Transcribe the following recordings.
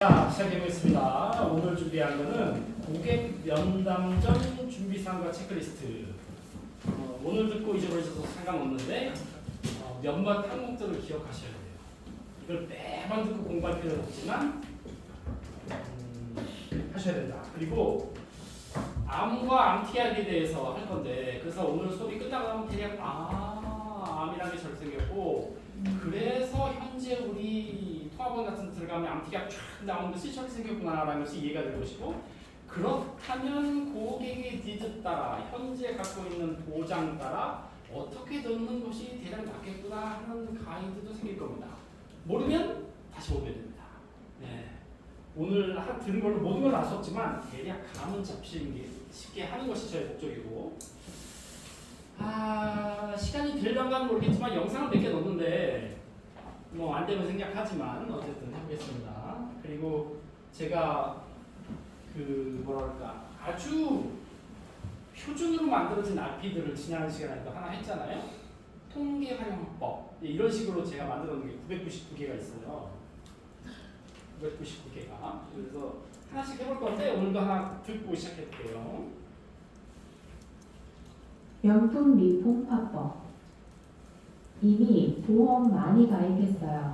자, 시작해보겠습니다. 오늘 준비한 거는 고객 면담 전 준비 사항과 체크리스트. 오늘 듣고 잊어버리셔도 상관없는데 몇몇 항목들을 기억하셔야 돼요. 이걸 매번 듣고 공부할 필요는 없지만 하셔야 된다. 그리고 암과 암티약에 대해서 할 건데, 그래서 오늘 수업이 끝나고 나면 대략 암이라는 게 잘 생겼고, 그래서 현재 우리 통합원 같은 데 들어가면 암티약 쫙 나오는 것이 저렇게 생겼구나라는 것이 이해가 될 것이고, 그렇다면 고객의 니즈 따라 현재 갖고 있는 보장 따라 어떻게 넣는 것이 대략 낫겠구나 하는 가이드도 생길 겁니다. 모르면 다시 보면 됩니다. 네. 오늘 들은 걸로 모든 걸 알 수 없지만 대략 감은 잡히는 게 쉽게 하는 것이 저의 목적이고, 시간이 될런가는 모르겠지만 영상을 몇 개 넣었는데 뭐 안 되면 생략하지만 어쨌든 해보겠습니다. 그리고 제가 아주 표준으로 만들어진 RP들을 지난 시간에 또 하나 했잖아요. 통계 활용법 이런 식으로 제가 만들어 놓은 게 999개가 있어요. 999개가. 그래서 하나씩 해볼 건데 오늘도 하나 듣고 시작할게요. 명품 리폼 화법. 이미 보험 많이 가입했어요.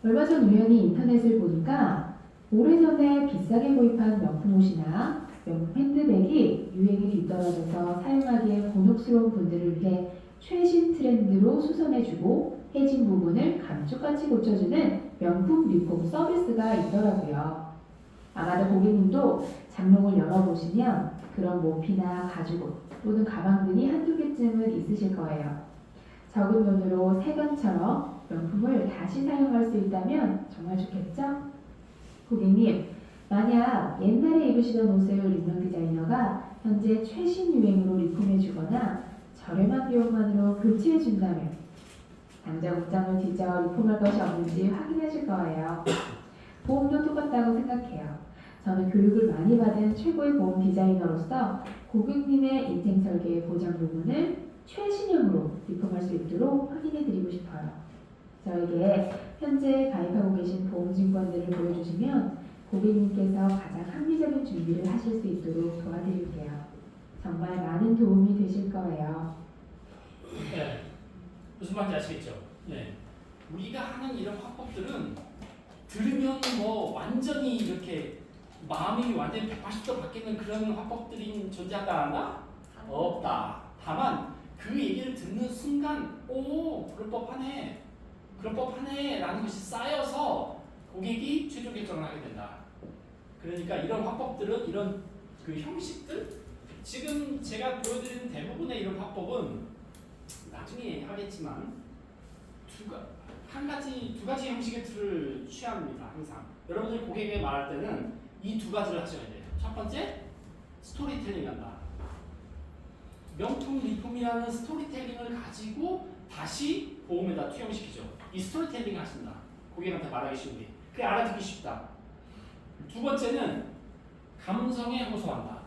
얼마 전 우연히 인터넷을 보니까 오래전에 비싸게 구입한 명품 옷이나 명품 핸드백이 유행에 뒤떨어져서 사용하기에 곤혹스러운 분들을 위해 최신 트렌드로 수선해주고 해진 부분을 감쪽같이 고쳐주는 명품 리폼 서비스가 있더라고요. 아마도 고객님도 장롱을 열어보시면 그런 모피나 가죽옷 또는 가방들이 한두 개쯤은 있으실 거예요. 적은 돈으로 새건처럼 명품을 다시 사용할 수 있다면 정말 좋겠죠? 고객님, 만약 옛날에 입으시던 옷을 리넌 디자이너가 현재 최신 유행으로 리폼해주거나 저렴한 비용만으로 교체해준다면 당장 옷장을 뒤져 리폼할 것이 없는지 확인하실 거예요. 보험도 똑같다고 생각해요. 저는 교육을 많이 받은 최고의 보험 디자이너로서 고객님의 인생 설계의 보장 부분을 최신형으로 리폼할 수 있도록 확인해드리고 싶어요. 저에게 현재 가입하고 계신 보험증권들을 보여주시면 고객님께서 가장 합리적인 준비를 하실 수 있도록 도와드릴게요. 정말 많은 도움이 되실 거예요. 네. 무슨 말인지 아시겠죠? 네. 우리가 하는 이런 화법들은 들으면 뭐 완전히 이렇게 마음이 완전히 180도 바뀌는 그런 화법들이 존재한다 하나? 없다. 다만 그 얘기를 듣는 순간 그럴 법하네 라는 것이 쌓여서 고객이 최종 결정을 하게 된다. 그러니까 이런 화법들은, 이런 그 형식들, 지금 제가 보여드리는 대부분의 이런 화법은 나중에 하겠지만 두 가지 형식의 틀을 취합니다. 항상 여러분들이 고객에게 말할 때는 이 두 가지를 하셔야 돼요. 첫 번째, 스토리텔링 한다. 명품 리폼이라는 스토리텔링을 가지고 다시 보험에다 투영시키죠. 이 스토리텔링 하신다. 고객한테 말하기 쉬운데 그게 알아듣기 쉽다. 두 번째는 감성에 호소한다.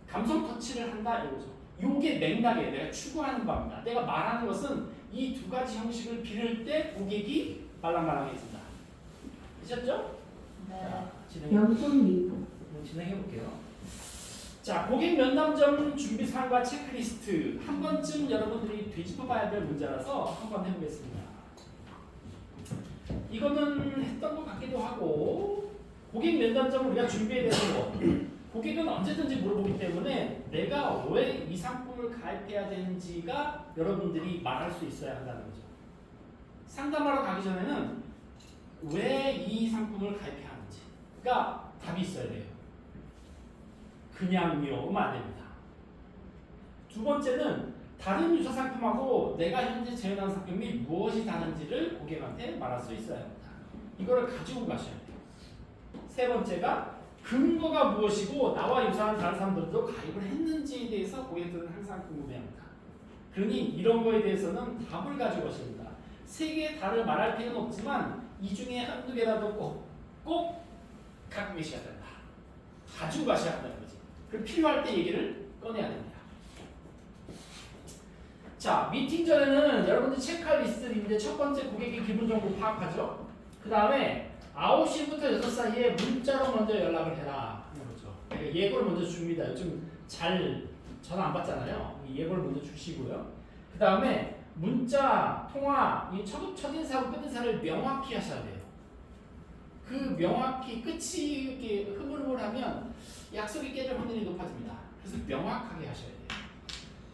감성 터치를 한다 이거죠. 요게 맥락에 내가 추구하는 바입니다. 내가 말하는 것은 이 두 가지 형식을 빌을 때 고객이 말랑말랑해진다. 되셨죠? 네. 자, 명품 리폼. 진행해볼게요. 자, 고객 면담 전 준비 사항과 체크리스트 한 번쯤 여러분들이 되짚어봐야 될 문제라서 한번 해보겠습니다. 이거는 했던 것 같기도 하고, 고객 면담 전 우리가 준비해야 되는 거, 고객은 언제든지 물어보기 때문에 내가 왜 이 상품을 가입해야 되는지가 여러분들이 말할 수 있어야 한다는 거죠. 상담하러 가기 전에는 왜 이 상품을 가입해야 하는지가 답이 있어야 돼요. 그냥요 안 됩니다. 두 번째는 다른 유사 상품하고 내가 현재 재현하는 상품이 무엇이 다른지를 고객한테 말할 수 있어야 합니다. 이거를 가지고 가셔야 돼요. 세 번째가 근거가 무엇이고 나와 유사한 다른 사람들도 가입을 했는지에 대해서 고객들은 항상 궁금해합니다. 그러니 이런 거에 대해서는 답을 가지고 가십니다. 세 개의 답을 말할 필요는 없지만 이 중에 한두 개라도 꼭 갖고 계셔야 된다. 가지고 가셔야 한다는 거지. 그럼 필요할 때 얘기를 꺼내야 됩니다. 자, 미팅 전에는 여러분들 체크할 리스트를 이제 첫 번째 고객의 기본 정보를 파악하죠. 그 다음에 아웃 사이에 문자로 먼저 연락을 해라. 그렇죠. 그러니까 예고를 먼저 줍니다. 요즘 잘 전화 안 받잖아요. 이 예고를 먼저 주시고요. 그 다음에 문자, 통화, 이 첫인사하고 끝인사를 명확히 하셔야 돼요. 그 명확히 끝이 이렇게 흐물흐물하면 약속이 깨질 확률이 높아집니다. 그래서 명확하게 하셔야 돼요.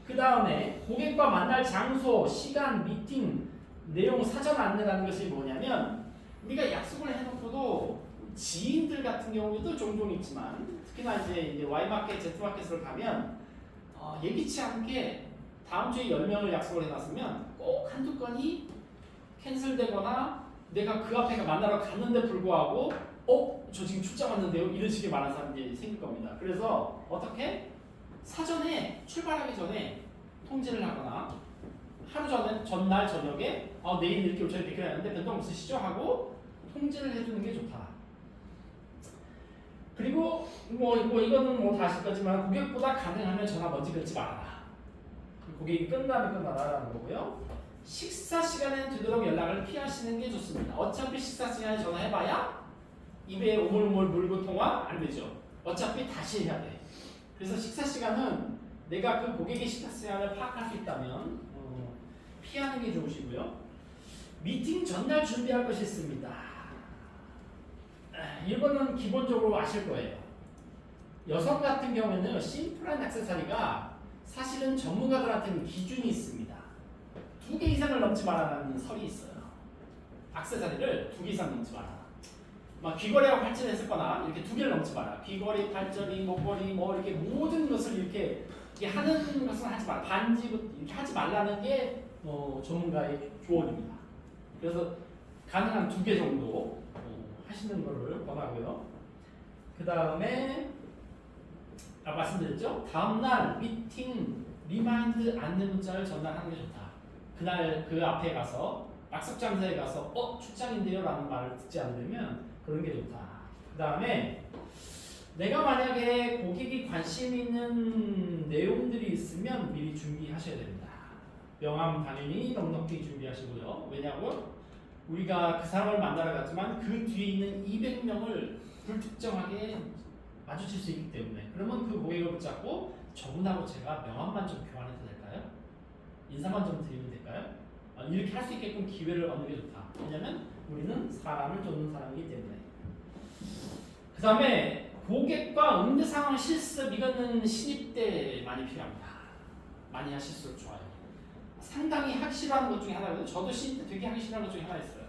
그 다음에 고객과 만날 장소, 시간, 미팅, 내용 사전 안내라는 것이 뭐냐면 우리가 약속을 해놓고도 지인들 같은 경우도 종종 있지만 특히나 이제 Y마켓, Z마켓을 가면 예기치 않게 다음 주에 10명을 약속을 해놨으면 꼭 한두 건이 캔슬되거나 내가 그 앞에 만나러 갔는데 불구하고 저 지금 출장 왔는데요? 이런 식의 말하는 사람들이 생길 겁니다. 그래서 어떻게? 사전에 출발하기 전에 통지를 하거나 하루 전날 저녁에 내일 이렇게 저희 백혈 하는데 변동 없으시죠? 하고 통지를 해주는 게 좋다. 그리고 이거는 다 아실 거지만 고객보다 가능하면 전화 먼저 끊지 말아라. 고객이 끝나면 끝나라라는 거고요. 식사 시간에 되도록 연락을 피하시는 게 좋습니다. 어차피 식사 시간에 전화해봐야 입에 오물오물 물고 통화 안 되죠. 어차피 다시 해야 돼. 그래서 식사 시간은 내가 그 고객의 식사 시간을 파악할 수 있다면 피하는 게 좋으시고요. 미팅 전날 준비할 것이 있습니다. 이거는 기본적으로 아실 거예요. 여성 같은 경우에는 심플한 액세서리가 사실은 전문가들한테는 기준이 있습니다. 2개 이상을 넘지 말아라는 설이 있어요. 액세서리를 2개 이상 넘지 마라. 막 귀걸이하고 발전했었거나 이렇게 2개를 넘지 마라. 귀걸이, 발전이, 목걸이 이렇게 모든 것을 이렇게 하는 것은 하지 마라. 반지 이렇게 하지 말라는 게 전문가의 조언입니다. 그래서 가능한 2개 정도 하시는 거를 권하고요. 그 다음에 말씀드렸죠? 다음날 미팅 리마인드 안내 문자를 전달하는 게 좋다. 그날 그 앞에 가서 약속 장소에 가서 출장인데요 라는 말을 듣지 않으면 그런 게 좋다. 그 다음에 내가 만약에 고객이 관심 있는 내용들이 있으면 미리 준비하셔야 됩니다. 명함 당연히 넉넉히 준비하시고요. 왜냐고? 우리가 그 사람을 만나러 갔지만 그 뒤에 있는 200명을 불특정하게 마주칠 수 있기 때문에 그러면 그 고객을 붙잡고 저분하고 제가 명함만 좀 교환해도 될까요? 인사만 좀 드리면 될까요? 이렇게 할 수 있게끔 기회를 얻는 게 좋다. 왜냐면 우리는 사람을 돕는 사람이기 때문에. 그 다음에 고객과 응대 상황 실습, 이거는 신입 때 많이 필요합니다. 많이 하실수록 좋아요. 상당히 하기 싫어하는 것 중에 하나거든요. 저도 신입 때 되게 하기 싫어하는 것 중에 하나 있어요.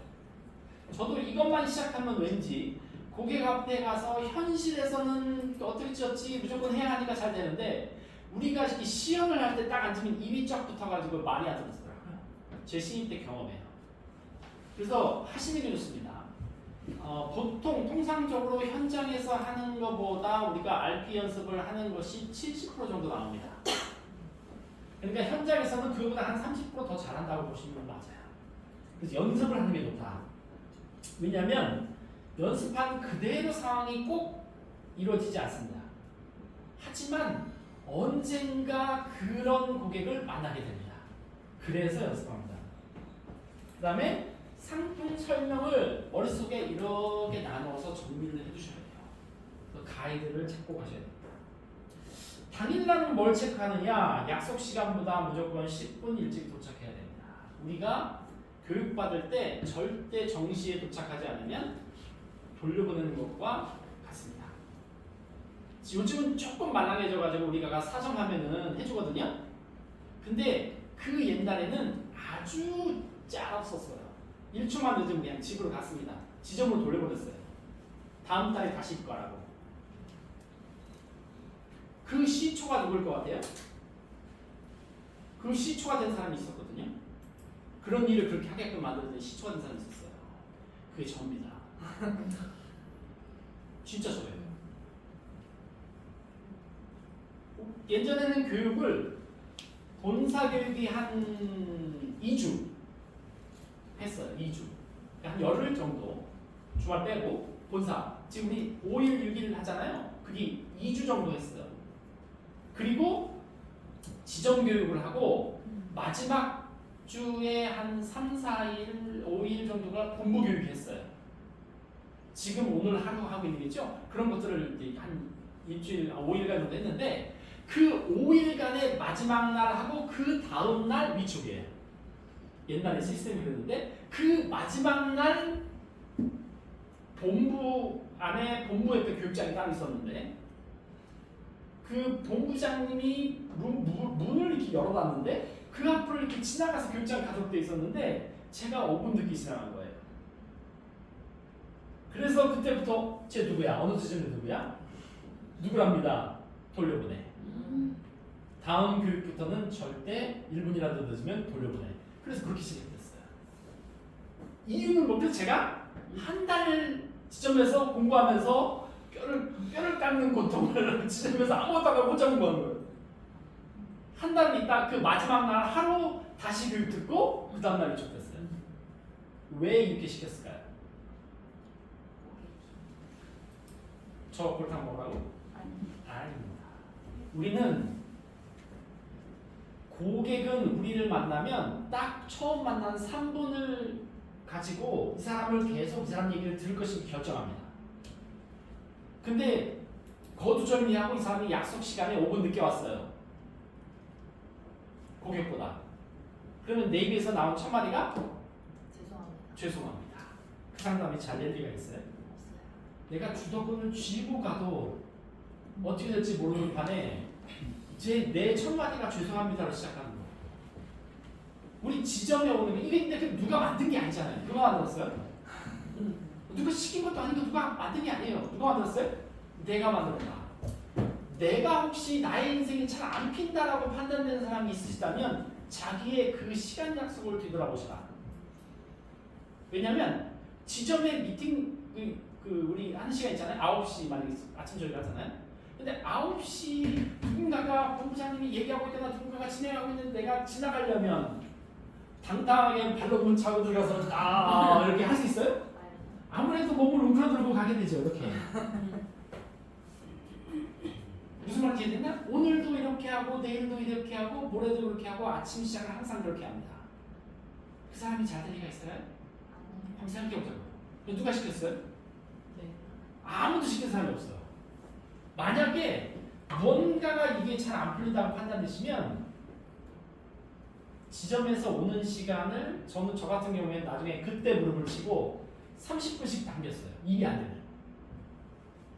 저도 이것만 시작하면 왠지 고객 앞에 가서 현실에서는 어떻게 찌었지 무조건 해야 하니까 잘 되는데 우리가 시연을 할 때 딱 앉으면 입이 쫙 붙어가지고 말이 안 들어서더라고요. 제 신입 때 경험이에요. 그래서 하시는 게 좋습니다. 보통 통상적으로 현장에서 하는 것보다 우리가 RP 연습을 하는 것이 70% 정도 나옵니다. 그러니까 현장에서는 그거보다 한 30% 더 잘한다고 보시면 맞아요. 그래서 연습을 하는 게 좋다. 왜냐하면 연습한 그대로 상황이 꼭 이루어지지 않습니다. 하지만 언젠가 그런 고객을 만나게 됩니다. 그래서 연습합니다. 그 다음에 상품 설명을 머릿속에 이렇게 나눠서 정리를 해두셔야 돼요. 그 가이드를 찾고 가셔야 됩니다. 당일날은 뭘 체크하느냐? 약속 시간보다 무조건 10분 일찍 도착해야 됩니다. 우리가 교육받을 때 절대 정시에 도착하지 않으면 돌려보내는 것과 같습니다. 요즘은 조금 말랑해져가지고 우리가 사정하면은 해주거든요. 근데 그 옛날에는 아주 짤없었어요. 1초만 늦으면 그냥 집으로 갔습니다. 지점으로 돌려보냈어요. 다음 달에 다시 입고 가라고. 그 시초가 누굴 것 같아요? 그 시초가 된 사람이 있었거든요. 그런 일을 그렇게 하게끔 만드는 시초가 된 사람이 있었어요. 그게 저입니다. 진짜 저예요. 예전에는 교육을 본사 교육이 한 2주 했어요. 2주. 한 열흘 정도 주말 빼고 본사. 지금 우리 5일 6일 하잖아요. 그게 2주 정도 했어요. 그리고 지정 교육을 하고 마지막 주에 한 3, 4일, 5일 정도가 본부 교육을 했어요. 지금 오늘 하루 하고 있는 게 있죠? 그런 것들을 이제 한 일주일, 5일간 정도 했는데 그 5일간의 마지막 날 하고 그 다음 날 위촉이에요. 옛날에 시스템이 그랬는데 그 마지막 날 본부 안에 본부 옆에 교육장이 따로 있었는데 그 본부장님이 문을 이렇게 열어놨는데 그 앞을 이렇게 지나가서 교육장 가도록 돼 있었는데 제가 5분 늦게 지나간 거예요. 그래서 그때부터 쟤 누구야? 어느 지점에 누구야? 누구랍니다. 돌려보내. 다음 교육부터는 절대 1분이라도 늦으면 돌려보내. 그래서 그렇게 시작됐어요. 이유는 뭐 그래서 제가 한 달 지점에서 공부하면서 뼈를 깎는 고통을 지점에서 아무것도 안 하고 혼자 공부하는 거예요. 한 달 있다 그 마지막 날 하루 다시 교육 듣고 그 다음 날 위촉됐어요. 왜 이렇게 시켰을까요? 저 골탕 먹으라고? 아닙니다. 우리는 고객은 우리를 만나면 딱 처음 만난 3분을 가지고 이 사람을 계속 이 사람 얘기를 들을 것인지 결정합니다. 근데 거두절미하고 이 사람이 약속 시간에 5분 늦게 왔어요. 고객보다. 그러면 내 입에서 나온 첫 마디가 죄송합니다. 그 상담이 잘 될 리가 있어요? 내가 주도권을 쥐고 가도 어떻게 될지 모르는 판에 이제 내 첫 마디가 죄송합니다로 시작하는 거. 우리 지점에 오는 게 이게 근데 누가 만든 게 아니잖아요. 누가 만들었어요? 누가 시킨 것도 아니고 누가 만든 게 아니에요. 누가 만들었어요? 내가 만들었다. 내가 혹시 나의 인생이 잘 안 핀다라고 판단되는 사람이 있으시다면 자기의 그 시간 약속을 뒤돌아보시라. 왜냐면 지점에 미팅 우리 하는 시간 있잖아요. 9시 만약에 아침 저녁 하잖아요. 근데 9시 누군가가 본부장님이 얘기하고 있거나 누군가가 진행하고 있는데 내가 지나가려면 당당하게 발로 문 차고 들어가서 이렇게 할 수 있어요? 아무래도 몸을 움켜들고 가게 되죠. 이렇게. 무슨 말인지 이해됐나? 오늘도 이렇게 하고 내일도 이렇게 하고 모레도 그렇게 하고 아침 시작을 항상 그렇게 합니다. 그 사람이 잘 될 리가 있어요? 한번 생각해보자고요. 누가 시켰어요? 네. 아무도 시킨 사람이 없어요. 만약에 뭔가가 이게 잘 안 풀린다고 판단되시면 지점에서 오는 시간을 저는 저 같은 경우에는 나중에 그때 무릎을 치고 30분씩 당겼어요. 일이 안 되면.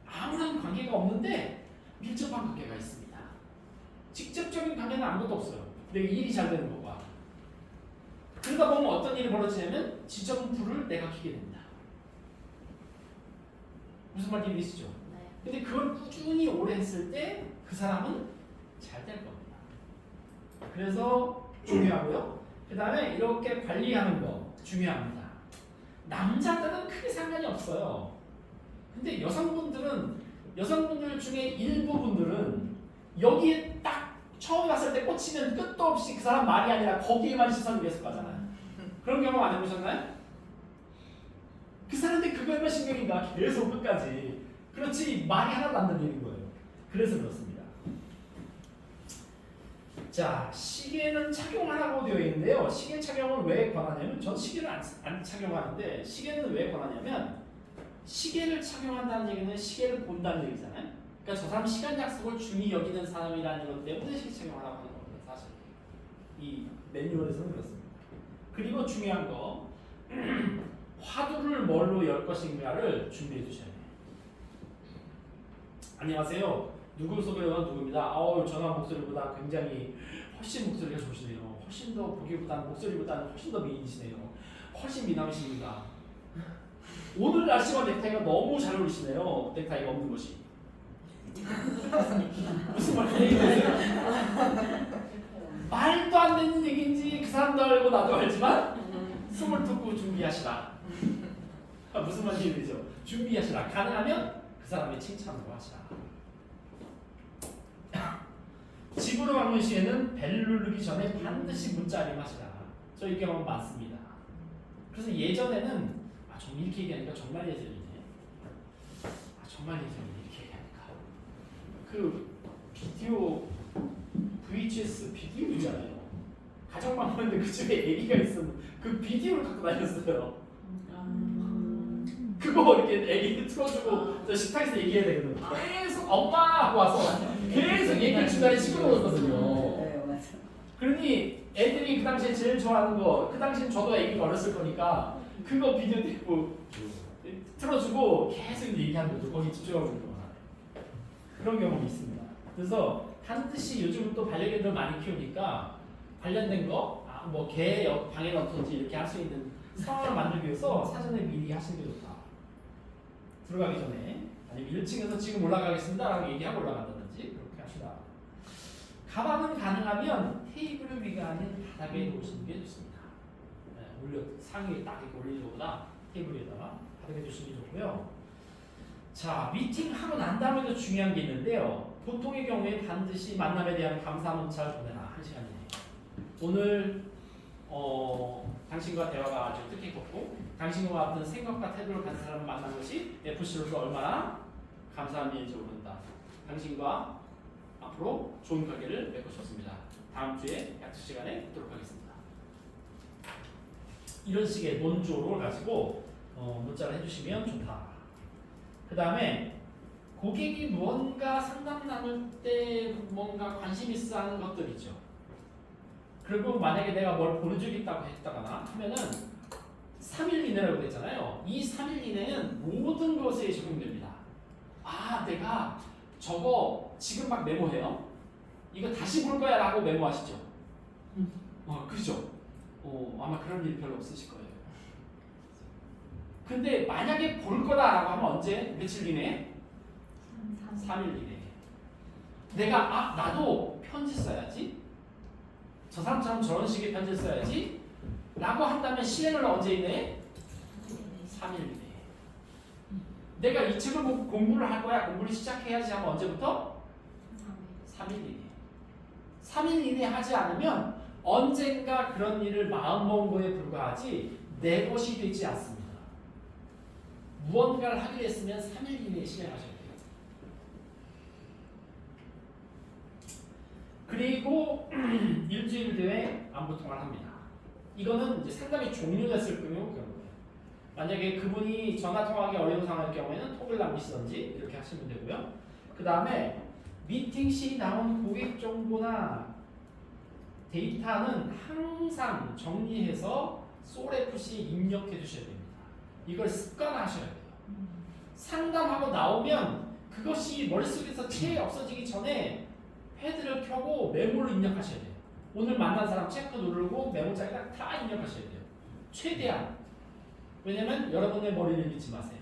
아무런 관계가 없는데 밀접한 관계가 있습니다. 직접적인 관계는 아무것도 없어요. 내 일이 잘 되는 거가. 그러다 보면 어떤 일이 벌어지냐면 지점 불을 내가 켜게 됩니다. 무슨 말인지 이해되시죠? 네. 근데 그걸 꾸준히 오래 했을 때 그 사람은 잘 될 겁니다. 그래서 중요하고요. 그 다음에 이렇게 관리하는 거 중요합니다. 남자들은 크게 상관이 없어요. 근데 여성분들 중에 일부분들은 여기에 딱 처음 왔을 때 꽂히면 끝도 없이 그 사람 말이 아니라 거기에만 시선이 계속 가잖아요. 그런 경험 안 해보셨나요? 그 사람한테 그거에만 신경인가 계속 끝까지. 그렇지 말이 하나도 안 들리는 거예요. 그래서 그렇습니다. 자, 시계는 착용하라고 되어 있는데요. 시계 착용을 왜 권하냐면 전 시계를 안 착용하는데 시계는 왜 권하냐면 시계를 착용한다는 얘기는 시계를 본다는 얘기잖아요. 그러니까 저 사람 시간 약속을 중히 여기는 사람이라는 것 때문에 시계 착용하라고 하는 겁니다. 사실 이 매뉴얼에서는 그렇습니다. 그리고 중요한 거 화두를 뭘로 열 것인가를 준비해 두셔야 돼요. 안녕하세요. 누구 소개로 누구입니다. 전화 목소리보다 굉장히 훨씬 목소리가 좋으시네요. 훨씬 더 보기보다는 목소리보다는 훨씬 더 미인이시네요. 훨씬 미남이십니다. 오늘 날씨와 넥타이가 너무 잘 어울리시네요. 넥타이가 없는 것이. 무슨 말인지 말도 안 되는 얘기인지 그 사람도 알고 나도 알지만 숨을 듣고 준비하시라. 무슨 말인지 되죠? 준비하시라. 가능하면 그 사람의 칭찬으로 하시라. 집으로 가는 시에는 벨 누르기 전에 반드시 문자 알림하시라. 저 이 경험 많습니다. 그래서 예전에는 정말 이렇게 얘기하니까 정말 예전이네. 정말 예전이네 이렇게 얘기하니까. 그 비디오 VHS 비디오 있잖아요. 가정방문인데 그 집에 애기가 있었는데 그 비디오를 갖고 다녔어요. 그 그거 이렇게 애기 틀어주고 저 식탁에서 얘기해야 되거든. 계속 엄마 하고 와서 계속 얘기를 중간에 시끄러웠거든요. 네, 맞아. 그러니 애들이 그 당시에 제일 좋아하는 거, 그 당시엔 저도 애기가 어렸을 거니까 그거 비디오 테이프 틀어주고 계속 얘기하는 거죠. 거기 집중하고 있는 거나 그런 경험이 있습니다. 그래서 반드시 요즘 또 반려견들 많이 키우니까 관련된 거, 뭐 개 방에 넣든지 이렇게 할 수 있는 상황을 만들기 위해서 사전에 미리 하시는 게 좋다. 들어가기 전에 아니면 1층에서 지금 올라가겠습니다라고 얘기하고 올라간다든지 그렇게 하시다. 가방은 가능하면 테이블 위가 아닌 바닥에 놓으시는 게 좋습니다. 올려 상위에 딱 이렇게 올리는 것보다 테이블 위에다가 바닥에 두시는 게 좋고요. 자, 미팅하고 난 다음에도 중요한 게 있는데요. 보통의 경우에 반드시 만남에 대한 감사 문자를 보내라. 1시간 이내에. 오늘 당신과 대화가 아주 뜻깊었고 당신과 같은 생각과 태도를 가진 사람을 만난 것이 FC로서 얼마나 감사한 일인지 모른다. 당신과 앞으로 좋은 관계를 맺고 싶습니다. 다음 주에 약속 시간에 뵙도록 하겠습니다. 이런 식의 논조를 가지고 문자를 해주시면 좋다. 그 다음에 고객이 무언가 상담 나눌 때 뭔가 관심 있어 하는 것들 있죠. 그리고 만약에 내가 뭘 보내주겠다고 했다거나 하면은 3일 이내라고 했잖아요. 이 3일 이내는 모든 것에 적용됩니다. 아, 내가 저거 지금 막 메모해요. 이거 다시 볼 거야 라고 메모하시죠. 그죠? 아마 그런 일 별로 없으실 거예요. 근데 만약에 볼 거다라고 하면 언제? 며칠 이내? 3일 이내. 내가 나도 편지 써야지. 저 사람처럼 저런 식의 편지를 써야지. 라고 한다면 실행을 언제 이내? 3일 이내. 내가 이 책을 보고 공부를 할 거야. 공부를 시작해야지 하면 언제부터? 3일 이내. 3일 이내 하지 않으면 언젠가 그런 일을 마음먹은 거에 불과하지 내 것이 되지 않습니다. 무언가를 하기로 했으면 3일 이내에 실행하셔야 돼요. 그리고 일주일 뒤에 안부 통화를 합니다. 이거는 이제 상담이 종료됐을 경우 그런 거예요. 만약에 그분이 전화 통화하기 어려운 상황일 경우에는 톡을 남기시던지 이렇게 하시면 되고요. 그 다음에 미팅 시 나온 고객 정보나 데이터는 항상 정리해서 솔FC에 입력해 주셔야 됩니다. 이걸 습관화하셔야 돼요. 상담하고 나오면 그것이 머릿속에서 채 없어지기 전에 패드를 켜고 메모를 입력하셔야 돼요. 오늘 만난 사람 체크 누르고 메모장에다 다 입력하셔야 돼요. 최대한. 왜냐면 여러분의 머리를 믿지 마세요.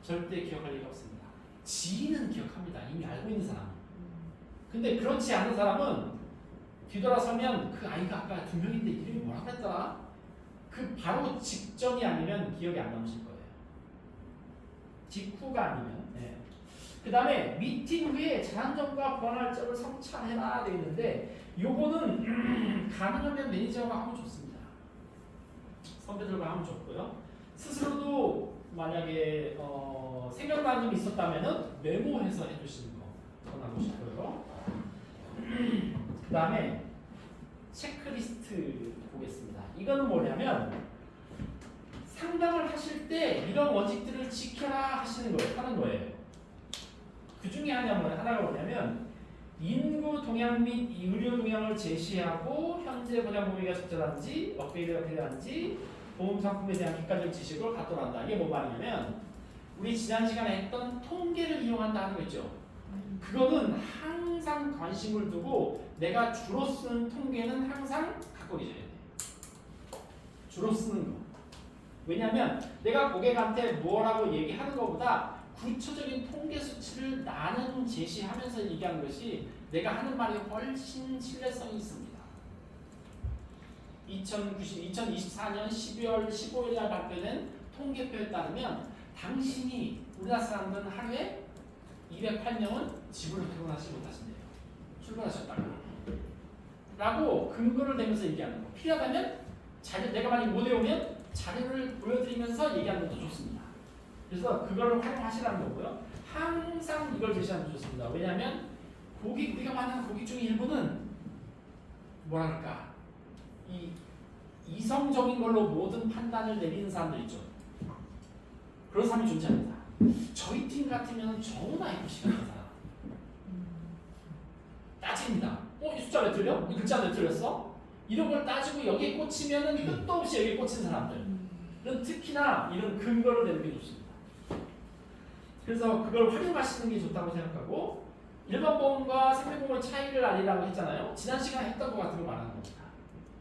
절대 기억할 리가 없습니다. 지인은 기억합니다. 이미 알고 있는 사람은. 근데 그렇지 않은 사람은 뒤돌아서면 그 아이가 아까 2명인데 이름이 뭐라고 했더라? 그 바로 직전이 아니면 기억이 안 남으실 거예요. 직후가 아니면. 네. 그 다음에 미팅 후에 제한점과 보완할 점을 성찰해라 되어 있는데 요거는 가능하면 매니저가 하면 좋습니다. 선배들과 하면 좋고요. 스스로도 만약에 생각나는 점이 있었다면 메모해서 해주시는 거 권하고 싶고요. 그 다음에 체크리스트 보겠습니다. 이거는 뭐냐면 상담을 하실 때 이런 원칙들을 지켜라 하시는 거예요. 하는 거예요. 그 중에 하나가 뭐냐면 인구 동향 및 의료 동향을 제시하고 현재 보장 범위가 적절한지 업그레이드가 필요한지 보험 상품에 대한 객관적 지식을 갖도록 한다. 이게 뭔 말이냐면 우리 지난 시간에 했던 통계를 이용한다 하는 거 있죠. 그거는 항상 관심을 두고 내가 주로 쓰는 통계는 항상 갖고 계셔야 돼요. 주로 쓰는 거. 왜냐하면 내가 고객한테 뭐라고 얘기하는 것보다 구체적인 통계 수치를 나는 제시하면서 얘기하는 것이 내가 하는 말이 훨씬 신뢰성이 있습니다. 2024년 12월 15일 날 발표된 통계표에 따르면 당신이 우리나라 사람들은 하루에 208명은 집을 퇴근하지 못하신대요. 출근하셨다가 라고 근거를 대면서 얘기하는 거. 필요하다면 내가 만약 못 외우면 자료를 보여드리면서 얘기하는 것도 좋습니다. 그래서 그걸 활용하시라는 거고요. 항상 이걸 제시하는 게 좋습니다. 왜냐하면 우리가 만나는 고객 중에 일부는 뭐랄까 이 이성적인 걸로 모든 판단을 내리는 사람들 있죠. 그런 사람이 존재합니다. 저희 팀 같으면 정말 FC가 된 사람. 따집니다. 이 숫자 왜 틀려? 이 글자 왜 틀렸어? 이런 걸 따지고 여기에 꽂히면은 끝도 없이 여기에 꽂힌 사람들은 특히나 이런 근거를 내는 게 좋습니다. 그래서 그걸 활용하시는 게 좋다고 생각하고 일반보험과 생명보험의 차이를 알리라고 했잖아요. 지난 시간에 했던 것 같은 걸 말하는 겁니다.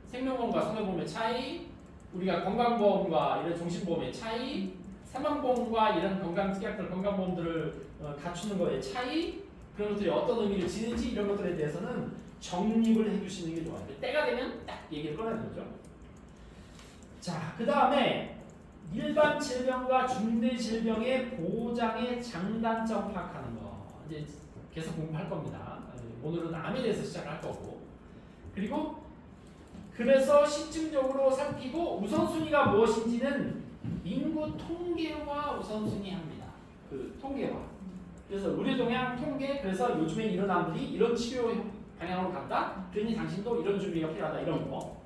생명보험과 손해보험의 차이, 우리가 건강보험과 이런 종신보험의 차이, 사망보험과 이런 건강특약들, 건강보험들을 갖추는 거의 차이, 그런 것들이 어떤 의미를 지는지 이런 것들에 대해서는 정립을 해주시는 게 좋아요. 때가 되면 딱 얘기를 꺼내는 거죠. 자, 그 다음에 일반 질병과 중대 질병의 보장의 장단점 파악하는 거 이제 계속 공부할 겁니다. 오늘은 암에 대해서 시작할 거고, 그리고 그래서 실증적으로 살피고 우선순위가 무엇인지는 인구 통계와 우선순위합니다. 그 통계와. 그래서 의료동향 통계, 그래서 요즘에 이런 암들이 이런 치료 방향으로 간다. 그러니 당신도 이런 준비가 필요하다. 이런 거.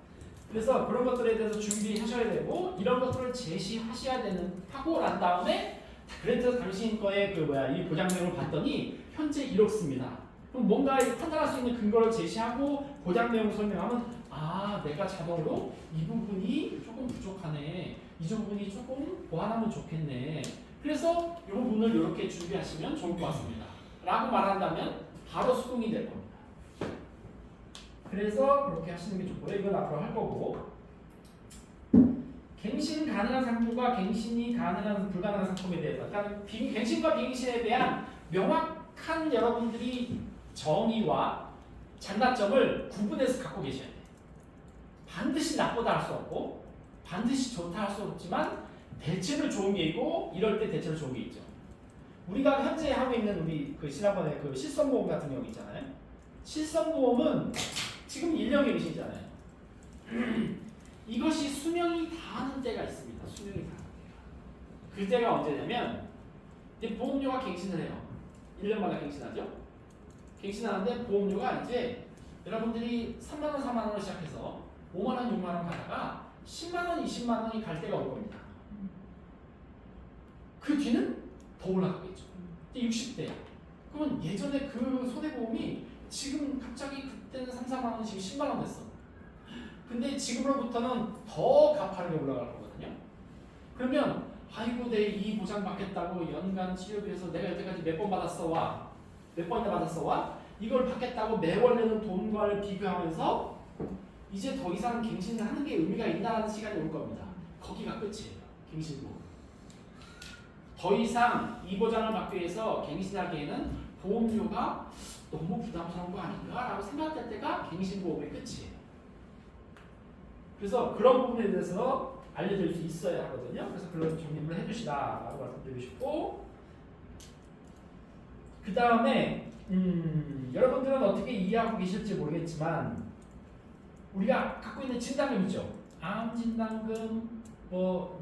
그래서 그런 것들에 대해서 준비하셔야 되고 이런 것들을 제시하셔야 되는 하고 난 다음에 그래서 당신 거에 이 보장 내용을 봤더니 현재 이렇습니다. 그럼 뭔가 판단할 수 있는 근거를 제시하고 보장 내용을 설명하면 내가 자동으로 이 부분이 조금 부족하네. 이 부분이 조금 보완하면 좋겠네. 그래서 이 부분을 이렇게 준비하시면 좋을 것 같습니다. 라고 말한다면 바로 수긍이 될 겁니다. 그래서 그렇게 하시는 게 좋고요. 이건 앞으로 할 거고. 갱신 가능한 상품과 갱신이 가능한 불가능한 상품에 대해서 일단 갱신과 비갱신에 대한 명확한 여러분들이 정의와 장단점을 구분해서 갖고 계셔야 돼요. 반드시 나쁘다 할 수 없고 반드시 좋다 할 수 없지만 대체로 좋은 게 있고 이럴 때 대체로 좋은 게 있죠. 우리가 현재 하고 있는 우리 지난번에 실손보험 같은 경우 있잖아요. 실손보험은 지금 1년 갱신이잖아요. 이것이 수명이 다하는 때가 있습니다. 수명이 다하는 때가. 그때가 언제냐면 이제 보험료가 갱신을 해요. 1년마다 갱신하죠. 갱신하는데 보험료가 이제 여러분들이 3만원, 4만원을 시작해서 5만원, 6만원 가다가 10만원, 20만원이 갈 때가 올 겁니다. 그 뒤는 더 올라가겠죠. 이제 60대. 그러면 예전에 그 손해보험이 지금 갑자기 그때는 3, 4만원, 지금 10만원 됐어. 근데 지금으로부터는 더 가파르게 올라갈 거거든요. 그러면 아이고 내 이 보장 받겠다고 연간 치료비에서 내가 여태까지 몇 번 받았어 와. 몇 번이나 받았어 와. 이걸 받겠다고 매월 내는 돈과를 비교하면서 이제 더 이상 갱신을 하는 게 의미가 있나라는 시간이 올 겁니다. 거기가 끝이에요. 갱신도. 더 이상 이 보장을 받기 위해서 갱신하기에는 보험료가 너무 부담스러운 거 아닌가라고 생각될 때가 갱신보험의 끝이에요. 그래서 그런 부분에 대해서 알려드릴 수 있어야 하거든요. 그래서 그런 정립을 해주시라라고 말씀드리고 싶고, 그 다음에 여러분들은 어떻게 이해하고 계실지 모르겠지만 우리가 갖고 있는 진단금 있죠. 암 진단금,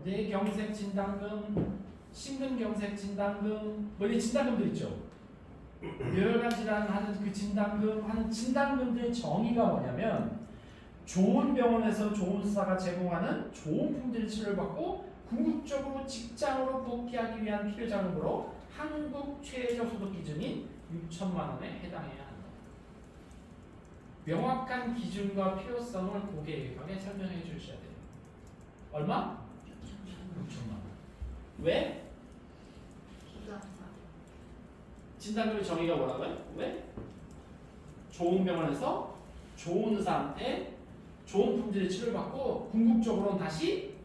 뇌경색 진단금, 심근경색 진단금, 이 진단금들 있죠. 뇌혈관 질환 하는 그 진단금 하는 진단금들의 정의가 뭐냐면 좋은 병원에서 좋은 의사가 제공하는 좋은 품질 치료를 받고 궁극적으로 직장으로 복귀하기 위한 필요자금으로 한국 최저소득 기준인 6천만 원에 해당해야 한다. 명확한 기준과 필요성을 고객에게 설명해 주셔야 돼요. 얼마? 6천만 원. 왜? 진단금의 정의가 뭐라고요? 왜? 좋은 병원에서 좋은 의사한테 좋은 품질의 치료를 받고 궁극적으로는 다시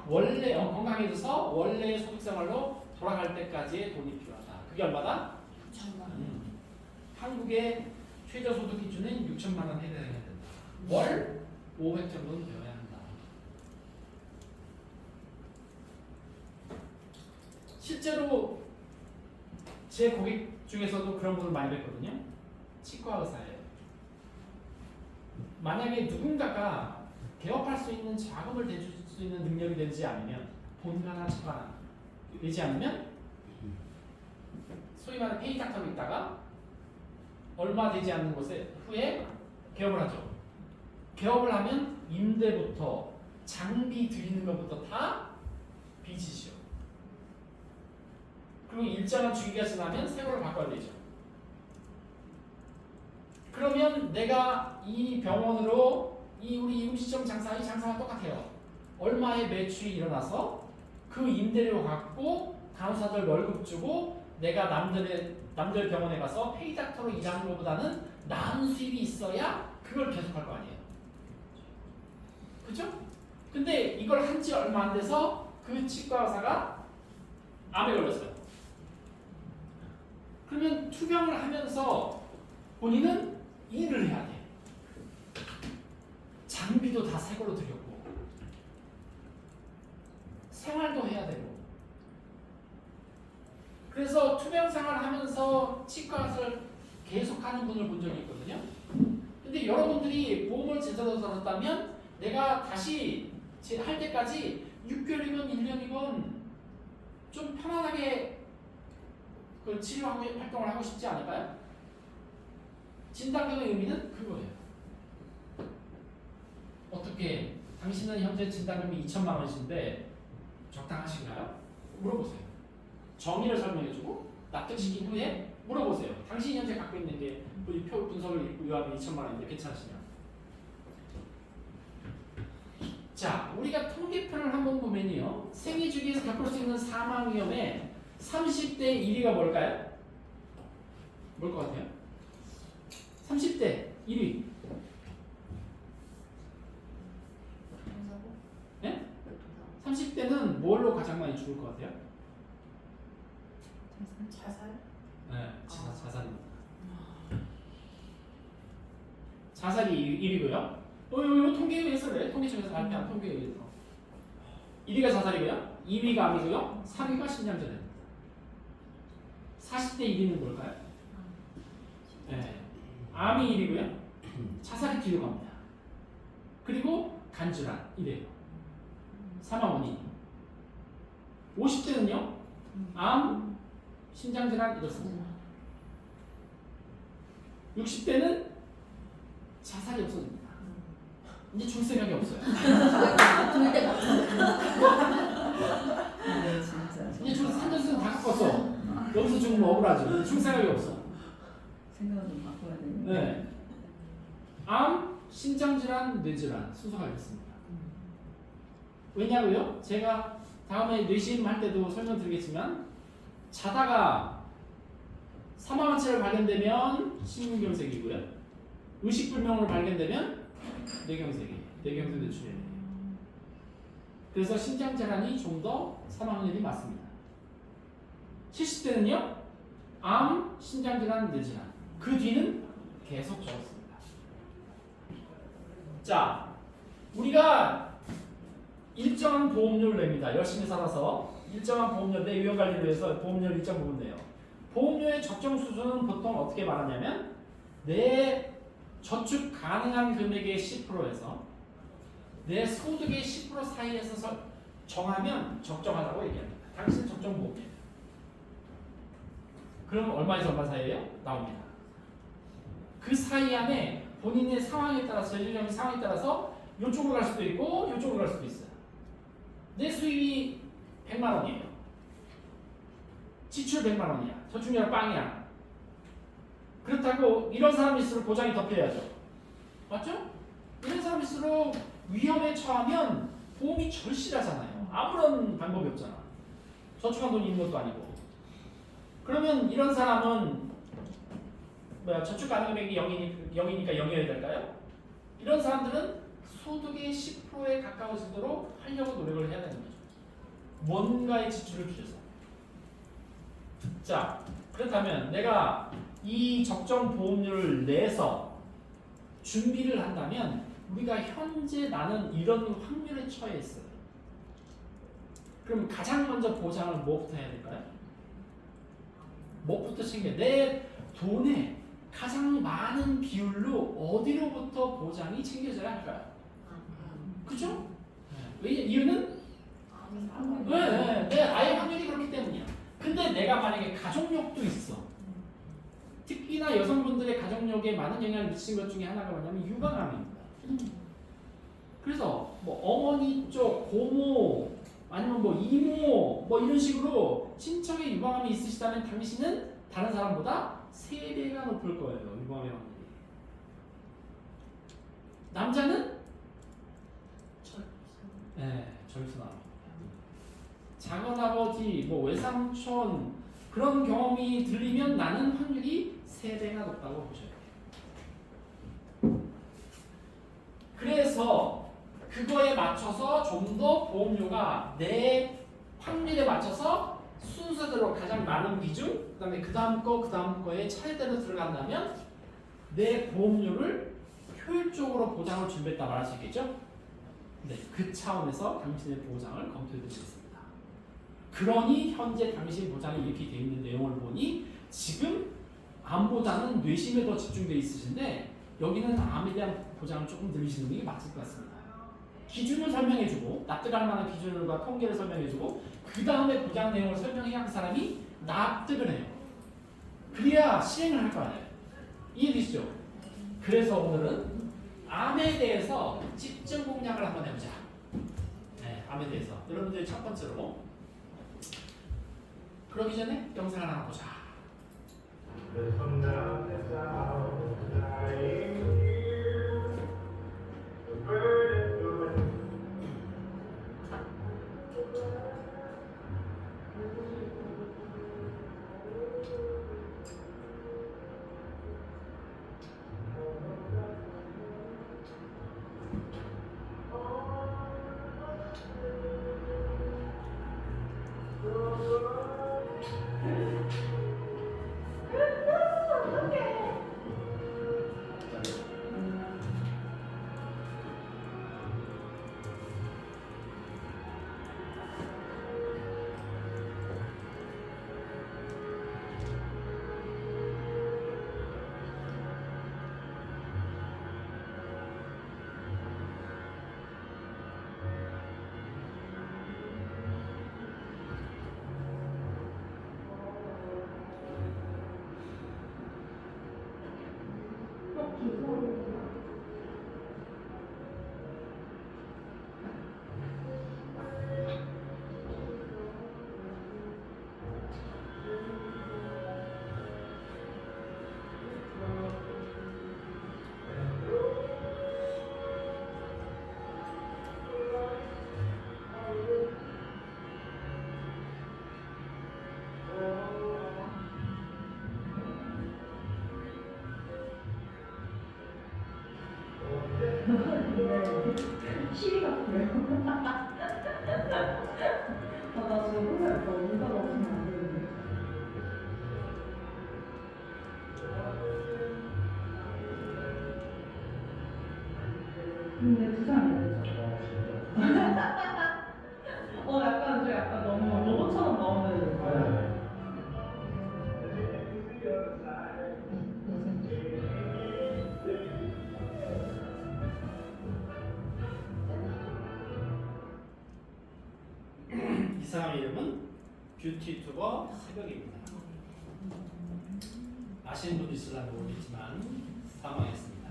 원래 건강해져서 원래의 소득생활로 돌아갈 때까지의 돈이 필요하다. 그게 얼마다? 6천만 원. 한국의 최저소득 기준은 6천만 원 해당해야 된다. 월 500 정도는 되어야 한다. 실제로 제 고객 중에서도 그런 분을 많이 뵀거든요. 치과 의사예요. 만약에 누군가가 개업할 수 있는 자금을 대줄 수 있는 능력이 되지 않으면 본가나 처가나 되지 않으면 소위 말하는 페이닥터로 있다가 얼마 되지 않는 곳에 후에 개업을 하죠. 개업을 하면 임대부터 장비 드리는 것부터 다 빚이죠. 그리고 일정한 주기가 지나면 새 거를 바꿔야 되죠. 그러면 내가 이 병원으로 우리 임시점 장사 이 장사가 똑같아요. 얼마의 매출이 일어나서 그 임대료 갖고 간호사들 월급 주고 내가 남들 병원에 가서 페이닥터로 일하는 것보다는 나은 수입이 있어야 그걸 계속할 거 아니에요. 그죠? 근데 이걸 한 지 얼마 안 돼서 그 치과 의사가 암에 걸렸어요. 그러면 투병을 하면서 본인은 일을 해야 돼. 장비도 다 새 걸로 들였고 생활도 해야 되고. 그래서 투병 생활하면서 치과를 계속하는 분을 본 적이 있거든요. 근데 여러분들이 보험을 제대로 들었다면 내가 다시 할 때까지 6개월이건 1년이건 좀 편안하게 그 치료하고 활동을 하고 싶지 않을까요? 진단금의 의미는 그거예요. 어떻게 당신은 현재 진단금이 2천만 원이신데 적당하신가요? 물어보세요. 정의를 설명해주고 납득시킨 후에 물어보세요. 당신이 현재 갖고 있는 게 표 분석을 요하면 2천만 원인데 괜찮으시냐? 자, 우리가 통계표를 한번 보면요. 생애 주기에서 겪을 수 있는 사망 위험의 30대 1위가 뭘까요? 뭘 것 같아요? 30대 1위. 네? 30대는 뭘로 가장 많이 죽을 것 같아요? 자살? 네, 자살입니다. 자살이 1위고요. 이거 통계에 의해서 그래. 통계청에서 발표한 통계에 의해서. 1위가 자살이고요. 2위가 암이고요. 3위가 심장전입니다. 40대 1위는 뭘까요? 네. 암이 1위고요. 자살이 뒤로 갑니다. 그리고 간질환 1위예요. 사망 원인. 50대는요. 암, 심장질환 이렇습니다. 60대는 자살이 없어집니다. 이제 줄 생각이 없어요. 둘대 진짜. 이제 줄 산전수는 다 꺾었어. 여기서 죽으면 억울하지. 줄 생각이 없어. 생각을 좀 바꿔야 되는데. 네. 암, 심장질환, 뇌질환 순서가 있습니다. 왜냐고요? 제가 다음에 뇌심 할 때도 설명드리겠지만 자다가 사망한체를 발견되면 심근경색이고요. 의식불명으로 발견되면 뇌경색이에요. 뇌경색 뇌출혈이에요. 그래서 심장질환이 좀 더 사망률이 많습니다. 70대는요. 암, 심장질환, 뇌질환. 그 뒤는 계속 적었습니다. 자, 우리가 일정한 보험료를 냅니다. 열심히 살아서 일정한 보험료, 내 위험관리를 위해서 보험료를 일정 부분 내요. 보험료의 적정 수준은 보통 어떻게 말하냐면 내 저축 가능한 금액의 10%에서 내 소득의 10% 사이에서 정하면 적정하다고 얘기합니다. 당신 적정 보험료. 그럼 얼마에서 얼마 사이에요? 나옵니다. 그 사이 안에 본인의 상황에 따라서 재정적인 상황에 따라서 이쪽으로 갈 수도 있고 이쪽으로 갈 수도 있어요. 내 수입이 100만 원이에요. 지출 100만 원이야. 저축률 빵이야. 그렇다고 이런 사람일수록 보장이 더 필요하죠. 맞죠? 이런 사람일수록 위험에 처하면 보험이 절실하잖아요. 아무런 방법이 없잖아. 저축한 돈이 있는 것도 아니고. 그러면 이런 사람은 저축 가능 금액이 0이니까 0이어야 될까요? 이런 사람들은 소득의 10%에 가까워지도록 하려고 노력을 해야 되는 거죠. 뭔가의 지출을 줄여서. 자, 그렇다면 내가 이 적정 보험료를 내서 준비를 한다면 우리가 현재 나는 이런 확률에 처해 있어요. 그럼 가장 먼저 보장을 뭐부터 해야 될까요? 뭐부터 챙겨? 내 돈의 가장 많은 비율로 어디로부터 보장이 챙겨져야 할까요? 그죠? 왜 이유는? 내 아예 확률이 그렇기 때문이야. 근데 내가 만약에 가족력도 있어. 특히나 여성분들의 가족력에 많은 영향을 미치는 것 중에 하나가 뭐냐면 육아감입니다. 그래서 뭐 어머니 쪽, 고모, 아니면 뭐 이모 뭐 이런 식으로 친척의 유방암이 있으시다면 당신은 다른 사람보다 3배가 높을 거예요. 유방암의 확률이. 남자는 절수나 작은아버지, 뭐 외삼촌 그런 경험이 들리면 나는 확률이 3배가 높다고 보셔야 돼요. 그래서 그거에 맞춰서 좀 더 보험료가 내 확률에 맞춰서 순서대로 가장 많은 비중, 그 다음에 그 다음 거에 차례대로 들어간다면 내 보험료를 효율적으로 보장을 준비했다 말할 수 있겠죠? 네, 그 차원에서 당신의 보장을 검토해드리겠습니다. 그러니 현재 당신 보장이 이렇게 되어 있는 내용을 보니 지금 암보다는 뇌심에 더 집중되어 있으신데 여기는 암에 대한 보장을 조금 늘리시는 게 맞을 것 같습니다. 기준을 설명해주고 납득할 만한 기준과 통계를 설명해주고 그 다음에 보장 내용을 설명해야 한 사람이 납득을 해요. 그래야 시행을 할 거 아니에요. 이해되시죠? 그래서 오늘은 암에 대해서 집중 공략을 한번 해보자. 네, 암에 대해서 여러분들이 첫 번째로 그러기 전에 영상을 하나 보자. 시비 같고요. 나 지금 혼자 뭔가 없으면 안 되는데. 근데 부산이 되죠. 약간 너무 로봇처럼 나오는. 이 사람의 이름은 뷰티유튜버 새벽입니다. 아시는 분도 있을지 모르겠지만 사망했습니다.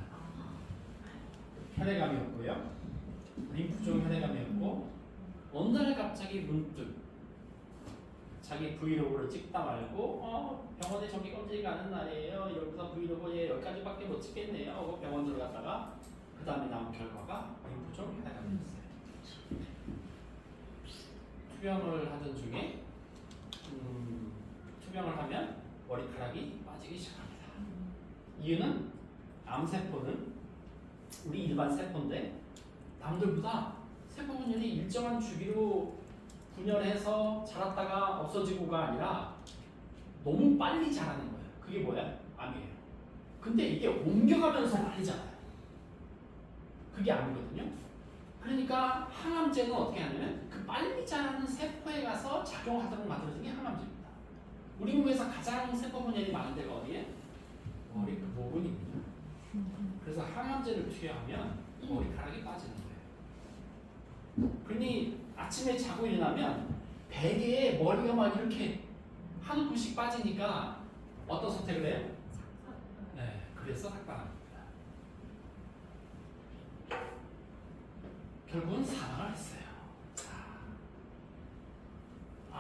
혈액암이었고요. 림프종 혈액암이었고 어느 날 갑자기 문득 자기 브이로그를 찍다 말고 병원에 저기 검진이 가는 날이에요. 이러면서 브이로그에 여기까지밖에 못 찍겠네요 하고 병원 들어갔다가 그 다음에 나온 결과가 림프종 혈액암이었어요. 투병을 하던 중에 투병을 하면 머리카락이 빠지기 시작합니다. 이유는 암세포는 우리 일반 세포인데 남들보다 세포 분열이 일정한 주기로 분열해서 자랐다가 없어지고가 아니라 너무 빨리 자라는 거예요. 그게 뭐야? 암이에요. 근데 이게 옮겨가면서 빨리 자라요. 그게 암이거든요. 그러니까 항암제는 어떻게 하냐면 그 빨리 자라는 세포에 가서 작용하도록 만들어진 게 항암제입니다. 우리 몸에서 가장 세포 분열이 많은 데가 어디에? 머리 모근입니다. 그래서 항암제를 투여하면 머리카락이 빠지는 거예요. 그러니 아침에 자고 일어나면 베개에 머리가 막 이렇게 한 움큼씩 빠지니까 어떤 선택을 해요? 네, 그래서 삭발합니다. 결국은 사망을 했어요. 자,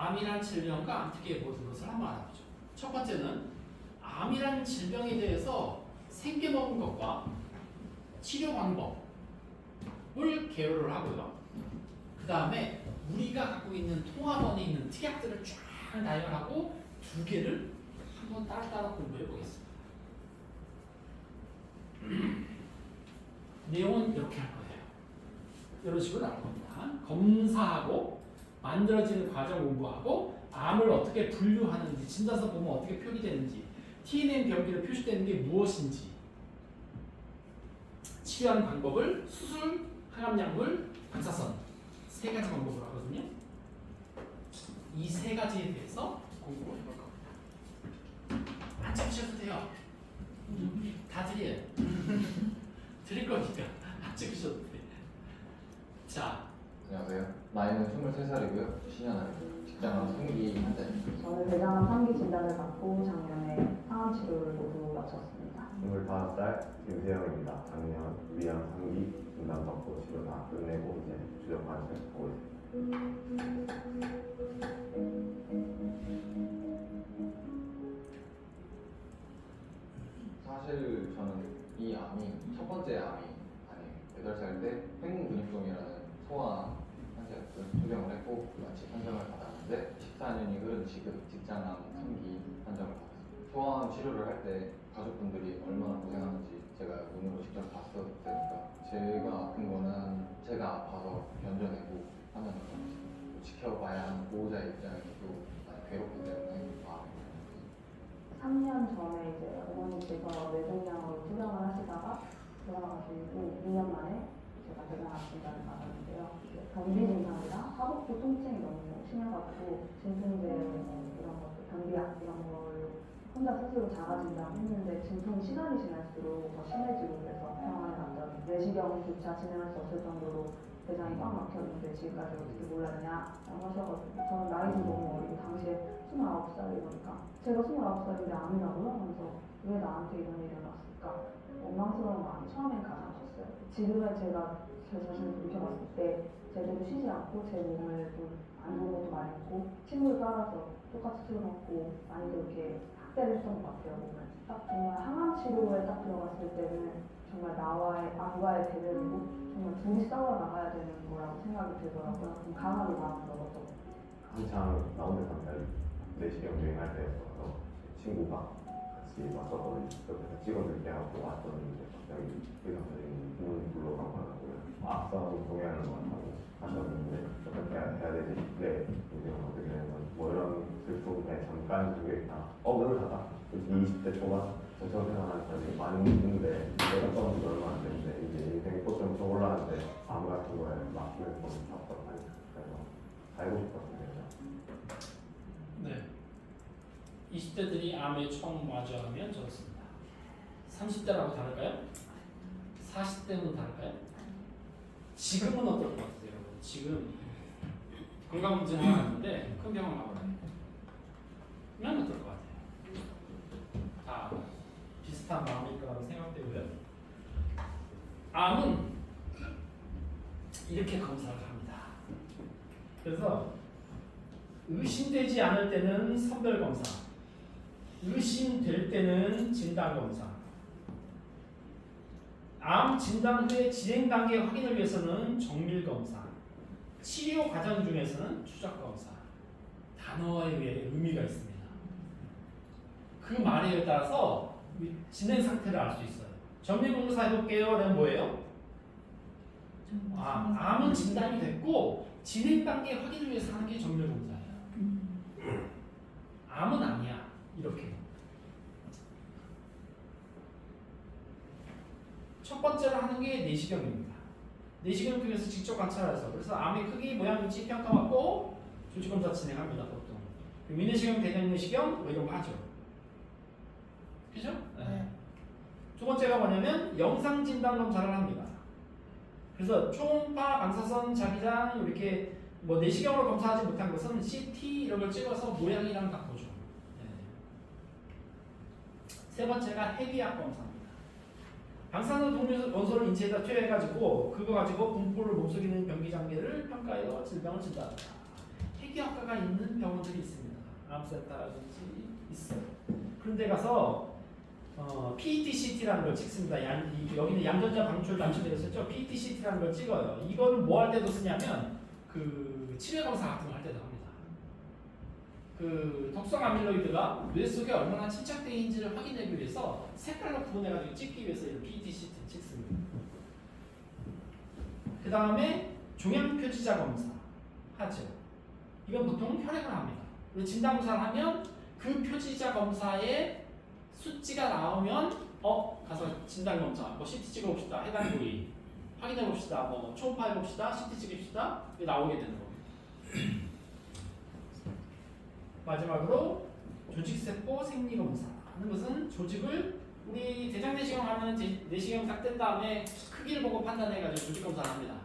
암이란 질병과 암특기의 모든 것을 한번 알아보죠. 첫 번째는 암이란 질병에 대해서 생겨먹은 것과 치료 방법을 개요를 하고요. 그 다음에 우리가 갖고 있는 통합원에 있는 특약들을 쫙 나열하고 두 개를 한번 따라 공부해 보겠습니다. 내용은 이렇게 할 거예요. 이런 식으로 나올 겁니다. 검사하고 만들어지는 과정 공부하고 암을 어떻게 분류하는지, 진단서 보면 어떻게 표기되는지, TNM 병기로 표시되는 게 무엇인지, 치료하는 방법을 수술, 항암약물, 방사선 세 가지 방법으로 하거든요. 이 세 가지에 대해서 공부를 해볼 겁니다. 안 찍으셔도 돼요. 다 드려요. 드릴 거니까 안 찍으셔도 돼. 자, 안녕하세요. 나이는 23살이고요. 신현아입니다. 직장은 생기 환자입니다. 저는 대장암 3기 진단을 받고 작년에 항암 치료를 모두 마쳤습니다. 25살 김세영입니다. 작년 위암 3기 진단받고 치료 다 끝내고 이제 주력 관찰 하고 있습니다. 사실 저는 이 암이 첫 번째 암이 아니에요. 8살 때 횡근근육종이라는 소아암 환자였고요. 투병을 했고 마취 판정을 받았는데 14년이 흐른 지금 직장암 3기 판정을 받았습니다. 소아암 치료를 할 때 가족분들이 얼마나 고생하는지 제가 눈으로 직접 봤었으니까 제가 아픈 거는 제가 아파서 견뎌내고 하는 거죠. 지켜봐야 하는 보호자의 입장에서도 많이 괴롭기 때문에 마음이 3년 전에 이제 어머니께서 뇌종양으로 투병을 하시다가 돌아가시고 2년 만에 제가 대장암 진단을 받았는데요. 변비 증상이랑 하복부 통증이 너무 심해가지고 진통제 이런 것들, 변비약 이런 걸 혼자 스스로 자가 진단했는데 진통이 시간이 지날수록 더 심해지고 그래서 병원에 갔더니 내시경조차 진행할 수 없을 정도로 대장이 꽉 막혔는데 지금까지 어떻게 몰랐냐 라고 하셔가지고 저는 나이도 너무 어리고 당시에 29살이니까 제가 29살인데 암이라고요? 하면서 왜 나한테 이런 일이 일어났을까? 원망스러운 마음이 처음엔 가장 컸어요. 지금은 제가 제 자신을 돌이켜봤을 때 제대로 쉬지 않고 제 몸을 좀 안 좋은 것도 많이 먹고 친구를 따라서 똑같이 술 먹고 많이 그렇게 학대를 했던 것 같아요. 몸을 딱 정말 항암 치료에 딱 들어갔을 때는 정말 나와의 암과의 대결이고 정말 둘이 싸워 나가야 되는 거라고 생각이 들더라고요. 좀 강하게 마음을 먹었던 것 같아요. 한창 나오는 상태를 내시경 유행할 때였어서 친구가 같이 왔었거든요. 옆에서 찍어줄게 하고 왔더니 이제 갑자기 의사 선생님이 문 불러가고요. 악성 동의하는 것 같다고 하셨는데 어떻게 해야 되지? 네, 이제 어떻게 되는 뭐 이런 슬픔에 잠깐 그게 다 어그러하다. 20대 초반 저처럼 생활하는 사람이 많이 있는데 내가 써본 지 얼마 안 됐는데 이제 인생이 꽃좀 떠올랐는데 암 같은 거에 맡기는 건 답답하니 그래서 살고 싶었습니다. 네. 20대들이 암에 처음 마주하면 저렇습니다. 30대라고 다를까요? 40대는 다를까요? 지금은 어떨 것 같아요, 여러분? 지금 건강문제는 왔는데 큰 병원 가보라요. 그러면 어떨 것 같아요? 다 비슷한 마음일 거라고 생각되고요. 암은 이렇게 검사를 합니다. 그래서 의심되지 않을 때는 선별검사, 의심될 때는 진단검사, 암 진단 후에 진행 단계 확인을 위해서는 정밀검사, 치료 과정 중에서는 추적검사, 단어에 의해 의미가 있습니다. 그 말에 따라서 진행 상태를 알 수 있어요. 정밀검사 해볼게요. 그럼 뭐예요? 암은 진단이 됐고 진행 단계 확인을 위해서 하는 게 정밀검사예요. 암은 아니야. 이렇게. 첫 번째로 하는 게 내시경입니다. 내시경을 통해서 직접 관찰해서 그래서 암의 크기, 모양, 위치 평가받고 조직검사 진행합니다. 보통. 위내시경, 대장내시경 뭐 이런 거 하죠. 그죠? 네. 두 번째가 뭐냐면 영상 진단 검사를 합니다. 그래서 초음파, 방사선, 자기장 이렇게 뭐 내시경으로 검사하지 못한 것은 CT 이런 걸 찍어서 모양이랑 다 보죠. 네. 세 번째가 핵의학 검사입니다. 방사선 동류 원소를 인체에다 투여해가지고 그거 가지고 분포를 몸속에 있는 병기 장기를 평가해서 질병을 진단한다. 폐기학과가 있는 병원들이 있습니다. 암센터라든지 있어요. 그런데 가서 PET-CT라는 걸 찍습니다. 여기는 양전자 방출 남출되어 있었죠. PET-CT라는 걸 찍어요. 이거는 뭐 할 때도 쓰냐면 그 치료 검사 같은 거 할 때도 합니다. 그 독성 아밀로이드가 뇌 속에 얼마나 침착되어 있는지를 확인하기 위해서 색깔로 구분해가지고 찍기 위해서 이런 PET-CT 찍습니다. 그 다음에 종양 표지자 검사 하죠. 이건 보통 혈액을 합니다. 우리 진단검사를 하면 그 표지자 검사에 수치가 나오면 가서 진단검사 뭐 CT 찍어봅시다. 해당 부위 확인해봅시다. 뭐 초음파 해봅시다. CT 찍읍시다. 이게 나오게 되는 겁니다. 마지막으로 조직세포 생리검사 하는 것은 조직을 우리 대장 내시경 하면 내시경 딱 뗀 다음에 크기를 보고 판단해가지고 조직 검사를 합니다.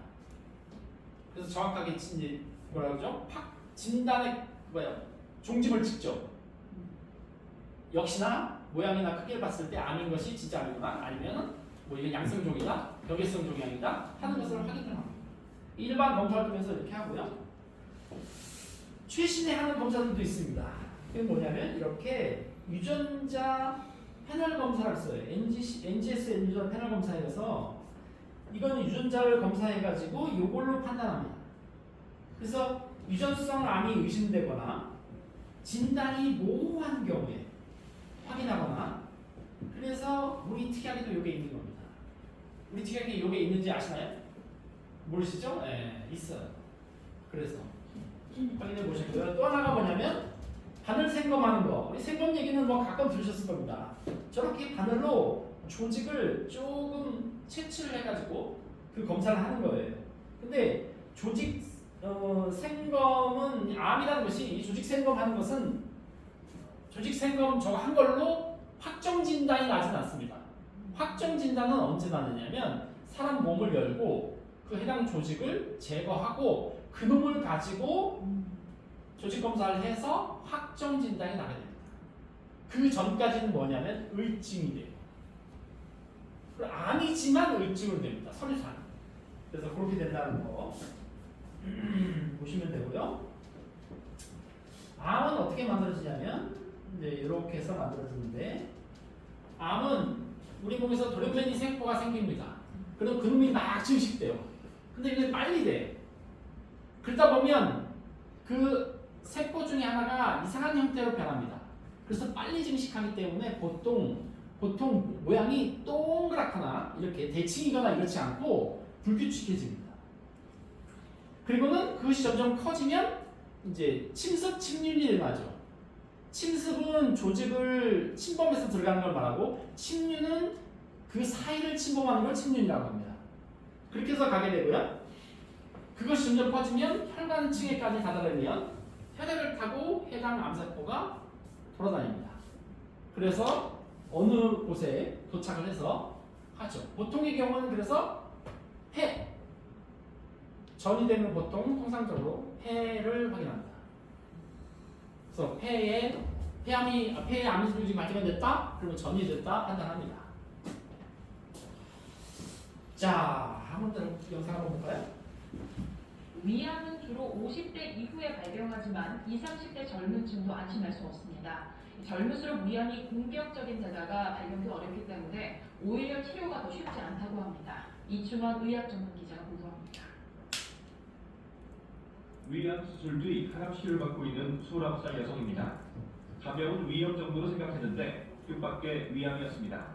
그래서 정확하게 이제 뭐라 그러죠? 진단의 종집을 찍죠. 역시나 모양이나 크기를 봤을 때 암인 것이 진짜 암이거나 아니면 뭐 이게 양성종이다, 벽외성 종양이다 하는 것을 확인을 합니다. 일반 검사를 통해서 이렇게 하고요. 최신에 하는 검사들도 있습니다. 이게 뭐냐면 이렇게 유전자 패널 검사를 써요. NGS 유전자 패널 검사에서 이거는 유전자를 검사해가지고 이걸로 판단합니다. 그래서 유전성 암이 의심되거나 진단이 모호한 경우에 확인하거나 그래서 우리 특이하게도 이게 있는 겁니다. 우리 특이하게 이게 있는지 아시나요? 모르시죠? 네, 있어요. 그래서 확인해 보시고요. 또 하나가 뭐냐면 바늘 생검하는 거. 우리 생검 얘기는 뭐 가끔 들으셨을 겁니다. 저렇게 바늘로 조직을 조금 채취를 해가지고 그 검사를 하는 거예요. 근데 조직 생검은 암이라는 것이 이 조직 생검하는 것은 조직 생검 저거 한 걸로 확정 진단이 나진 않습니다. 확정 진단은 언제 나느냐면 사람 몸을 열고 그 해당 조직을 제거하고 그 놈을 가지고 조직 검사를 해서 확정 진단이 나게 됩니다. 그 전까지는 뭐냐면 의증이 돼요. 암이지만 의증으로 됩니다. 서류상. 그래서 그렇게 된다는 거 보시면 되고요. 암은 어떻게 만들어지냐면 이제 이렇게 해서 만들어지는데 암은 우리 몸에서 돌연변이 세포가 생깁니다. 그럼 그 놈이 막 증식돼요. 근데 이게 빨리 돼. 그러다 보면 그 세포 중에 하나가 이상한 형태로 변합니다. 그래서 빨리 증식하기 때문에 보통 모양이 동그랗거나 이렇게 대칭이거나 이렇지 않고 불규칙해집니다. 그리고는 그것이 점점 커지면 이제 침습, 침륜이 일어나죠. 침습은 조직을 침범해서 들어가는 걸 말하고 침륜은 그 사이를 침범하는 걸 침륜이라고 합니다. 그렇게 해서 가게 되고요. 그것이 점점 퍼지면 혈관층에까지 다다르면 혈액을 타고 해당 암세포가 돌아다닙니다. 그래서 어느 곳에 도착을 해서 하죠. 보통의 경우는 그래서 폐 전이 되면 보통 통상적으로 폐를 확인합니다. 그래서 폐에 암이 조직이 발견됐다, 그러면 전이 됐다 판단합니다. 자, 한번 더 영상 한번 볼까요? 위암은 주로 50대 이후에 발병하지만 20, 30대 젊은 층도 안심할 수 없습니다. 젊을수록 위암이 공격적인 데다가 발견도 어렵기 때문에 오히려 치료가 더 쉽지 않다고 합니다. 이충원 의학 전문 기자가 보도합니다. 위암 수술 뒤 항암 치료를 받고 있는 29살 여성입니다. 가벼운 위염 정도로 생각했는데 뜻밖의 위암이었습니다.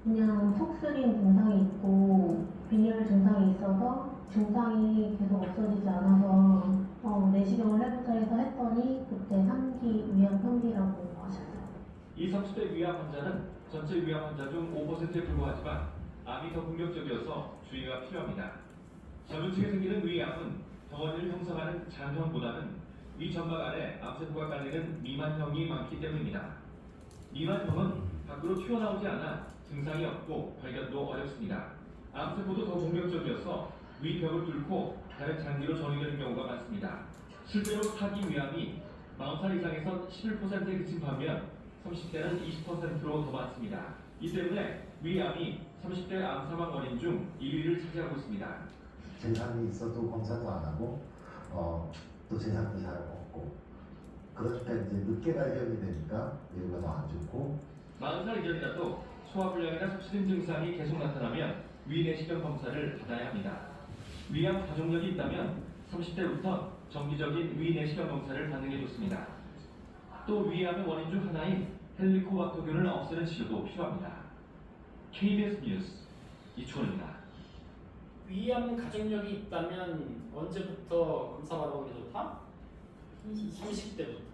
그냥 속 쓰림 증상이 있고 빈혈 증상이 있어서 증상이 계속 없어지지 않아서 내시경을 해보자 해서 했더니 그때 3기 위암 현기라고 하셨어요. 20, 30대 위암 환자는 전체 위암 환자 중 5%에 불과하지만 암이 더 공격적이어서 주의가 필요합니다. 젊은 층에 생기는 위암은 덩어리를 형성하는 장형보다는 위 점막 안에 암세포가 깔리는 미만형이 많기 때문입니다. 미만형은 밖으로 튀어나오지 않아 증상이 없고 발견도 어렵습니다. 암세포도 더 공격적이어서 위벽을 뚫고 다른 장기로 전이되는 경우가 많습니다. 실제로 사기 위암이 40살 이상에선 11%에 그친 반면 30대는 20%로 더 많습니다. 이 때문에 위암이 30대 암 사망 원인 중 1위를 차지하고 있습니다. 증상이 있어도 검사도 안 하고 또 증상도 잘 없고 그러니까 이제 늦게 발견이 되니까 뇌가 더 안 좋고 40살 이전이라도 소화불량이나 섭취등 증상이 계속 나타나면 위내시경 검사를 받아야 합니다. 위암 가족력이 있다면 30대부터 정기적인 위내시경 검사를 받는 게 좋습니다. 또 위암의 원인 중 하나인 헬리코박터균을 없애는 치료도 필요합니다. KBS 뉴스 이초원입니다. 위암 가족력이 있다면 언제부터 검사 받아보는 게 좋다? 30대부터.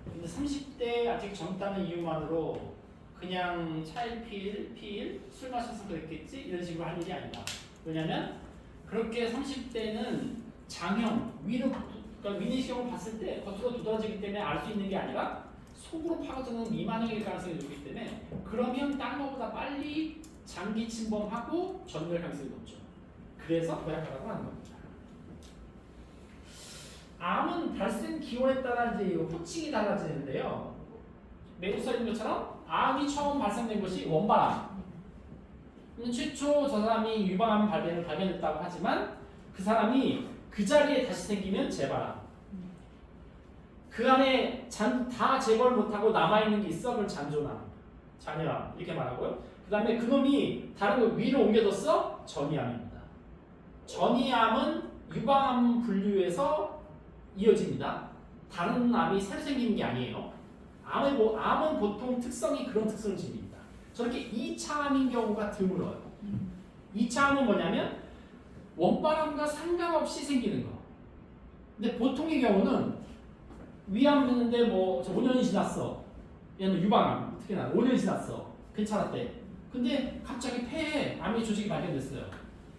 근데 30대 아직 젊다는 이유만으로 그냥 차일피일 술 마셔서 그랬겠지 이런 식으로 할 일이 아니다. 왜냐면 그렇게 30대는 장형 위로 그러니까 위내시경을 봤을 때 겉으로 두드러지기 때문에 알 수 있는 게 아니라 속으로 파고드는 미만형일 가능성이 높기 때문에 그러면 딴 거보다 빨리 장기 침범하고 전멸 가능성이 높죠. 그래서 도약하라고 하는 겁니다. 암은 발생 기원에 따라 이제 호칭이 달라지는데요. 매우 써 있는 것처럼 암이 처음 발생된 것이 원발암. 최초 저 사람이 유방암 발견했다고 하지만 그 사람이 그 자리에 다시 생기면 재발암. 그 안에 다 제거를 못하고 남아있는 게 있어 그럼 잔존암, 잔여암 이렇게 말하고요. 그 다음에 그놈이 다른 거 위로 옮겨졌어? 전이암입니다. 전이암은 유방암 분류에서 이어집니다. 다른 암이 새로 생기는 게 아니에요. 암은 보통 특성이 그런 특성을 지닙니다. 저렇게 2차 암인 경우가 드물어요. 2차 암은 뭐냐면 원발암과 상관없이 생기는 거. 근데 보통의 경우는 위암 있는데 뭐 5년이 지났어. 얘는 유방암 특히나 5년이 지났어. 괜찮았대. 근데 갑자기 폐에 암의 조직이 발견됐어요.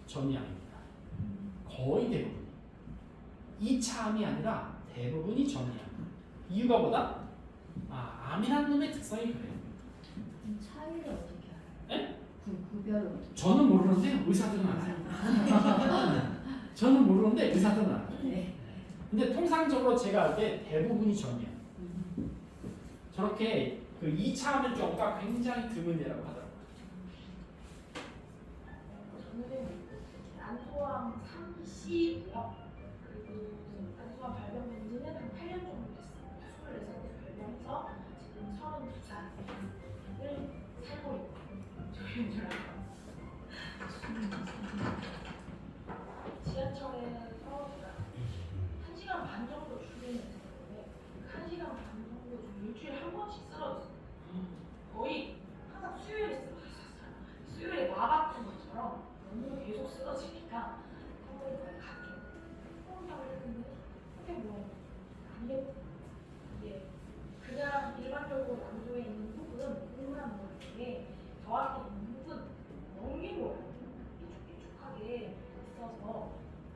전이암입니다. 거의 대부분. 2차 암이 아니라 대부분이 전이암. 이유가 뭐다? 암이라는 놈의 특성이 그래요. 차이를 어떻게 알아요? 에? 구별을 저는 모르는데 의사들은 알아요. 저는 모르는데 의사들은 알아요. 네. 근데 통상적으로 제가 알 때 대부분이 전이야. 저렇게 그 2차 암의 경우가 굉장히 드문 예라고 하더라고요. 저는 난소암 3C고요. 그리고 난소암 발견된 지는 한 8년 정도 됐어요. 24살 때 발견해서 지금 32살을 살고 있고 저희는 지하철에서 1시간 반 정도 출근을 했었는데 그 1시간 반 정도 중 일주일에 한 번씩 쓰러졌어요. 거의 항상 수요일에 쓰러졌어요. 수요일에 막 아픈 것처럼 너무 계속 쓰러지니까 한번에 갈게. 혼자를 했는데 그게 뭐 이게 그냥 일반적으로 난소에 있는 부분 우울한 모양인데 저한테 있는 부분 넘긴 모양 삐죽삐죽하게 있어서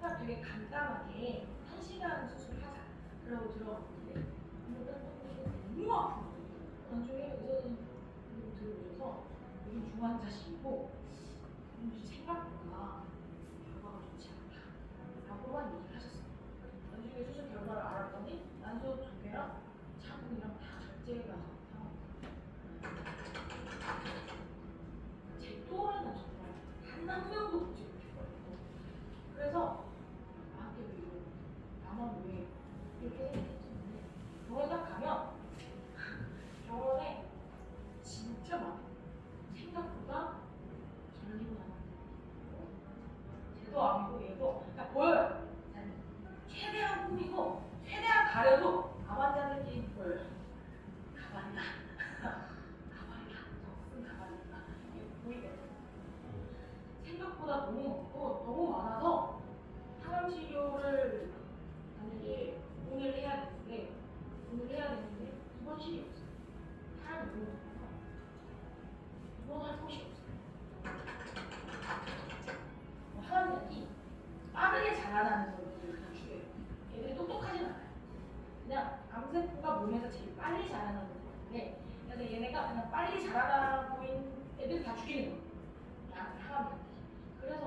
그냥 되게 간단하게 1시간 수술하자 그러고 들어갔는데 너무 아픈 거예요. 나중에 의사선생님 들어오셔서 요즘 중환자실이고 생각보다 결과가 좋지 않다 라고만 얘기를 하셨어요. 나중에 수술 결과를 알았더니 난소 2개랑 자궁이랑 다 절제가 제 또래는 정말 한 명도 보지 못했거든요. 그래서 나한테 왜 이러고 나만 왜 이렇게 생각했는데 병원에 딱 가면 병원에 진짜 많아요. 생각보다 전리고 나왔는데 쟤도 암이고 얘도 그냥 보여요. 최대한 꾸미고 최대한 가려도 암 환자들끼리 보여요. 가만히다. 가만히다. 적은 가만히다. 이게 보이거든요. 생각보다 너무 많고 너무 많아서 항암 치료를 만약에 오늘 해야 되는데 2번 실이 없어요. 사람이 너무 많아서 2번 할 곳이 없어요. 항암약이 빠르게 자라나는 것들을 다 죽여요. 얘들이 똑똑하진 않아요. 그냥 암세포가 몸에서 제일 빨리 자라나는 거인데 그래서 얘네가 그냥 빨리 자라나고 있는 애들 다 죽이는 거예요. 항암약이. 그래서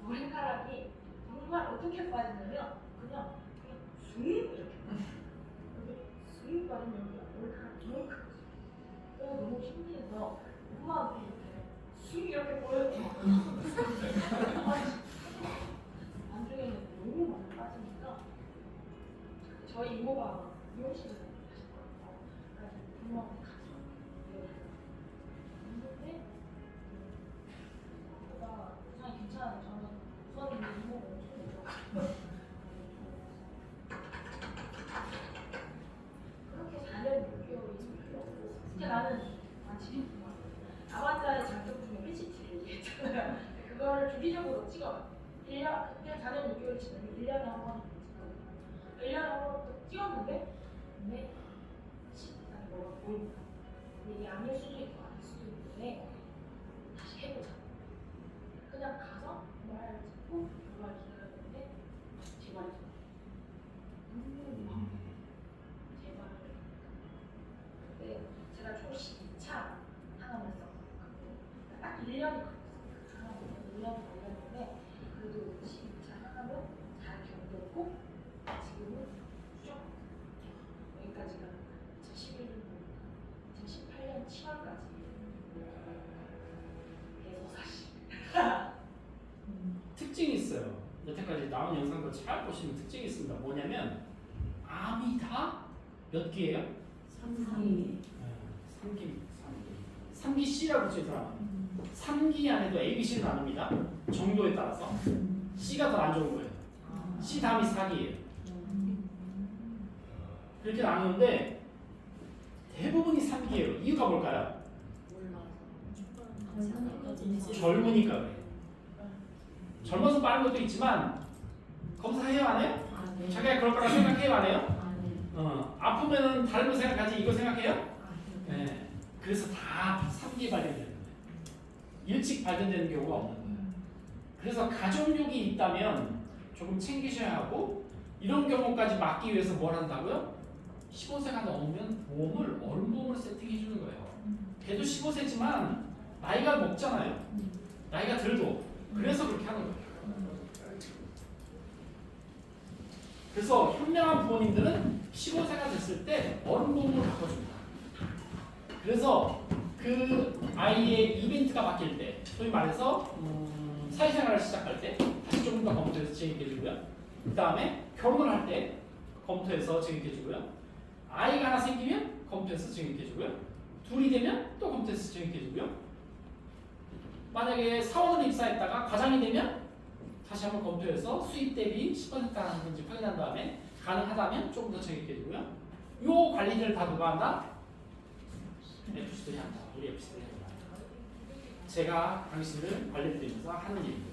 머리카락이 정말 어떻게 빠지냐면 그냥 숭 이렇게 숭 빠지면 여기가 머리카락이 너무 크거든요. 그래서 너무 신기해서 엄마한테 이렇게 숭 이렇게 보여줘. 나중에는 너무 많이 빠지니까 미용실을 하셨거든요. 그래서 부모한테 가서 했는데 뭐가 이상이 괜찮아요. 저는 우선 이모가 엄청 좋아요. 그렇게 4년 6개월이 필요 없고 근데 나는 지금 아바타의 장점 중에 PCT를 얘기했잖아요. 그거를 주기적으로 찍어요. 1년, 그냥 4년 6개월 지나면 1년에 한 번 찍거든요. 1년에 한 번 찍었는데 근데 식단이 뭐가 보입니다. 근데 이게 아닐 수도 있고 아닐 수도 있는데 다시 해보자. 그냥 가서 MRI를 찍고 결과를 기다렸는데 제발이 제발. 근데 제가 총 12차 항암을 썼거든요. 딱 1년이 걸렸어요. 항암을 1년이 걸렸는데 그래도 12차 항암은 잘 견뎠고 지금은 수정. 여기까지가 2018년 7월까지 계속 사실. 특징이 있어요. 여태까지 나온 영상들 잘 보시면 특징이 있습니다. 뭐냐면 암이 다 몇 기예요? 3기. 3기 C라고 붙여있더라. 3기 안에도 A, B, C를 나눕니다. 정도에 따라서 C가 더 안 좋은 거예요. C 다음이 4기예요. 그렇게 나누는데 대부분이 3기예요. 이유가 뭘까요? 젊으니까 그래요. 젊어서 빠른 것도 있지만 검사해요 안 해요? 자기가 그럴 거라 생각해요 안 해요? 아프면은 다른 거 생각하지 이거 생각해요? 네. 그래서 다 3기에 발견되는 거예요. 일찍 발견되는 경우가 없는 거예요. 그래서 가족력이 있다면 조금 챙기셔야 하고 이런 경우까지 막기 위해서 뭘 한다고요? 15세가 넘으면 보험을 어른보험을 세팅해 주는 거예요. 걔도 15세지만 나이가 먹잖아요. 나이가 들도. 그래서 그렇게 하는 거예요. 그래서 현명한 부모님들은 15세가 됐을 때 어른보험을 바꿔줍니다. 그래서 그 아이의 이벤트가 바뀔 때, 소위 말해서 사회생활을 시작할 때 다시 조금 더 검토해서 진행해주고요. 그 다음에 결혼을 할 때 검토해서 진행해주고요. 아이가 하나 생기면 검토해서 진행해주고요. 둘이 되면 또 검토해서 진행해주고요. 만약에 사원을 입사했다가 과장이 되면 다시 한번 검토해서 수입 대비 10% 하는지 확인한 다음에 가능하다면 조금 더 적용해주고요. 요 관리를 다 누가 한다? FC들이 한다. 우리 FC들이 한다. 제가 당신을 관리드리면서 하는 일입니다.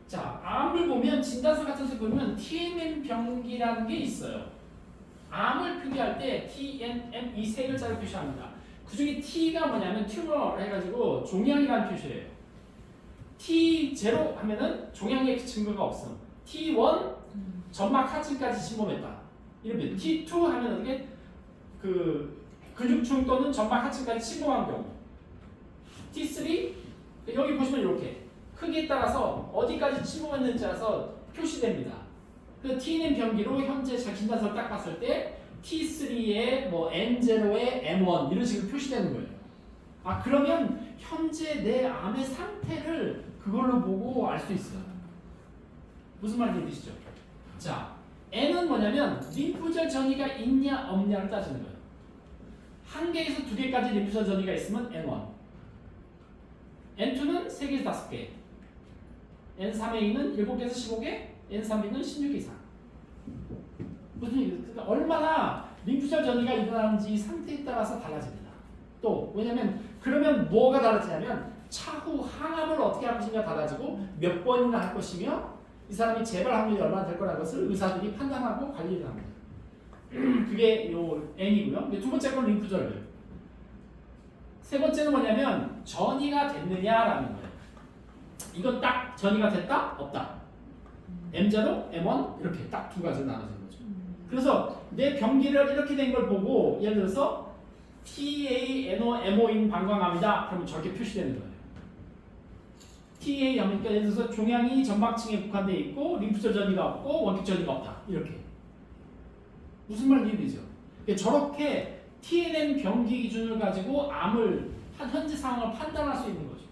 자, 암을 보면 진단서 같은 데 보면 TNM 병기라는 게 있어요. 암을 표기할 때 TNM 이 세 글자를 표시합니다. 그 중에 T가 뭐냐면 튜머 해가지고 종양이라는 표시예요. T0 하면은 종양의 증거가 없음. T1 점막 하층까지 침범했다. 이러면 T2 하면 어떻게 그 근육층 또는 점막 하층까지 침범한 경우. T3 여기 보시면 이렇게 크기에 따라서 어디까지 침범했는지 따라서 표시됩니다. 그 TNM 병기로 현재 진단서를 딱 봤을 때 T3에 뭐 N0에 M1 이런 식으로 표시되는 거예요. 아 그러면 현재 내 암의 상태를 그걸로 보고 알 수 있어요. 무슨 말인지 이해되시죠? 자, N은 뭐냐면 림프절 전이가 있냐 없냐를 따지는 거예요. 1개에서 2개까지 림프절 전이가 있으면 N1, N2는 3개에서 5개, N3A는 7개에서 15개, N3B는 16개 이상. 무슨 얘기예요? 그러니까 얼마나 림프절 전이가 일어나는지 상태에 따라서 달라집니다. 또 왜냐면 그러면 뭐가 달라지냐면 차후 항암을 어떻게 할 것인가 달라지고 몇 번이나 할 것이며 이 사람이 재발 확률이 얼마나 될 거라는 것을 의사들이 판단하고 관리를 합니다. 그게 요 N이고요. 두 번째 건 림프절들. 세 번째는 뭐냐면 전이가 됐느냐라는 거예요. 이건 딱 전이가 됐다? 없다. M0, M1 이렇게 딱 두 가지로 나눠지는 거죠. 그래서 내 병기를 이렇게 된 걸 보고 예를 들어서 TA, NO, MO인 방광암이다. 그러면 저렇게 표시되는 거예요. TA 하면 예를 들어서 종양이 점막층에 국한되어 있고 림프절 전이가 없고 원격 전이가 없다. 이렇게. 무슨 말인지 이해되죠? 저렇게 TNM 병기 기준을 가지고 암을 현재 상황을 판단할 수 있는 거죠.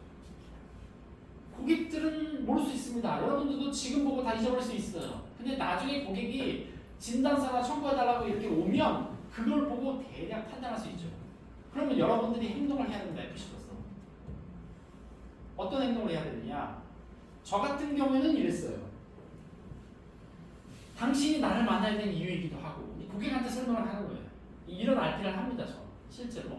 고객들은 모를 수 있습니다. 여러분들도 지금 보고 다 잊어버릴 수 있어요. 근데 나중에 고객이 진단서나 청구해달라고 이렇게 오면 그걸 보고 대략 판단할 수 있죠. 그러면 여러분들이 행동을 해야 됩니다. FC로서. 어떤 행동을 해야 되느냐? 저 같은 경우에는 이랬어요. 당신이 나를 만나야 되는 이유이기도 하고 고객한테 설명을 하는 거예요. 이런 RP를 합니다. 저 실제로.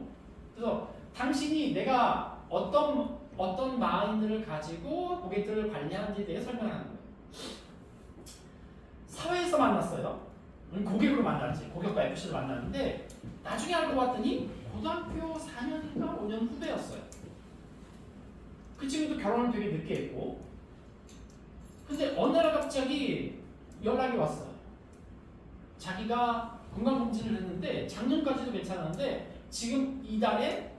그래서 당신이 내가 어떤 마인드를 가지고 고객들을 관리하는지에 대해 설명을 하는 거예요. 사회에서 만났어요. 고객으로 만났지. 고객과 FC를 만났는데 나중에 알고 봤더니 고등학교 4년인가 5년 후배였어요. 그 친구도 결혼을 되게 늦게 했고 근데 어느 날 갑자기 연락이 왔어요. 자기가 건강검진을 했는데 작년까지도 괜찮았는데 지금 이달에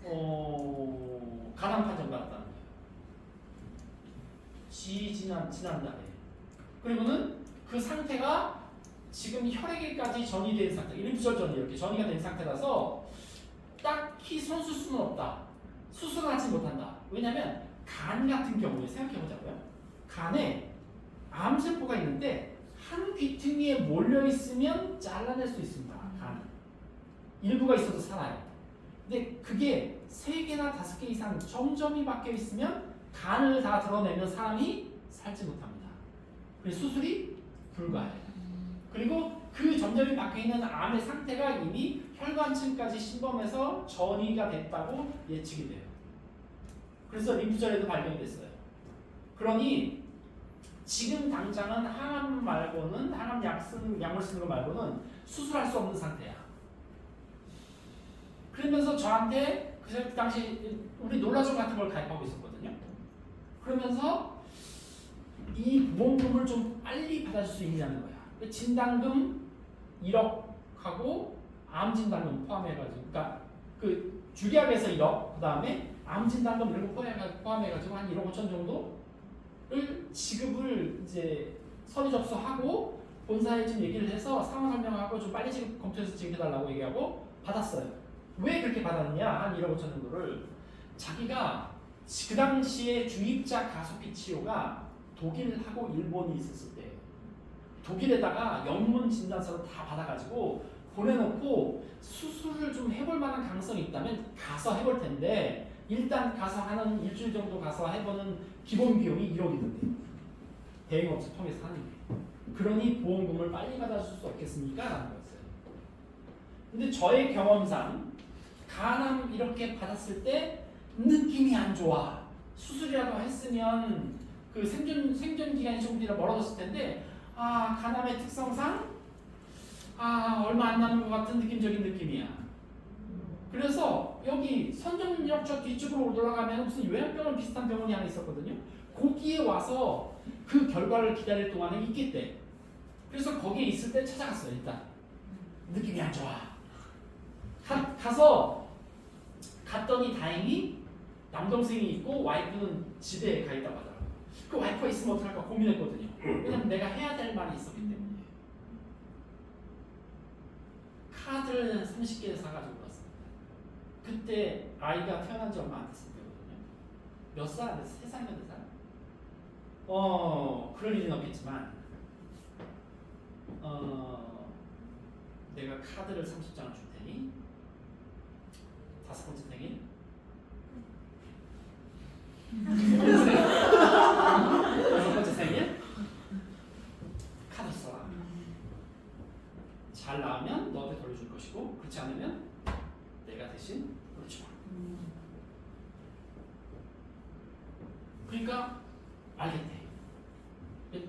간암 판정 받았다는 거예요. 지난달에. 그리고는 그 상태가 지금 혈액에까지 전이된 상태, 림프절전이 이렇게 전이가 된 상태라서 딱히 손쓸 수는 없다. 수술을 하지 못한다. 왜냐면 간 같은 경우에 생각해보자고요. 간에 암세포가 있는데 한 귀퉁이에 몰려있으면 잘라낼 수 있습니다. 간. 일부가 있어도 살아요. 근데 그게 3개나 5개 이상 점점이 박혀 있으면 간을 다 드러내면 사람이 살지 못합니다. 그래서 수술이 불가해요. 그리고 그 점점이 박혀있는 암의 상태가 이미 혈관층까지 침범해서 전이가 됐다고 예측이 돼요. 그래서 림프절에도 발견이 됐어요. 그러니 지금 당장은 항암 말고는 항암 약물 쓰는 거 말고는 수술할 수 없는 상태야. 그러면서 저한테 그 당시 우리 놀라정 같은 걸 가입하고 있었거든요. 그러면서 이 보험금을 좀 빨리 받아줄 수 있냐는 거야. 진단금 1억하고 암 진단금 포함해가지고, 그러니까 그 주계약에서 1억, 그 다음에 암 진단금 이런 거 포함해가지고 한 1억 5천 정도를 지급을 이제 서류 접수하고 본사에 좀 얘기를 해서 상황 설명하고 좀 빨리 지급 검토해서 지급해달라고 얘기하고 받았어요. 왜 그렇게 받았느냐? 한 1억 5천 정도를 자기가 그 당시에 주입자 가속기 치료가 독일하고 일본이 있었을 때 독일에다가 영문 진단서를 다 받아가지고 보내놓고 수술을 좀 해볼 만한 가능성이 있다면 가서 해볼 텐데 일단 가서 하는 일주일 정도 가서 해보는 기본 비용이 1억이던데 대행업체 통해서 하는 게. 그러니 보험금을 빨리 받아줄 수 없겠습니까? 라는 거였어요. 근데 저의 경험상 간암 이렇게 받았을 때 느낌이 안 좋아. 수술이라도 했으면 그 생존 기간이 조금 더 멀어졌을 텐데 간암의 특성상 얼마 안 남은 것 같은 느낌적인 느낌이야. 그래서 여기 선정역 저 뒤쪽으로 올라가면 무슨 요양병원 비슷한 병원이 하나 있었거든요. 거기에 와서 그 결과를 기다릴 동안에 있겠대. 그래서 거기에 있을 때 찾아갔어요. 일단 느낌이 안 좋아. 가서 갔더니 다행히 남동생이 있고 와이프는 집에 가 있다고 하더라고요. 그 와이프가 있으면 어떡할까 고민했거든요. 왜냐면 내가 해야 될 말이 있었기 때문에. 카드를 30개 사가지고 왔습니다. 그때 아이가 태어난 지 얼마 안 됐을 때거든요. 몇 살 안 됐어? 3살, 4살? 그럴 일은 없겠지만 내가 카드를 30장을 줄 테니 5번째 생일 여섯 번째 생일 카드 써라. 잘 나오면 너한테 돌려줄 것이고 그렇지 않으면 내가 대신 돌려주마. 그러니까 알겠대.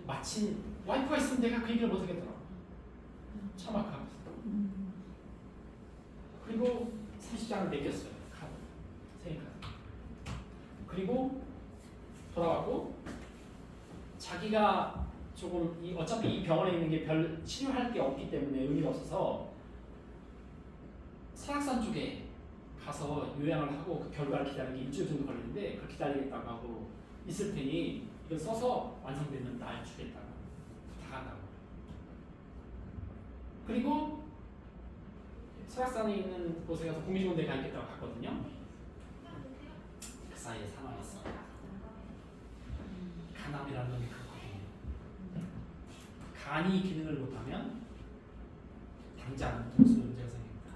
마침 와이프가 있으면 내가 그 얘기를 못하겠더라고. 참악하고 있어. 그리고 30장을 매겼어요. 카드. 생일 카드. 그리고 돌아왔고 자기가 조금 어차피 이 병원에 있는 게 별 치료할 게 없기 때문에 의미가 없어서 설악산 쪽에 가서 요양을 하고 그 결과를 기다리는 게 일주일 정도 걸리는데 그걸 기다리겠다고 하고 있을 테니 이걸 써서 완성되면 날 주겠다고 부탁한다고. 그리고 설악산에 있는 곳에 가서 국민공원에 가 있겠다고 갔거든요. 그 사이에 사망했어. 간암이라는 놈이 그거예요. 간이 기능을 못하면 당장 동수 문제가 생깁니다.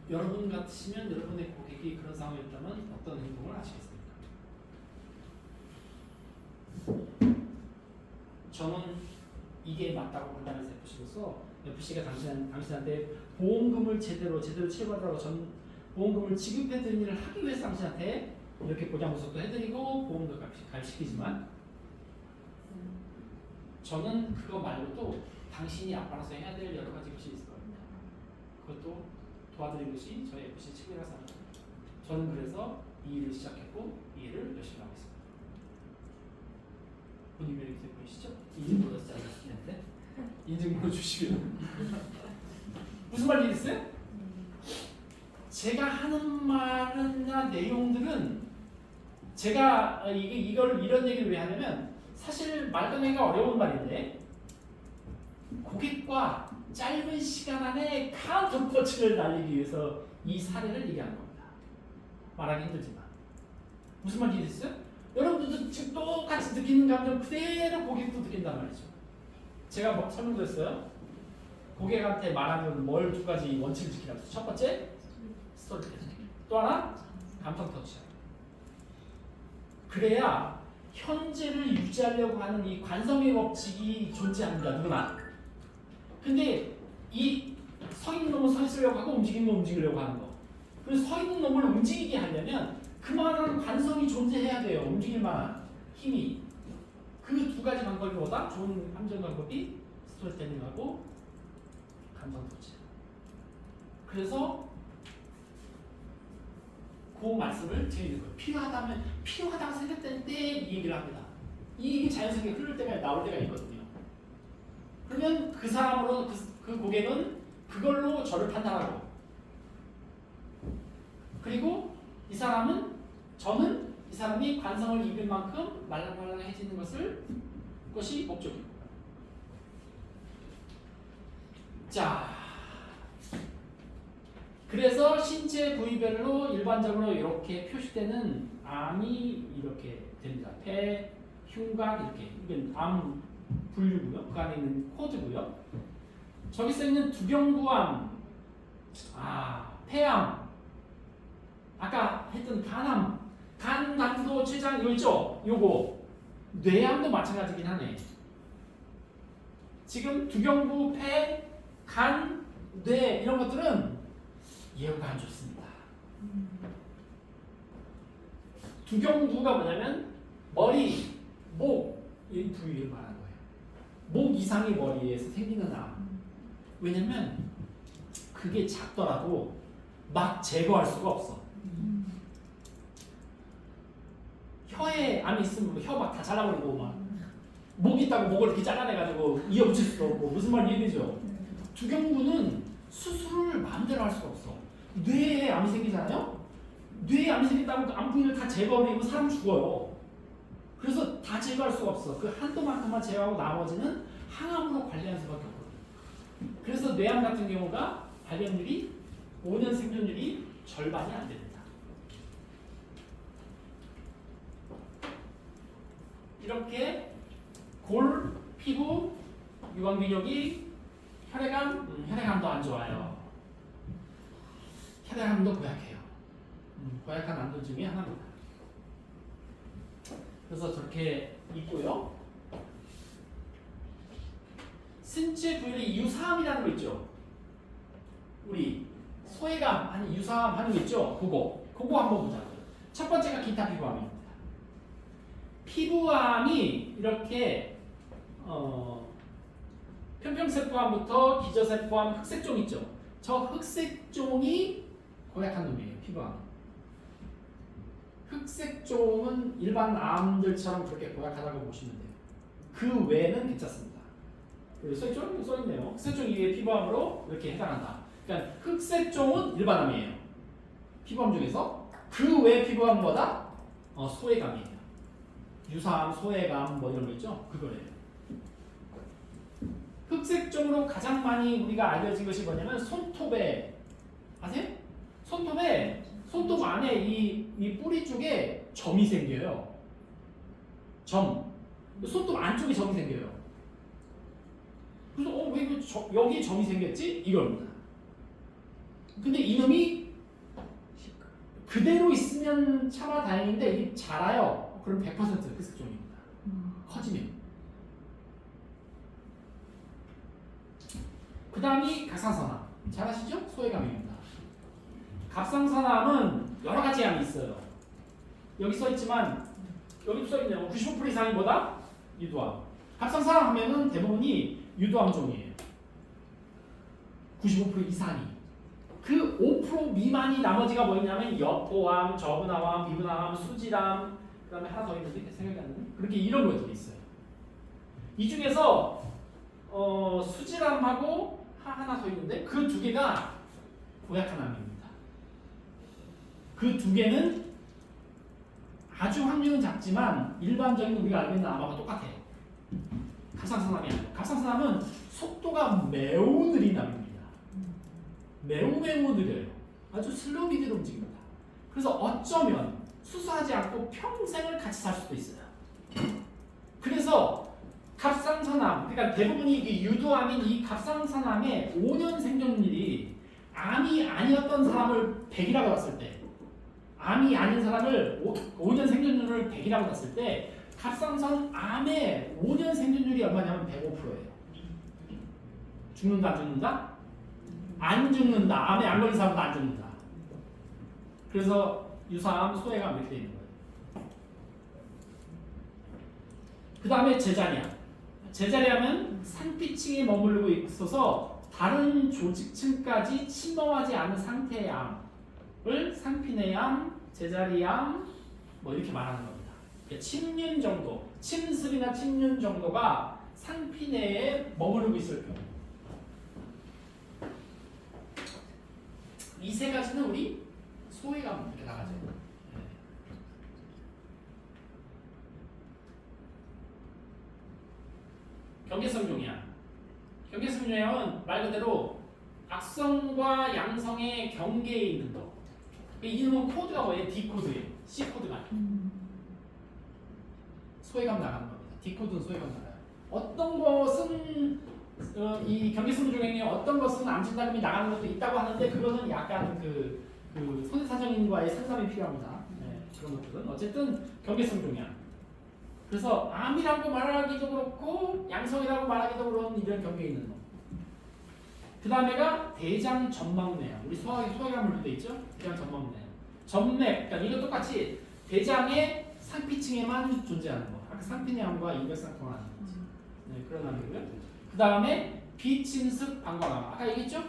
여러분 같으시면 여러분의 고객이 그런 상황이었다면 어떤 행동을 하시겠습니까? 저는 이게 맞다고 판단해서 FC로서 FC가 당신한테 보험금을 제대로 치료받으라고 전 보험금을 지급해드리는 일을 하기 위해서 당신한테 이렇게 보장보석도 해드리고 보험도 가입시키지만 저는 그거 말고도 당신이 아빠로서 해야 될 여러 가지 것이 있을 겁니다. 그것도 도와드린 것이 저희 FC 측이라고 생각합니다. 저는 그래서 이 일을 시작했고 이 일을 열심히 하고 있습니다. 본인이 이렇게 보이시죠? 인증번호 쓰지 않았을 텐데 인증번호 주시면 무슨 말이 있어요? 제가 하는 말이나 내용들은 제가 이런 얘기를 왜 하냐면 사실 말 꺼내기가 어려운 말인데 고객과 짧은 시간 안에 카운터 펀치를 날리기 위해서 이 사례를 얘기하는 겁니다. 말하기 힘들지만 무슨 말인지 이해됐어요? 여러분들도 지금 똑같이 느끼는 감정 그대로 고객도 느낀단 말이죠. 제가 뭐 설명드렸어요. 고객한테 말하면 뭘 두 가지 원칙을 지키라고 했어요. 첫 번째 스토리텔링, 또 하나 감성 터치. 그래야 현재를 유지하려고 하는 이 관성의 법칙이 존재합니다. 누구나. 근데 이 서 있는 놈은 서 있으려고 하고 움직이는 놈은 움직이려고 하는 거. 그래서 서 있는 놈을 움직이게 하려면 그만한 관성이 존재해야 돼요. 움직일 만한 힘이. 그 두 가지 방법보다 좋은 함정 방법이 스토리텔링하고 감성 터치. 그래서 그 말씀을 드리는 거예요. 필요하다고 생각될 때 이 얘기를 합니다. 이 얘기 자연스럽게 흐를 때가 나올 때가 있거든요. 그러면 그 사람으로 그 고객은 그걸로 저를 판단하고 그리고 저는 이 사람이 관성을 입을 만큼 말랑말랑해지는 것이 목적이고. 자, 그래서 신체 부위별로 일반적으로 이렇게 표시되는 암이 이렇게 됩니다. 폐, 흉곽 이렇게. 이건 암 분류고요. 그 안에 있는 코드고요. 저기 써 있는 두경부암, 폐암, 아까 했던 간암, 간암도 췌장 이거 있죠? 요거 뇌암도 마찬가지긴 하네. 지금 두경부, 폐, 간, 뇌 이런 것들은 예후가 안 좋습니다. 두경부가 뭐냐면 머리, 목 이 부위를 말하는 거예요. 목 이상의 머리에서 생기는 암. 왜냐면 그게 작더라도 막 제거할 수가 없어. 혀에 암이 있으면 혀 막 다 잘라버리고 막 목 있다고 목을 이렇게 잘라내가지고 이어붙일 수도 없고 무슨 말인지 이해되죠? 두경부는 수술을 마음대로 할 수가 없어. 뇌에 암이 생기잖아요? 뇌에 암이 생긴다고 암 부위를 다 제거하면 사람 죽어요. 그래서 다 제거할 수가 없어. 그 한도만큼만 제거하고 나머지는 항암으로 관리하는 수밖에 없거든요. 그래서 뇌암 같은 경우가 발병률이 5년 생존율이 절반이 안 됩니다. 이렇게 골, 피부, 유방균역이 혈액암도 안 좋아요. 혈액암도 고약해요. 고약한 암들 중에 하나입니다. 그래서 저렇게 있고요. 신체 부위의 유사암이라는 거 있죠. 우리 소외감 아니 유사암 하는 거 있죠. 그거 한번 보자고요. 첫 번째가 기타 피부암입니다. 피부암이 이렇게 편평세포암부터 기저세포암, 흑색종 있죠. 저 흑색종이 고약한 놈이에요. 피부암. 흑색종은 일반 암들처럼 그렇게 고약하다고 보시면 돼요. 그 외에는 괜찮습니다. 흑색종 써있네요. 흑색종 이외의 피부암으로 이렇게 해당한다. 그러니까 흑색종은 일반 암이에요. 피부암 중에서 그 외 피부암보다 소외감이에요. 유사암, 소외감 뭐 이런 거 있죠? 그거예요. 흑색종으로 가장 많이 우리가 알려진 것이 뭐냐면 손톱에 아세요? 손톱 안에 이 뿌리 쪽에 점이 생겨요. 손톱 안쪽에 점이 생겨요. 여기 점이 생겼지? 이겁니다. 근데 이놈이 그대로 있으면 차마 다행인데 이게 자라요. 그럼 100% 흑색종입니다. 커지면. 그 다음이 갑상선암. 잘 아시죠? 소외감입니다. 갑상선암은 여러 가지 암이 있어요. 여기 써있지만 여기도 써있네요. 95% 이상이 뭐다? 유두암. 갑상선암 하면은 대부분이 유두암종이에요. 95% 이상이. 그 5% 미만이 나머지가 뭐였냐면 여포암, 저분암, 비분암, 수질암, 그 다음에 하나 더 있는데 생각이 안 나네. 그렇게 이런 것들이 있어요. 이 중에서 수질암하고 하나 더 있는데 그 두 개가 고약한 암입니다. 그 두 개는 아주 확률은 작지만 일반적인 우리가 알고 있는 암하고 똑같아요. 갑상선암이 아니고 갑상선암은 속도가 매우 느린 암입니다. 매우 느려요. 아주 슬로우 미드로 움직입니다. 그래서 어쩌면 수술하지 않고 평생을 같이 살 수도 있어요. 그래서 갑상선암, 그러니까 대부분이 이 유두암인 이 갑상선암의 5년 생존율이 암이 아니었던 사람을 100이라고 봤을 때, 암이 아닌 사람을 5년 생존율을 100이라고 봤을 때 갑상선암의 5년 생존율이 얼마냐면 105%예요. 죽는다 안 죽는다? 안 죽는다. 암에 안 걸린 사람도 안 죽는다. 그래서 유사암, 소외암 이렇게 되어 있는 거예요. 그 다음에 제자리암. 제자리암은 상피층에 머무르고 있어서 다른 조직층까지 침범하지 않은 상태의 암을 상피내암, 제자리암 뭐 이렇게 말하는 겁니다. 침륜 정도, 침습이나 침륜 정도가 상피내에 머무르고 있을 경우. 이 세 가지는 우리 소외감 이렇게 나가죠. 경계성종이야. 경계성종은 말 그대로 악성과 양성의 경계에 있는 거. 이놈은 코드가 뭐예요? D 코드예요. C 코드가. 소외감 나가는 겁니다. D 코드는 소외감 나가요. 어떤 것은 이 경계성종에 어떤 것은 암진단금이 나가는 것도 있다고 하는데 그거는 약간 그 손해사정인과의 상담이 필요합니다. 네, 그런 것들은 어쨌든 경계성종이야. 그래서 암이라고 말하기도 그렇고 양성이라고 말하기도 그런 이런 경계에 있는 거. 그 다음에가 대장 전막내암. 우리 소화기관 물도 있죠? 대장 전막내암. 전맥, 그러니까 이거 똑같이 대장의 상피층에만 존재하는 거. 아까 상피내암과 인백상통하는 거지. 네, 그런 암이고요. 그 다음에 비침습 방광암. 아까 얘기했죠?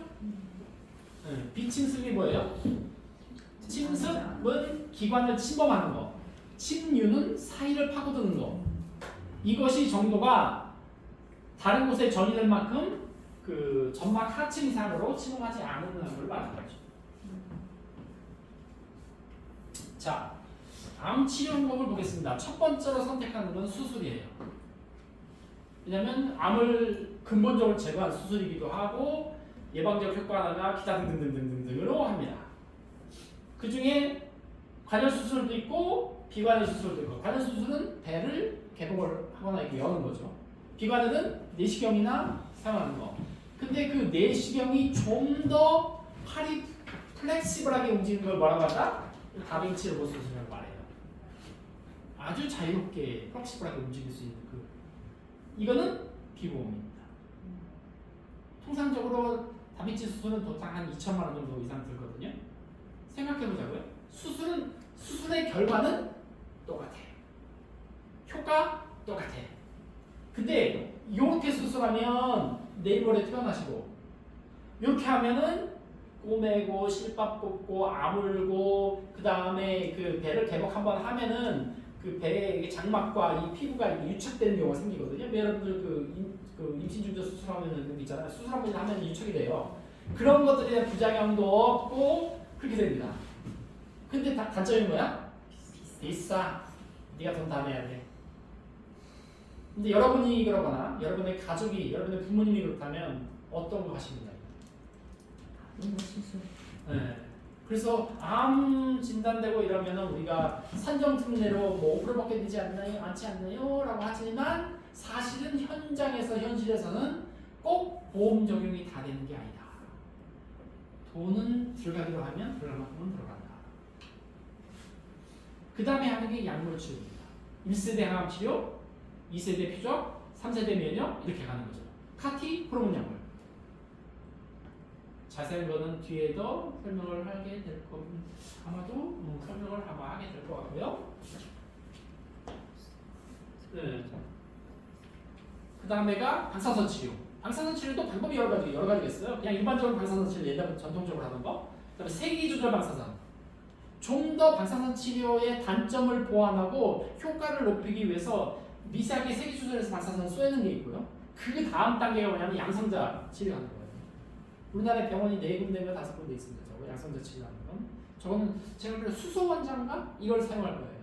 네, 비침습이 뭐예요? 침습은 기관을 침범하는 거. 침유는 사이를 파고드는 거. 이것이 정도가 다른 곳에 전이될 만큼 그 점막 하층 이상으로 침범하지 않는 걸 말하는 거죠. 자, 암 치료 방법을 보겠습니다. 첫 번째로 선택하는 건 수술이에요. 왜냐하면 암을 근본적으로 제거한 수술이기도 하고 예방적 효과가 기타 등등등등등으로 합니다. 그 중에 관절 수술도 있고 비관절 수술도 있고, 관절 수술은 배를 개봉을 하거나 이렇게 여는 거죠. 비관절은 내시경이나 사용하는 거. 근데 그 내시경이 좀 더 팔이 플렉시블하게 움직이는 걸 뭐라고 한다? 다빈치 로봇 수술이라고 말해요. 아주 자유롭게 플렉시블하게 움직일 수 있는 그. 이거는 비보험입니다. 통상적으로 다빈치 수술은 보통 한 2천만 원 정도 이상 들거든요. 생각해보자고요. 수술의 결과는 똑같아요. 효과 똑같아. 근데 이렇게 수술하면 네이버에 태어나시고 이렇게 하면은 꼬매고 실밥 뽑고 아물고 그 다음에 그 배를 개복 한번 하면은 그 배의 장막과 이 피부가 유착되는 경우가 생기거든요. 여러분들 그 임신 중도 수술하면은 그런 게 있잖아요. 수술 한번 하면 유착이 돼요. 그런 것들에 대한 부작용도 없고 그렇게 됩니다. 근데 단점이 뭐야? 비싸. 네가 돈 다 내야 돼. 근데 여러분이 그러거나 여러분의 가족이, 여러분의 부모님이 그렇다면 어떤 거 하십니까? 수술. 네. 그래서 암 진단되고 이러면은 우리가 산정특례로 뭐 5%밖에 되지 않지 않나요? 라고 하지만 사실은 현장에서 현실에서는 꼭 보험 적용이 다 되는 게 아니다. 돈은 들어가기로 하면 들어갈 만큼은 들어간다. 그 다음에 하는 게 약물 치료입니다. 1세대 항암 치료, 2세대 표적, 3세대 면역 이렇게 가는 거죠. 카티, 호르몬 약물. 자세한 거는 뒤에 더 설명을 하게 될 겁니다. 아마도 설명을 아마 하게 될 것 같고요. 네. 그 다음에가 방사선 치료. 방사선 치료도 방법이 여러 가지가 있어요. 그냥 일반적으로 방사선 치료 옛날 전통적으로 하는 거. 그다음에 세기 조절 방사선. 좀 더 방사선 치료의 단점을 보완하고 효과를 높이기 위해서 미세하게 세기 조절해서 방사선을 쏘는 게 있고요. 그 다음 단계가 뭐냐면 양성자 치료하는 거예요. 우리나라에 병원이 4군데가 5군데 있습니다. 저거 양성자 치료하는 건. 저거는 제가 그래서 수소 원장과 이걸 사용할 거예요.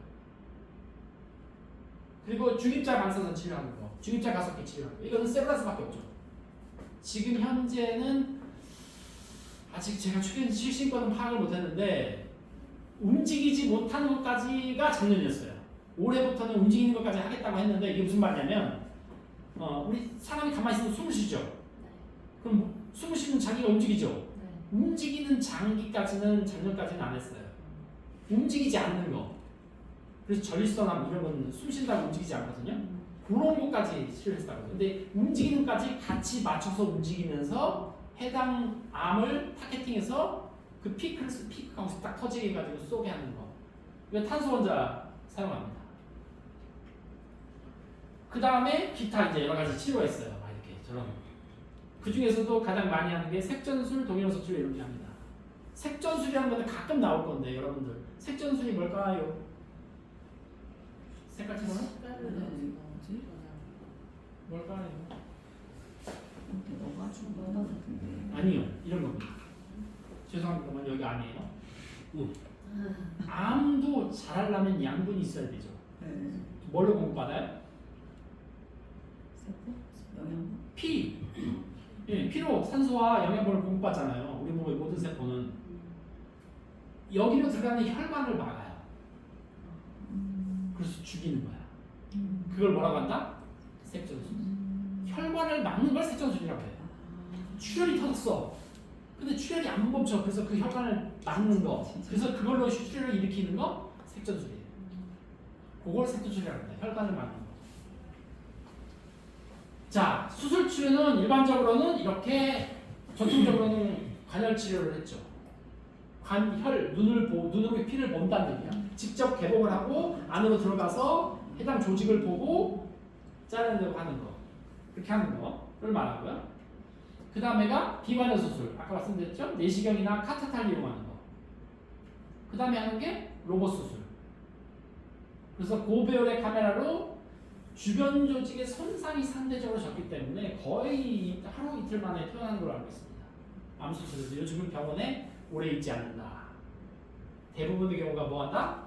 그리고 중입자 방사선 치료하는 거, 중입자 가속기 치료하는 거. 이거는 세브란스밖에 없죠. 지금 현재는 아직 제가 최근 실신 거는 파악을 못했는데 움직이지 못하는 것까지가 작년이었어요. 올해부터는 움직이는 것까지 하겠다고 했는데 이게 무슨 말이냐면 우리 사람이 가만히 있으면 숨을 쉬죠. 그럼 숨을 쉬면 자기가 움직이죠. 움직이는 장기까지는 작년까지는 안 했어요. 움직이지 않는 거. 그래서 전립선암 이런 건 숨 쉰다고 움직이지 않거든요. 그런 것까지 치료했다고. 근데 움직이는 것까지 같이 맞춰서 움직이면서 해당 암을 타겟팅해서 그 피크가 딱 터지게 해가지고 쏘게 하는 거. 이거 탄소 원자 사용합니다. 그 다음에 기타 이제 여러 가지 치료가 있어요. 막 이렇게 저런. 그 중에서도 가장 많이 하는 게 색전술, 동위원소 치료 이렇게 합니다. 색전술이라는 것도 가끔 나올 건데 여러분들 색전술이 뭘까요? 색깔 치료는? 뭘까요? 아니요, 이런 겁니다. 죄송합니다만 여기 아니에요. 암도 잘하려면 양분이 있어야 되죠. 뭘로 공급받아요? 피. 예, 피로 산소와 영양분을 공급받잖아요. 우리 몸의 모든 세포는 여기로 들어가는 혈관을 막아요. 그래서 죽이는 거야. 그걸 뭐라고 한다? 색전술. 혈관을 막는 걸 색전술이라고 해요. 출혈이 터졌어. 근데 출혈이 안 멈춰. 그래서 그 혈관을 막는 거. 그래서 그걸로 출혈을 일으키는 거 색전술이에요. 그걸 색전술이라고 합니다. 혈관을 막는 거. 자, 수술 치료는 일반적으로는 이렇게 전통적으로는 관열 치료를 했죠. 눈으로 피를 본다는 얘기야. 직접 개봉을 하고 안으로 들어가서 해당 조직을 보고 자르려고 하는 거. 그렇게 하는 거를 말하고요. 그 다음에가 비관여 수술. 아까 말씀드렸죠? 내시경이나 카테탈 이용하는 거. 그 다음에 하는 게 로봇 수술. 그래서 고배열의 카메라로 주변 조직의 손상이 상대적으로 적기 때문에 거의 하루 이틀 만에 퇴원하는 걸로 알고 있습니다. 암 수술에서 요즘은 병원에 오래 있지 않는다. 대부분의 경우가 뭐 한다?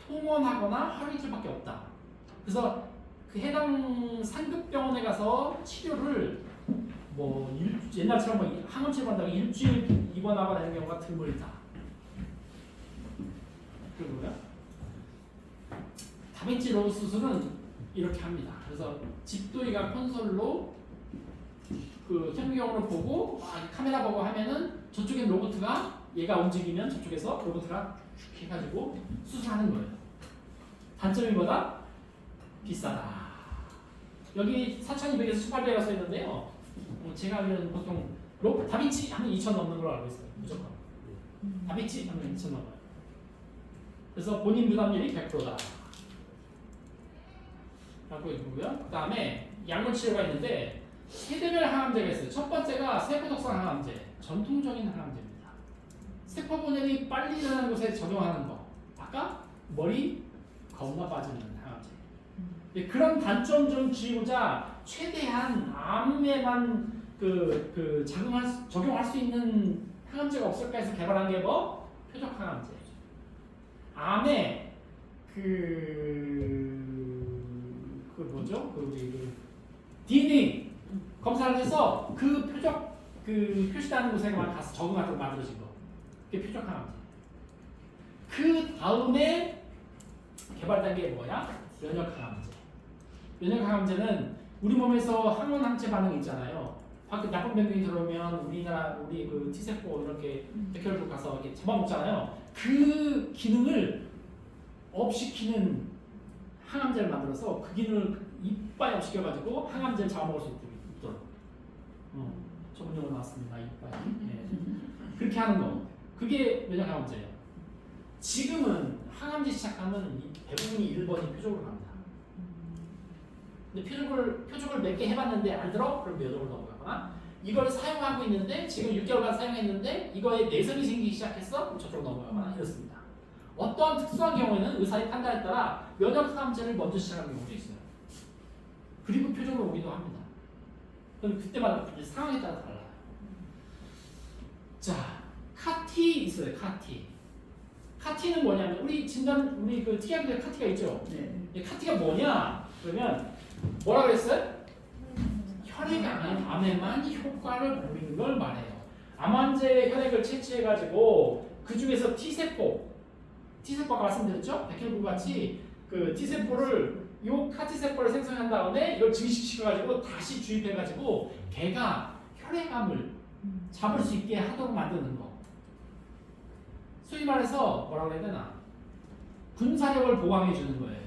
통원하거나 하루 이틀밖에 없다. 그래서 그 해당 상급병원에 가서 치료를 뭐 옛날처럼 뭐 항암 치료한다고 일주일 입원하거나 이런 경우가 드물다. 그리고요. 다빈치 로봇 수술은 이렇게 합니다. 그래서 집도의가 콘솔로 그 현미경으로 보고 카메라 보고 하면은 저쪽엔 로봇가 얘가 움직이면 저쪽에서 로봇가 쭉 해가지고 수술하는 거예요. 단점이 뭐다? 비싸다. 여기 4,200에서 1,800가 써 있는데요. 제가 알기로는 보통 다빈치 하면 2,000 넘는 걸로 알고 있어요. 무조건. 다빈치 하면 2,000 넘어요. 그래서 본인 부담률이 100%다. 갖고 있고요. 그 다음에 약물 치료가 있는데 세대별 항암제가 있어요. 첫 번째가 세포독성 항암제, 전통적인 항암제입니다. 세포 분열이 빨리 일어나는 곳에 적용하는 거. 아까 머리 겁나 빠지는 항암제. 그런 단점 좀 지우자 최대한 암에만 적용할 수 있는 항암제가 없을까 해서 개발한 게 뭐? 표적 항암제. 암에 DNA 검사를 해서 그 표적 표시되는 곳에만 가서 적응하도록 만들어진 거. 그게 표적 항암제. 그 다음에 개발된 게 뭐야? 면역 항암제. 면역 항암제는 우리 몸에서 항원 항체 반응이 있잖아요. 나쁜 병균이 들어오면 우리 그 T세포 이렇게 백혈구 가서 이렇게 잡아먹잖아요. 그 기능을 업시키는 항암제를 만들어서 그 기능을 이빨에 업시켜가지고 항암제를 잡아먹을 수 있도록. 전문 용어 나왔습니다. 이빨. 네. 그렇게 하는 거. 그게 면역 항암제예요. 지금은 항암제 시작하면 대부분이 1번이 표적으로 갑니다. 근데 표적을 몇 개 해봤는데 안 들어? 그럼 면역을 넘어가거나 이걸 사용하고 있는데 지금 6개월간 사용했는데 이거에 내성이 생기기 시작했어? 그럼 저쪽으로 넘어가거나 이렇습니다. 어떠한 특수한 경우에는 의사의 판단에 따라 면역 항암제를 먼저 시작하는 경우도 있어요. 그리고 표적으로 오기도 합니다. 그럼 그때마다 이제 상황에 따라 달라요. 자, 카티 있어요. 카티는 뭐냐면 우리 그 특이하게 카티가 있죠. 네. 카티가 뭐냐? 그러면 뭐라 그랬어요? 혈액암에만 효과를 보이는 걸 말해요. 암환자의 혈액을 채취해가지고 그 중에서 T세포가 말씀드렸죠? 백혈구 같이 그 T세포를 요 카티세포를 생성한 다음에 이걸 증식시켜가지고 다시 주입해가지고 걔가 혈액암을 잡을 수 있게 하도록 만드는 거. 소위 말해서 뭐라고 해야 되나? 군사력을 보강해 주는 거예요.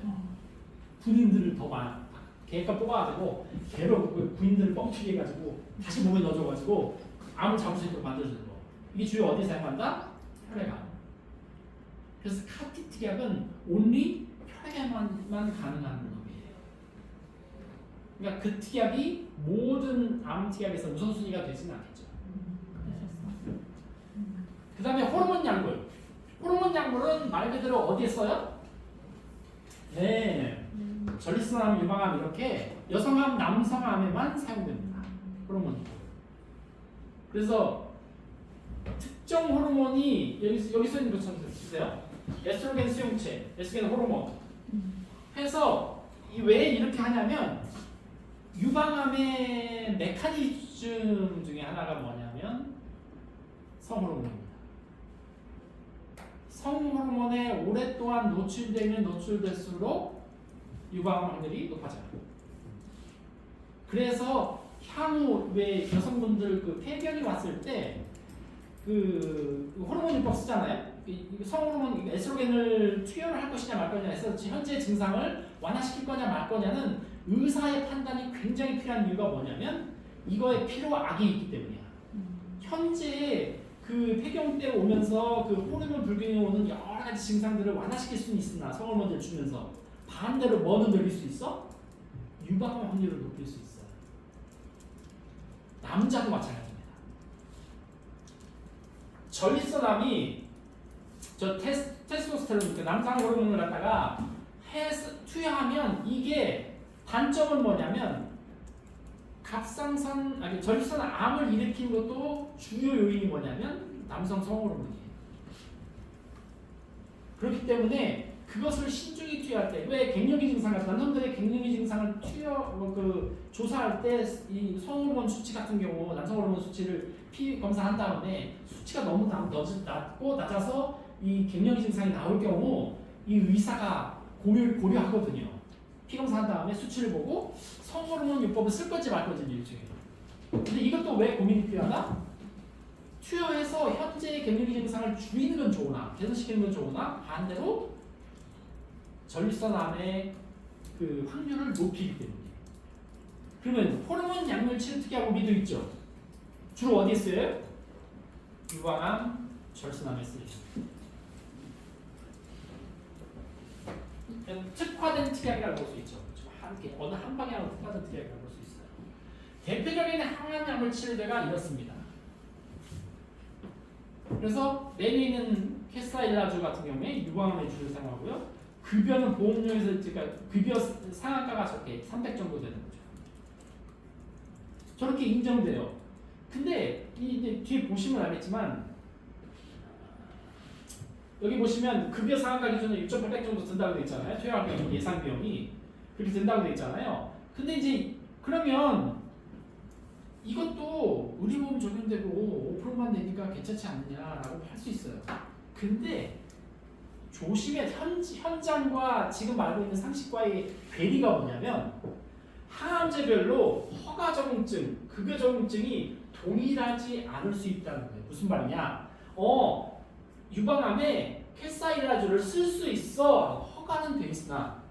군인들을 더 많이 걔가 뽑아가지고 걔로 군인들을 뻥튀기 해가지고 다시 몸에 넣어줘가지고 암을 잡을 수 있도록 만들어주는 거. 이게 주로 어디에 사용한다? 혈액암. 그래서 카티 특약은 온리 혈액암만 가능한 놈이에요. 그러니까 그 특약이 모든 암 특약에서 우선순위가 되지는 않겠죠. 그 다음에 호르몬 약물. 호르몬 약물은 말 그대로 어디에 써요? 네. 전립선암, 유방암 이렇게 여성암, 남성암에만 사용됩니다. 호르몬이. 그래서 특정 호르몬이 여기 써 있는 것처럼 보세요. 에스트로겐 수용체, 에스트로겐 호르몬. 해서 왜 이렇게 하냐면 유방암의 메커니즘 중에 하나가 뭐냐면 성호르몬입니다. 성호르몬에 오랫동안 노출될수록 유방암 확률이 높아져요. 그래서 향후 왜 여성분들 그 폐경이 왔을 때 그 호르몬 요법 쓰잖아요. 성호르몬 에스트로겐을 투여를 할 것이냐 말 거냐 해서 현재 증상을 완화시킬 거냐 말 거냐는 의사의 판단이 굉장히 필요한 이유가 뭐냐면 이거에 필요악이 있기 때문이야. 현재 그 폐경 때 오면서 그 호르몬 불균이 오는 여러 가지 증상들을 완화시킬 수는 있으나 성호르몬을 주면서 반대로 뭐는 늘릴 수 있어? 유방암 확률을 높일 수 있어요. 남자도 마찬가지입니다. 전립선암이 저 테스토스테론 그 남성 호르몬을 갖다가 투여하면 이게 단점은 뭐냐면 전립선 암을 일으키는 것도 주요 요인이 뭐냐면 남성 성호르몬이에요. 그렇기 때문에 그것을 신중히 투여할 때 왜 갱년기 증상 같은 남성들의 갱년기 증상을 조사할 때 이 성호르몬 수치 같은 경우 남성 호르몬 수치를 피 검사한 다음에 수치가 너무 낮아서 이 갱년기 증상이 나올 경우 이 의사가 고려하거든요. 피 검사한 다음에 수치를 보고 성호르몬 요법을 쓸 건지 말 건지 일종에. 근데 이것도 왜 고민이 필요하다? 투여해서 현재의 갱년기 증상을 줄이는 건 좋으나 개선시키는 건 좋으나 반대로 전립선암의 그 확률을 높이기 때문에. 그러면 호르몬 약물 치료 특약으로 우리도 있죠. 주로 어디에 쓰여요? 유방암, 전립선암에 쓰여요. 특화된 특약이라고 볼 수 있죠. 함께 어느 한 방향으로 특화된 특약이라고 볼 수 있어요. 대표적인 항암 약물 치료제가 이렇습니다. 그래서 메뉴에 있는 캐사일라주 같은 경우에 유방암의 주를 사용하고요. 급여는 보험료에서 그러니까 급여 상한가가 적게 300 정도 되는 거죠. 저렇게 인정돼요. 근데 이제 뒤에 보시면 알겠지만 여기 보시면 급여 상한가 기준으로 6,800 정도 든다고 돼 있잖아요. 투여할 때 예상 비용이 그렇게 든다고 돼 있잖아요. 근데 이제 그러면 이것도 의료보험 적용되고 5%만 내니까 괜찮지 않느냐라고 할 수 있어요. 근데 조심해 현장과 지금 말고 있는 상식과의 괴리가 뭐냐면 항암제별로 허가 적응증, 급여 적응증이 동일하지 않을 수 있다는 거예요. 무슨 말이냐? 유방암에 캡사이라주를 쓸 수 있어. 허가는 돼 있으나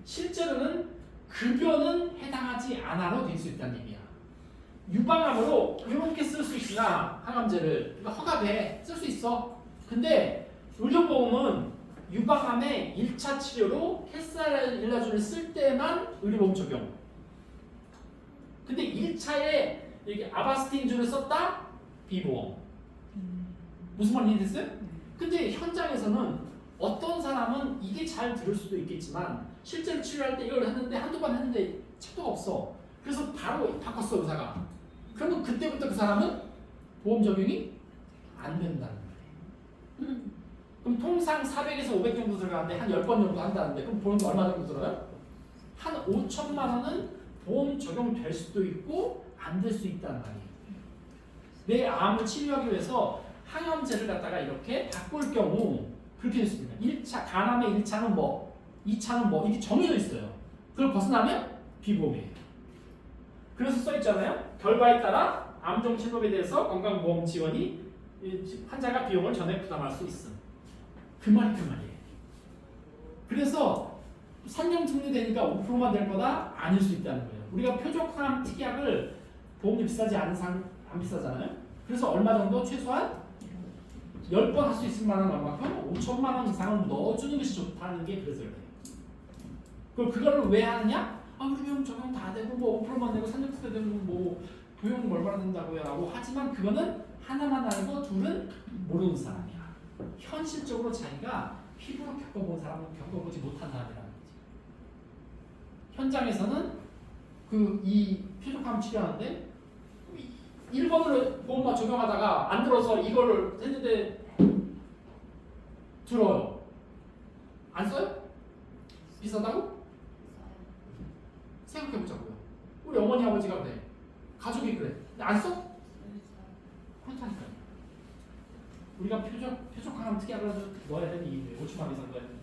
실제로는 급여는 해당하지 않아로 될 수 있다는 얘기야. 유방암으로 이렇게 쓸 수 있으나 항암제를 그러니까 허가돼 쓸 수 있어. 근데 의료보험은 유방암의 1차 치료로 캡사이라주를 쓸 때만 의료보험 적용. 근데 1차에 이게 아바스틴주를 썼다? 비보험. 무슨 말인지 이해됐어요? 근데 현장에서는 어떤 사람은 이게 잘 들을 수도 있겠지만 실제로 치료할 때 이걸 했는데 한두 번 했는데 착도가 없어. 그래서 바로 바꿨어 의사가. 그러면 그때부터 그 사람은 보험 적용이 안 된다는 거예요. 그럼 통상 400에서 500 정도 들어가는데 한 10번 정도 한다는데 그럼 보험도 얼마 정도 들어요? 한 5천만 원은 보험 적용될 수도 있고 안 될 수 있다는 말이에요. 내 암을 치료하기 위해서 항암제를 갖다가 이렇게 바꿀 경우 그렇게 됐습니다. 1차 간암의 1차는 뭐, 2차는 뭐 이게 정해져 있어요. 그걸 벗어나면 비보험이에요. 그래서 써 있잖아요. 결과에 따라 암종 치료에 대해서 건강보험 지원이 환자가 비용을 전액 부담할 수 있음. 그 말이 그 말이에요. 그래서 산정 증리되니까 5%만 될 거다? 아닐 수 있다는 거예요. 우리가 표적항암 특약을 보험료 비싸지 않은 안 비싸잖아요. 그래서 얼마 정도 최소한 10번 할 수 있을 만한 얼마큼 5천만 원 이상은 넣어주는 것이 좋다는 게 그래서 그래요. 그럼 그걸 왜 하느냐? 우리 비용 적용 다 되고 뭐 5%만 내고 산정특약 되면 뭐 비용 얼마나 된다고요? 라고 하지만 그거는 하나만 알고 둘은 모르는 사람이야. 현실적으로 자기가 피부로 겪어본 사람은 겪어보지 못한 사람이라는 거지. 현장에서는 이 표적암 치료하는데 1번으로 보험만 적용하다가 안 들어서 이거를 했는데 들어요. 안 써요? 비싸다고? 생각해보자고요. 우리 어머니 아버지가 그래. 가족이 그래. 근데 안 써? 그렇다니까요. 우리가 표적항암 특약을 넣어야 되는 이유예요. 5천만 이상 넣어야 되는.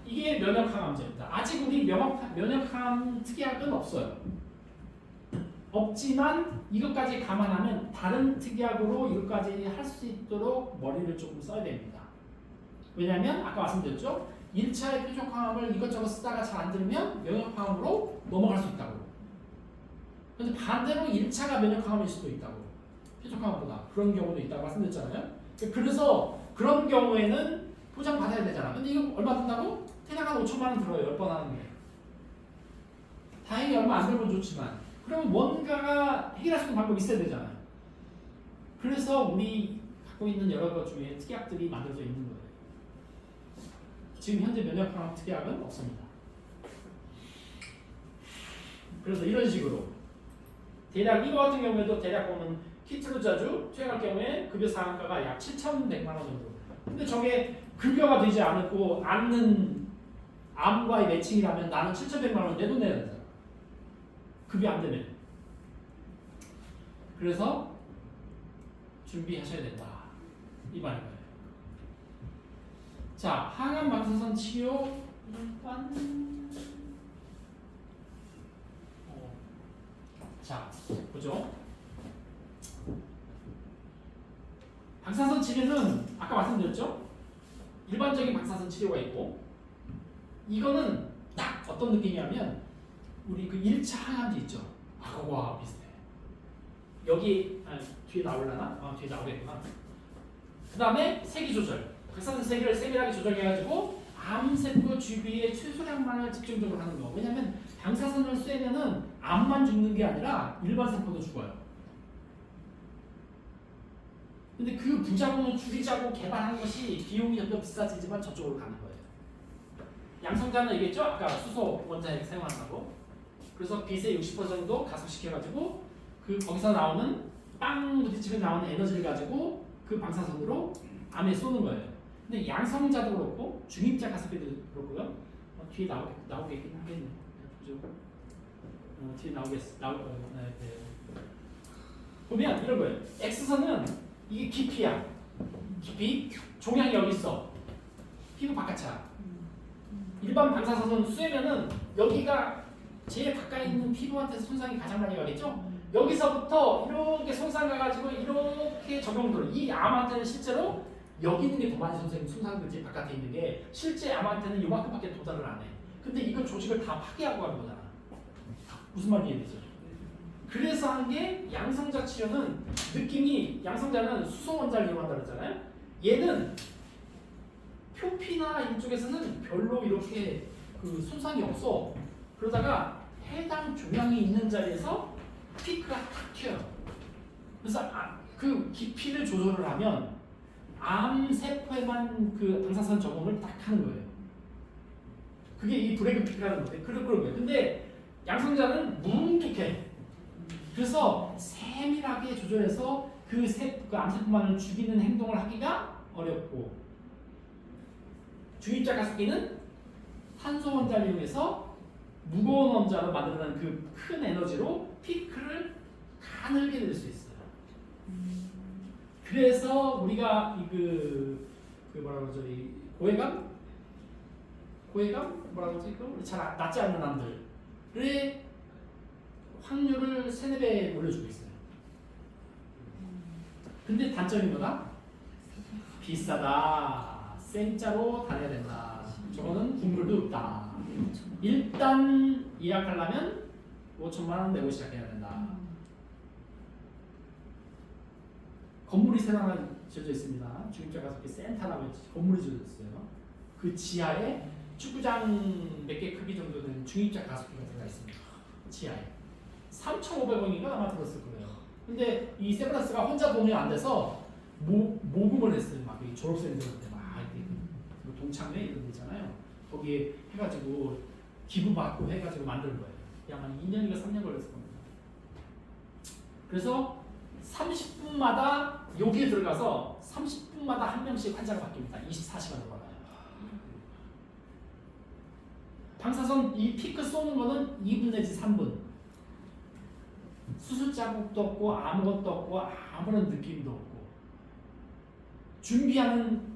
이게 면역항암제입니다. 아직 우리 면역항암 특약은 없어요. 없지만 이것까지 감안하면 다른 특약으로 이것까지 할 수 있도록 머리를 조금 써야 됩니다. 왜냐하면 아까 말씀드렸죠. 1차의 표적항암을 이것저것 쓰다가 잘 안 들으면 면역항암으로 넘어갈 수 있다고. 근데 반대로 1차가 면역항암일 수도 있다고. 표적항암보다 그런 경우도 있다고 말씀드렸잖아요. 그래서 그런 경우에는 보장 받아야 되잖아. 근데 이거 얼마 든다고? 대략 한 5천만 원 들어요. 10번 하는 게. 다행히 얼마 안 들면 좋지만 그러면 뭔가가 해결할 수 있는 방법이 있어야 되잖아요. 그래서 우리 갖고 있는 여러 것 중에 특약들이 만들어져 있는 거예요. 지금 현재 면역항암 특약은 없습니다. 그래서 이런 식으로 대략 이거 같은 경우에도 대략 보면 키트루자주 투약할 경우에 급여 상한가가 약 7,100만 원 정도. 근데 저게 급여가 되지 않는 암과의 매칭이라면 나는 7,100만 원 내 돈 내야 되잖아. 급여 안 되면. 그래서 준비하셔야 된다. 이 말인 거예요. 자, 항암 방사선 치료 일단 자, 보죠. 방사선 치료는 아까 말씀드렸죠? 일반적인 방사선 치료가 있고 이거는 딱 어떤 느낌이냐면 우리 그 1차 항암제 있죠? 그거와 비슷해. 여기 뒤에 나올라나? 뒤에 나오겠구나. 그 다음에 세기 조절. 방사선 세기를 세밀하게 조절해가지고 암세포 주위에 최소량만을 집중적으로 하는 거. 왜냐면 방사선을 쐬면은 암만 죽는 게 아니라 일반 세포도 죽어요. 근데 그 부작용을 줄이자고 개발한 것이 비용이 좀 더 비싸지지만 저쪽으로 가는 거예요. 양성자는 얘기했죠? 아까 수소 원자핵 사용한다고. 그래서 빛의 60% 정도 가속시켜가지고 그 거기서 나오는 빵 부딪히면 나오는 에너지를 가지고 그 방사선으로 암에 쏘는 거예요. 근데 양성자도 그렇고 중입자 가속기도 그렇고요. 뒤에 나오겠긴 하겠네. 그죠? 뒤에 나올 거예요. 네. 보면 이런 거예요. X선은 이게 깊이야. 깊이 종양이 여기 있어. 피부 바깥이야. 일반 방사선은 쏘면은 여기가 제일 가까이 있는 피부한테 손상이 가장 많이 가겠죠? 여기서부터 이렇게 손상 가가지고 이렇게 적용도로 이 암한테는 실제로 여기 있는 게 더 많이 손상되지 바깥에 있는 게 실제 암한테는 요만큼밖에 도달을 안 해. 근데 이걸 조직을 다 파괴하고 가는 거잖아. 무슨 말인지 이해되죠? 그래서 한 게 양성자 치료는 느낌이 양성자는 수소 원자를 이용한다 그랬잖아요. 얘는 표피나 이쪽에서는 별로 이렇게 그 손상이 없어. 그러다가 해당 종양이 있는 자리에서 피크가 탁 튀어요. 그래서 그 깊이를 조절을 하면 암 세포에만 그 방사선 적응을 딱 하는 거예요. 그게 이 브레이크 피크라는 건데 그런 거예요. 근데 양성자는 뭉툭해. 그래서 세밀하게 조절해서 그 암세포만을 죽이는 행동을 하기가 어렵고 중입자 가습기는 탄소 원자를 이용해서 무거운 원자로 만들어낸 그 큰 에너지로 피크를 가늘게 낼 수 있어요. 그래서 우리가 그 뭐라 그러죠? 이 고해감 뭐라 그러지? 그 잘 낫지 않는 암들의 확률을 3-4배 올려주고 있어요. 근데 단점이 뭐다? 비싸다. 생짜로 다녀야 된다. 저거는 국물도 없다. 일단 예약하려면 5천만 원 내고 시작해야 된다. 건물이 세 하나 지어져 있습니다. 중입자 가습기 센터라고 건물이 지어져 있어요. 그 지하에 축구장 몇 개 크기 정도 되는 중입자 가습기가 들어가 있습니다. 지하에 3,500원인가 아마 들었을 거예요. 근데 이 세브란스가 혼자 돈이 안 돼서 모금을 했어요. 막 졸업생들한테 막 이렇게 동창회 이런 데 있잖아요. 거기에 해가지고 기부 받고 해가지고 만든 거예요. 아마 2년인가 3년 걸렸을 겁니다. 그래서 30분마다 여기에 들어가서 30분마다 한 명씩 환자가 바뀝니다. 24시간 돌아가요. 방사선 이 피크 쏘는 거는 2분 내지 3분. 수술 자국도 없고 아무것도 없고 아무런 느낌도 없고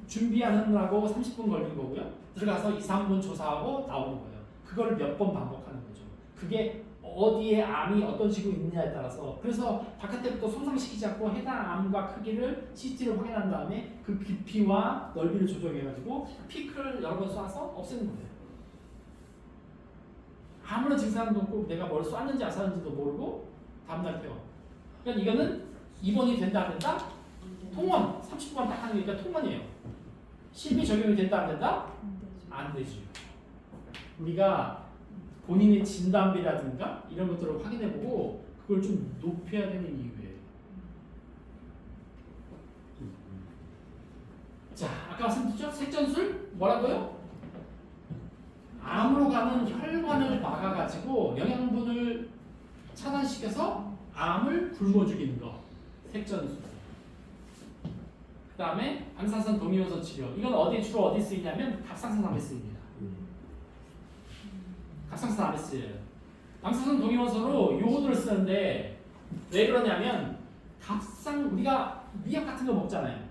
준비하느라고 30분 걸린 거고요. 들어가서 2-3분 조사하고 나오는 거예요. 그걸 몇 번 반복하는 거죠. 그게 어디에 암이 어떤 식으로 있느냐에 따라서 그래서 바깥에부터 손상시키지 않고 해당 암과 크기를 CT로 확인한 다음에 그 깊이와 넓이를 조정해가지고 피크를 여러 번 쏴서 없애는 거예요. 아무런 증상도 없고 내가 뭘 쐈는지 안 쐈는지도 모르고 다음날 펴요. 그러니까 이거는 입원이 된다 안 된다? 통원 30분만 딱 하는 거니까 통원이에요. 실비 적용이 된다 안 된다? 안 되지. 우리가 본인의 진단비라든가 이런 것들을 확인해보고 그걸 좀 높여야 되는 이유예요. 자, 아까 말씀드렸죠? 색전술 뭐라고요? 암으로 가는 혈관을 막아가지고 영양분을 차단시켜서 암을 굶어 죽이는 거. 색전술. 그 다음에 방사선 동위원소 치료. 이건 주로 어디 쓰이냐면 갑상선암에 쓰입니다. 갑상선암에 쓰여요. 방사선 동위원소로 요오드를 쓰는데 왜 그러냐면 우리가 미역 같은 거 먹잖아요.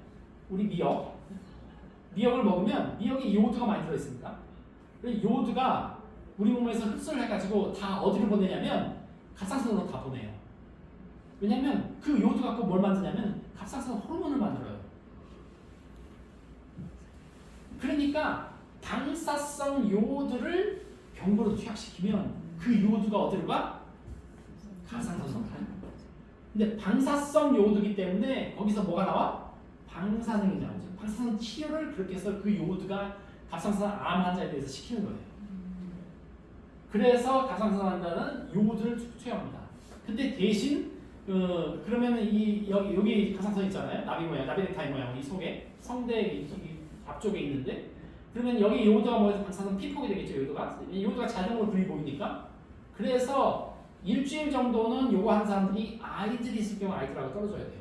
우리 미역을 먹으면 미역에 요오드가 많이 들어있습니다. 요오드가 우리 몸에서 흡수를 해가지고 다 어디로 보내냐면 갑상선으로 다 보내요. 왜냐면 그 요오드 갖고 뭘 만드냐면 갑상선 호르몬을 만들어요. 그러니까 방사성 요오드를 경부로 투약시키면 그 요오드가 어디로 가? 갑상선으로 가요. 근데 방사성 요오드이기 때문에 거기서 뭐가 나와? 방사능이 나오죠. 방사선 치료를 그렇게 해서 그 요오드가 갑상선 암 환자에 대해서 시키는 거예요. 그래서 갑상선 환자는 요오드를 투여합니다. 근데 대신 그러면 여기 갑상선 있잖아요. 나비 모양, 나비넥타이 모양 이 속에 성대 앞쪽에 있는데 그러면 여기 요오드가 모여서 방사선 피폭이 되겠죠. 요오드가 자동으로 불이 보이니까. 그래서 일주일 정도는 요거 하는 사람들이 아이들이 있을 경우 아이들하고 떨어져야 돼요.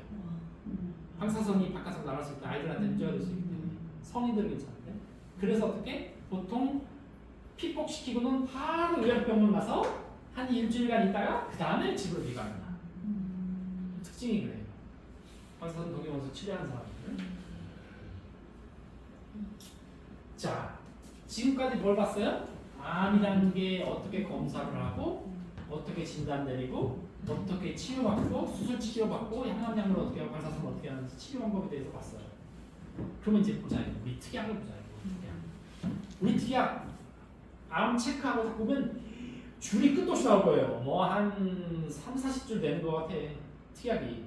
방사선이 바깥으로 나갈 수 있는 아이들한테 문제가 될 수 있기 때문에 성인들은 괜찮은데. 그래서 어떻게 보통 피폭시키고는 바로 요양병원 가서 한 일주일간 있다가 그 다음에 집으로 귀가합니다. 특징이 그래요. 방사선 동위원소 치료하는 사람들. 자, 지금까지 뭘 봤어요? 암이라는 게 어떻게 검사를 하고 어떻게 진단 내리고 어떻게 치료받고 수술 치료받고 항암약을 어떻게 하고 방사선 어떻게 하는지 치료 방법에 대해서 봤어요. 그러면 이제 보자. 우리 특약을 보자. 우리 특약 암 체크하고 딱 보면 줄이 끝도 없이 나올 거예요. 뭐 한 3, 40줄 되는 것 같아. 특약이.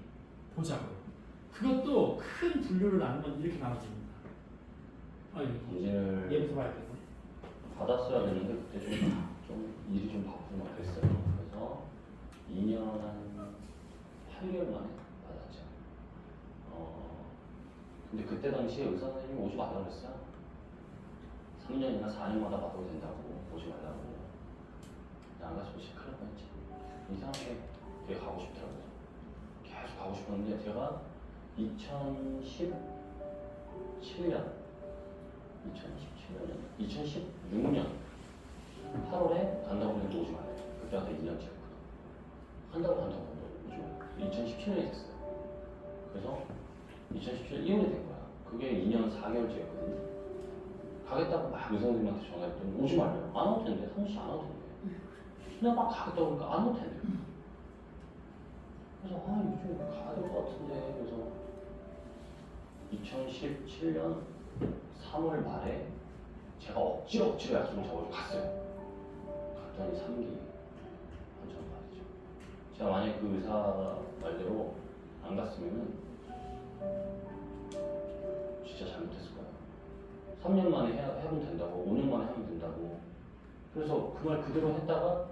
보자고요. 그것도 큰 분류를 나누면 이렇게 나눠집니다. 검진을 얘부터 봐야 되고. 받았어야 되는데 그때 좀 일이 좀 바쁘고 막 그랬어요. 그래서 2년 한 8개월 만에 받았죠. 근데 그때 당시에 의사 선생님이 오지 말라고 그랬어요. 3년이나 4년마다 받아도 된다고 오지 말라고. 안 가서 진짜 큰일 날 뻔했지. 이상하게 되게 가고 싶더라고요. 계속 가고 싶었는데 제가 2016년 8월에 간다고 했는데 오지 말래. 그때 한테 2년째였거든. 한다고 간다고 오지 말래. 2017년이 됐어요. 그래서 2017년 2월이 된 거야. 그게 2년 4개월째였거든요. 가겠다고 막 의사 선생님한테 전화했더니 오지 말래요. 안 올 텐데. 성우 씨 안 올 텐데. 그냥 막 가겠다고 그러니까 안 올 텐데. 그래서 요즘 가야 될 것 같은데. 그래서 2017년 3월 말에 제가 억지로 약속을 잡아서 갔어요. 갔더니 3기 한참 가야죠. 제가 만약에 그 의사 말대로 안 갔으면은 진짜 잘못했을 거예요. 3년 만에 해보면 된다고, 5년 만에 하면 된다고. 그래서 그 말 그대로 했다가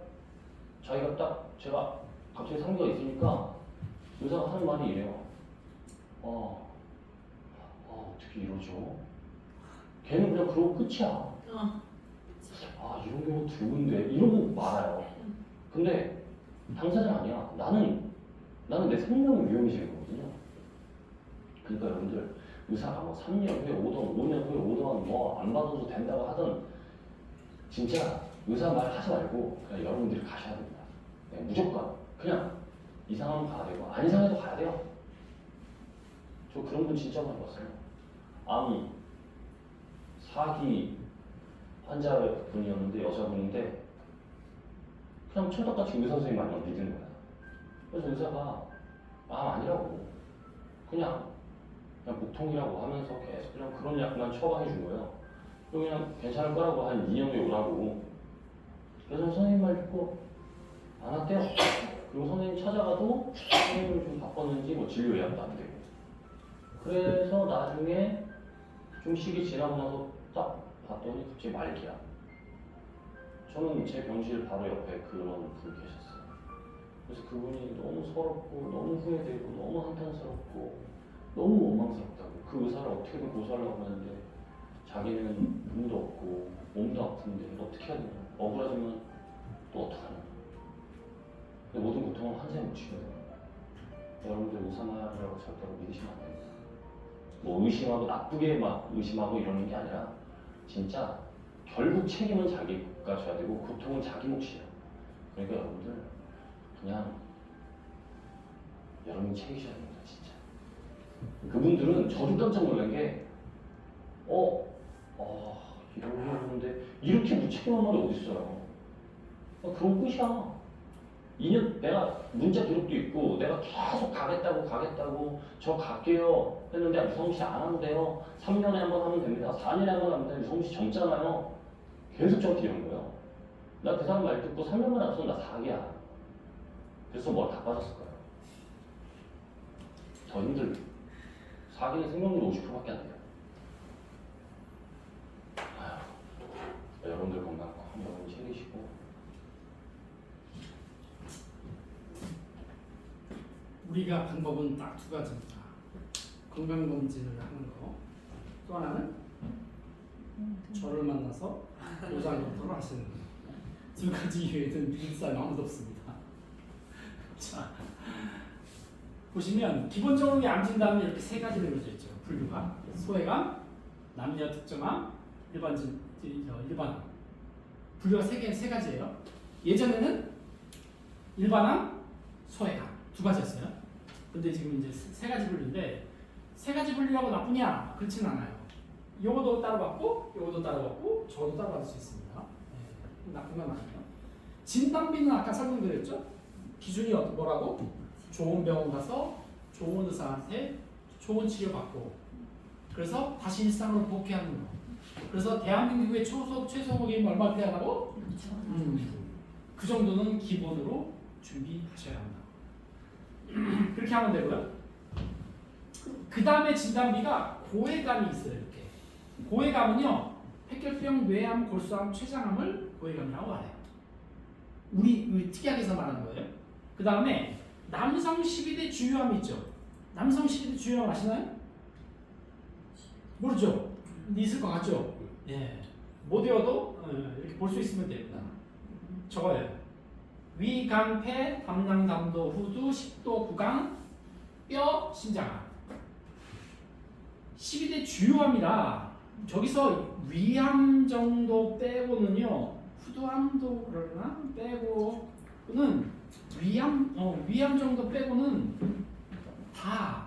자기가 딱 제가 갑자기 3기가 있으니까 의사가 하는 말이 이래요. 어떻게 이러죠? 걔는 그냥 그러고 끝이야. 이런 경우 드문데 이러고 말아요. 근데 당사자 아니야. 나는 내 생명이 위험해지는 거거든요. 그러니까 여러분들 의사가 뭐 3년 후에 오던 5년 후에 오던 뭐 안 받아도 된다고 하던 진짜 의사 말 하지 말고 그냥 여러분들이 가셔야 됩니다. 네, 무조건 그냥 이상하면 가야 되고 안 이상해도 가야 돼요. 저 그런 분 진짜 많이 봤어요. 암이 4기 환자분이었는데 여자분인데 그냥 철떡같이 의사 선생님 말만 믿는 거야. 그래서 의사가 암 아니라고 그냥 복통이라고 하면서 계속 그냥 그런 약만 처방해 준 거예요. 그냥 괜찮을 거라고 한 2년 후에 오라고. 그래서 선생님 말 듣고 안 왔대요. 그리고 선생님 찾아가도 선생님이 좀 바빴는지 뭐 진료 예약도 안 되고. 그래서 나중에 좀 시기 지나고 나서 딱 봤더니 갑자기 말기야. 저는 제 병실 바로 옆에 그런 분이 계셨어요. 그래서 그분이 너무 서럽고 너무 후회되고 너무 한탄스럽고 너무 원망스럽다고. 그 의사를 어떻게든 고소하려고 하는데 자기는 눈도 없고 몸도 아픈데 어떻게 해야 되냐. 억울하지만 또 어떡하냐. 근데 모든 고통은 환자에 묻히는 거예요. 여러분들 의사말이라고 절대로 믿으시면 안 됩니다. 뭐 의심하고 나쁘게 막 의심하고 이러는 게 아니라 진짜 결국 책임은 자기가 져야 되고 고통은 자기 몫이에요. 그러니까 여러분들 그냥 여러분이 책임져야 됩니다. 진짜. 그분들은 저도 깜짝 놀란 게 이러는데 이렇게 무책임한 말이 어딨어요. 그건 끝이야. 2년 내가 문자 기록도 있고 내가 계속 가겠다고 저 갈게요 했는데 유성우 씨 안 한대요. 3년에 한 번 하면 됩니다. 4년에 한 번 하면 됩니다. 유성우 씨 젊잖아요. 계속 저한테 이런 거예요. 나 그 사람 말 듣고 3년만 앞서 나 4기야. 그래서 뭘 다 빠졌을 거예요. 더 힘들고 4기는 생명률 50%밖에 안 돼요. 여러분들 건강 꼭 여러분 챙기시고 우리가 방법은 딱 두 가지입니다. 건강검진을 하는 거. 또 하나는 저를 만나서 요장검사를 하시는 거. 두 가지 이외에는 믿을 사람이 아무도 없습니다. 자, 보시면 기본적으로 암 진단은 이렇게 세 가지로 이루어져 있죠. 분류가 소외감, 남녀 특정암, 일반암. 분류가 세 가지예요. 예전에는 일반암, 소외감 두 가지였어요. 근데 지금 이제 세 가지 분류인데 세 가지 분류하고 나쁘냐? 그렇진 않아요. 요거도 따로받고 요거도 따로받고 저것도 따로받을 수 있습니다. 네, 나쁜 건 아니에요. 진단비는 아까 설명드렸죠? 기준이 뭐라고? 좋은 병원 가서 좋은 의사한테 좋은 치료받고 그래서 다시 일상으로 복귀하는 거. 그래서 대한민국의 최소복임 얼마 필요하다고? 그 정도는 기본으로 준비하셔야 합니다. 그렇게 하면 되고요. 그 다음에 진단비가 고해감이 있어요. 이렇게 고해감은요 폐결병, 뇌암, 골수암, 췌장암을 고해감이라고 말해요. 우리 특약에서 말하는 거예요. 그 다음에 남성 12대 주요암 있죠. 남성 12대 주요암 아시나요? 모르죠? 있을 것 같죠? 예. 못 외워도 이렇게 볼 수 있으면 됩니다. 적어요. 위, 간, 폐, 담낭, 담도, 후두, 식도, 구강, 뼈, 신장암. 12대 주요암이라 저기서 위암 정도 빼고는요. 후두암도 그러나 빼고는 위암 정도 빼고는 다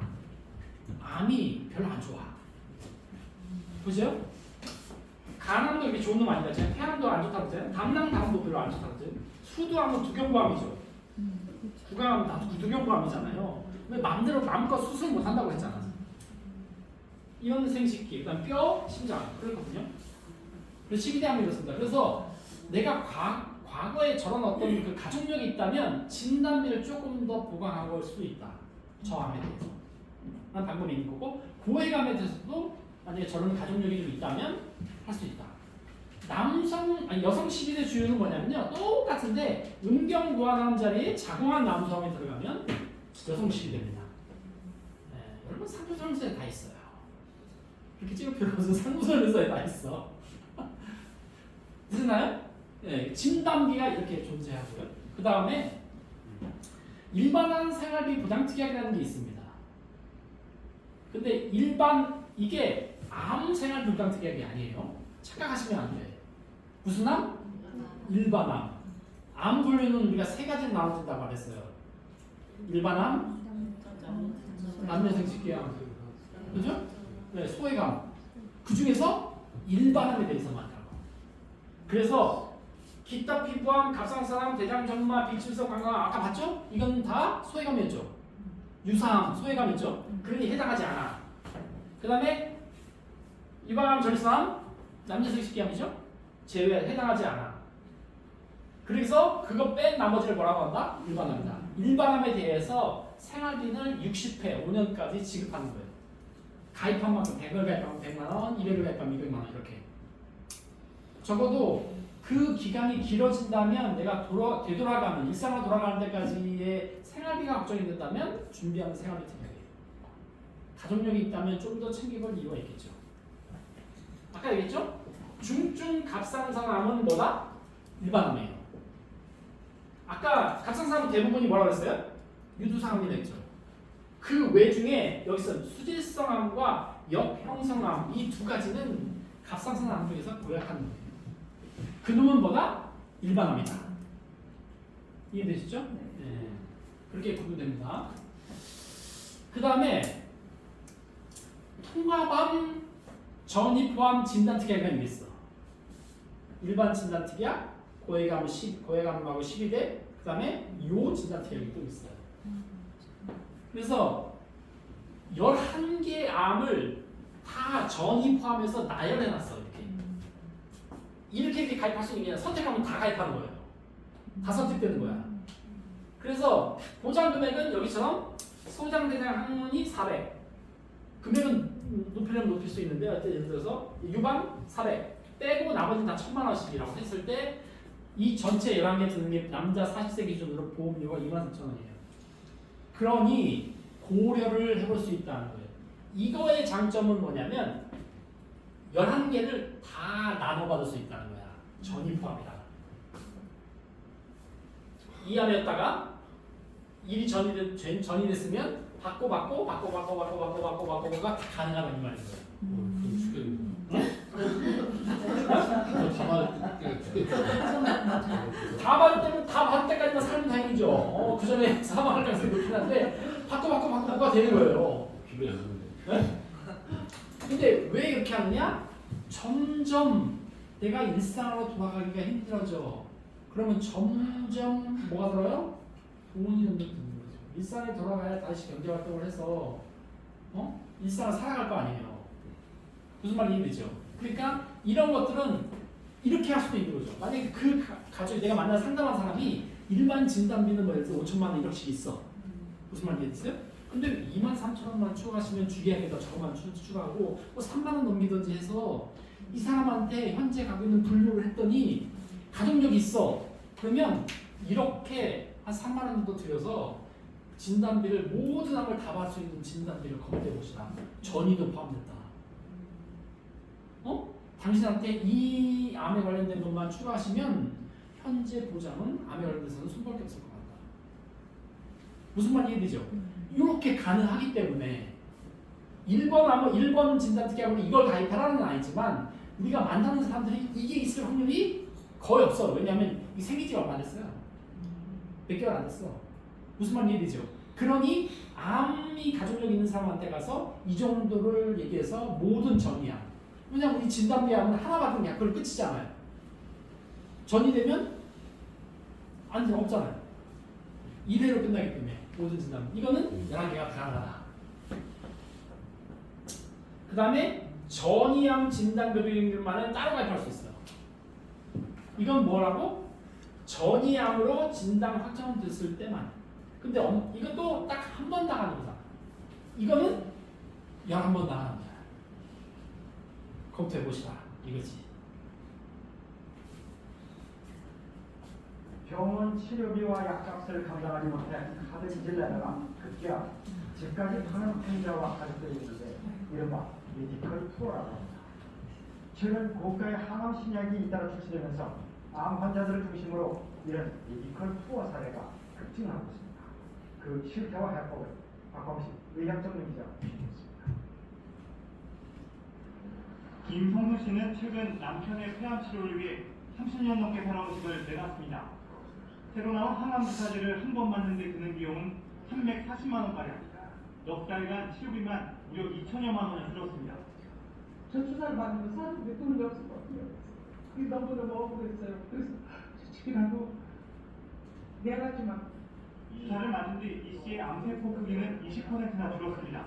암이 별로 안 좋아. 그죠? 간암도 이렇게 좋은 놈 아니다. 제가 폐암도 안 좋다고 했잖아요. 담낭, 담도 별로 안 좋다고 했잖아요. 수두암은 두경부암이죠. 구강암은 다 두경부암이잖아요. 왜 마음껏 수술 못 한다고 했잖아. 이런 생식기, 그다음 뼈, 심장 그렇거든요. 그래서 12대암이 이렇습니다. 그래서 내가 과거에 저런 어떤 그 가족력이 있다면 진단비를 조금 더 보강하고 올 수 있다. 저 암에 대해서. 난 방법이 있는 거고 고해감에 대해서도 만약에 저런 가족력이 좀 있다면 할 수 있다. 여성 12대 주요는 뭐냐면요. 똑같은데 음경무한암 자리에 자궁암 남성에 들어가면 여성 12대입니다. 네, 여러분 상부설문서에 다 있어요. 그렇게 찍을 필요 없어. 상부설문서에 다 있어. 되나요? 네, 진단비가 이렇게 존재하고요. 그 다음에 일반한 생활비 부담특약이라는 게 있습니다. 근데 이게 암 생활비 부담특약이 아니에요. 착각하시면 안 돼요. 무슨 암? 일반암. 암 분류는 우리가 세 가지로 나눠진다고 말했어요. 일반암, 남녀생식기암, 그죠? 네, 소외감. 그 중에서 일반암에 대해서 말하고. 그래서 기타 피부암, 갑상선암, 대장전마, 비침성 관광암 아까 봤죠? 이건 다 소외감이었죠. 유사암, 소외감이죠. 그러니 해당하지 않아. 그 다음에 유방암, 절성암, 남녀생식기암이죠. 제외 해당하지 않아. 그래서 그거 뺀 나머지를 뭐라고 한다? 일반암이다. 일반암에 대해서 생활비는 60회, 5년까지 지급하는 거예요. 가입한 만큼 100을 가입하면 100만 원, 200을 가입하면 200만 원 이렇게. 적어도 그 기간이 길어진다면 내가 되돌아가는 일상으로 돌아가는 데까지의 생활비가 걱정이 된다면 준비하는 생활비 특약이에요. 가족력이 있다면 좀 더 챙겨볼 이유가 있겠죠. 아까 얘기했죠? 중증 갑상선암은 뭐다? 일반암이에요. 아까 갑상선암은 대부분이 뭐라고 했어요? 유두상암이라 했죠. 그 외중에 여기서 수질성암과 역형성암 이 두 가지는 갑상선암 중에서 고약한 거예요. 그 놈은 뭐다? 일반암이다. 이해되시죠? 네. 그렇게 구분됩니다. 그 다음에 통합암, 전이포암 진단특약이라는 게 있어. 일반 진단특약, 고해감하고 12대, 그 다음에 요 진단특약이 또 있어요. 그래서 11개의 암을 다 전이포함해서 나열해놨어. 이렇게 가입할 수 있는 게 아니라 선택하면 다 가입하는 거예요. 다 선택되는 거야. 그래서 보장 금액은 여기처럼 소장, 대장, 항문이 400. 금액은 높이려면 높일 수 있는데 예를 들어서 유방 400 빼고 나머지는 다 1000만 원씩이라고 했을 때 이 전체 11개 드는 게 남자 40세 기준으로 보험료가 23,000원이에요. 그러니 고려를 해볼 수 있다는 거예요. 이거의 장점은 뭐냐면 11개를 다 나눠받을 수 있다는 거야. 전이 포함이다. 이 안에다가 일이 전이 됐으면 받고가 다 가능하다는 이 말이에요. 다 받을 때까지만 살면 다행이죠. 그 전에 사망할 가능성이 높긴 한데 받고가 되는 거예요. 네? 근데 왜 이렇게 하느냐? 점점 내가 일상으로 돌아가기가 힘들어져. 그러면 점점 뭐가 들어요? 돈이 점점 드는 거죠. 일상에 돌아가야 다시 경제활동을 해서 일상을 살아갈 거 아니에요. 무슨 말인지 이해되죠? 그러니까 이런 것들은 이렇게 할 수도 있는 거죠. 만약에 그 가족이 내가 만난 상담한 사람이 일반 진단비는 뭐 예를 들어 5천만 원 이렇게 있어. 무슨 말인지 이해됐어요? 근데 23,000원만 추가하시면 주기하게 저거만 추가하고 뭐 3만 원 넘기든지 해서 이 사람한테 현재 갖고 있는 분류를 했더니 가족력이 있어. 그러면 이렇게 한 3만 원 정도 들여서 진단비를 모든 암을 다 받을 수 있는 진단비를 검토해 봅시다. 전이도 포함됐다. 당신한테 이 암에 관련된 것만 추가하시면 현재 보장은 암에 관련돼서는 손볼 게 없을 것 같다. 무슨 말인지 이해되죠? 이렇게 가능하기 때문에 1번 진단 특약으로 이걸 가입하라는 건 아니지만 우리가 만나는 사람들이 이게 있을 확률이 거의 없어. 왜냐하면 이게 생기지가 얼마 안 됐어요. 몇 개월 안 됐어. 무슨 말인지 이해되죠? 그러니 암이 가족력 있는 사람한테 가서 이 정도를 얘기해서 모든 전이암. 왜냐면 우리 진단비암은 하나 받은 약을 끝이잖아요. 전이 되면 안 돼, 없잖아요. 이대로 끝나기 때문에 모든 진단. 이거는 11개가 가능하다. 그 다음에 전이암 진단급여인들만은 따로 가입할 수 있어요. 이건 뭐라고? 전이암으로 진단 확정됐을 때만. 근데 이것도 딱 한 번 나가는 거다. 이거는 11번 나가는 거야. 검토해 보시라. 이거지. 병원 치료비와 약값을 감당하지 못해 카드 빚을 내다가 급기야 집까지 파는 환자와 가족들이 있는데 이른바 메디컬 투어라고 합니다. 최근 고가의 항암 신약이 잇따라 출시되면서 암 환자들을 중심으로 이런 메디컬 투어 사례가 급증하고 있습니다. 그 실태와 해법을 박광식 의학전문 기자가 주시겠습니다. 김성수 씨는 최근 남편의 폐암 치료를 위해 30년 넘게 살아온 집을 내놨습니다. 새로 나온 항암 주사제를 한 번 맞는데 드는 비용은 340만 원가량. 넉 달간 치료비만 무려 2천여만 원이 들었습니다. 저 주사를 맞으면 사는데 돈이 없을 것 같아요. 그게 너무너무 억울했어요. 그래서 솔직히라도 미안하지만 주사를 맞은 뒤 이 씨의 암세포 크기는 20%나 줄었습니다.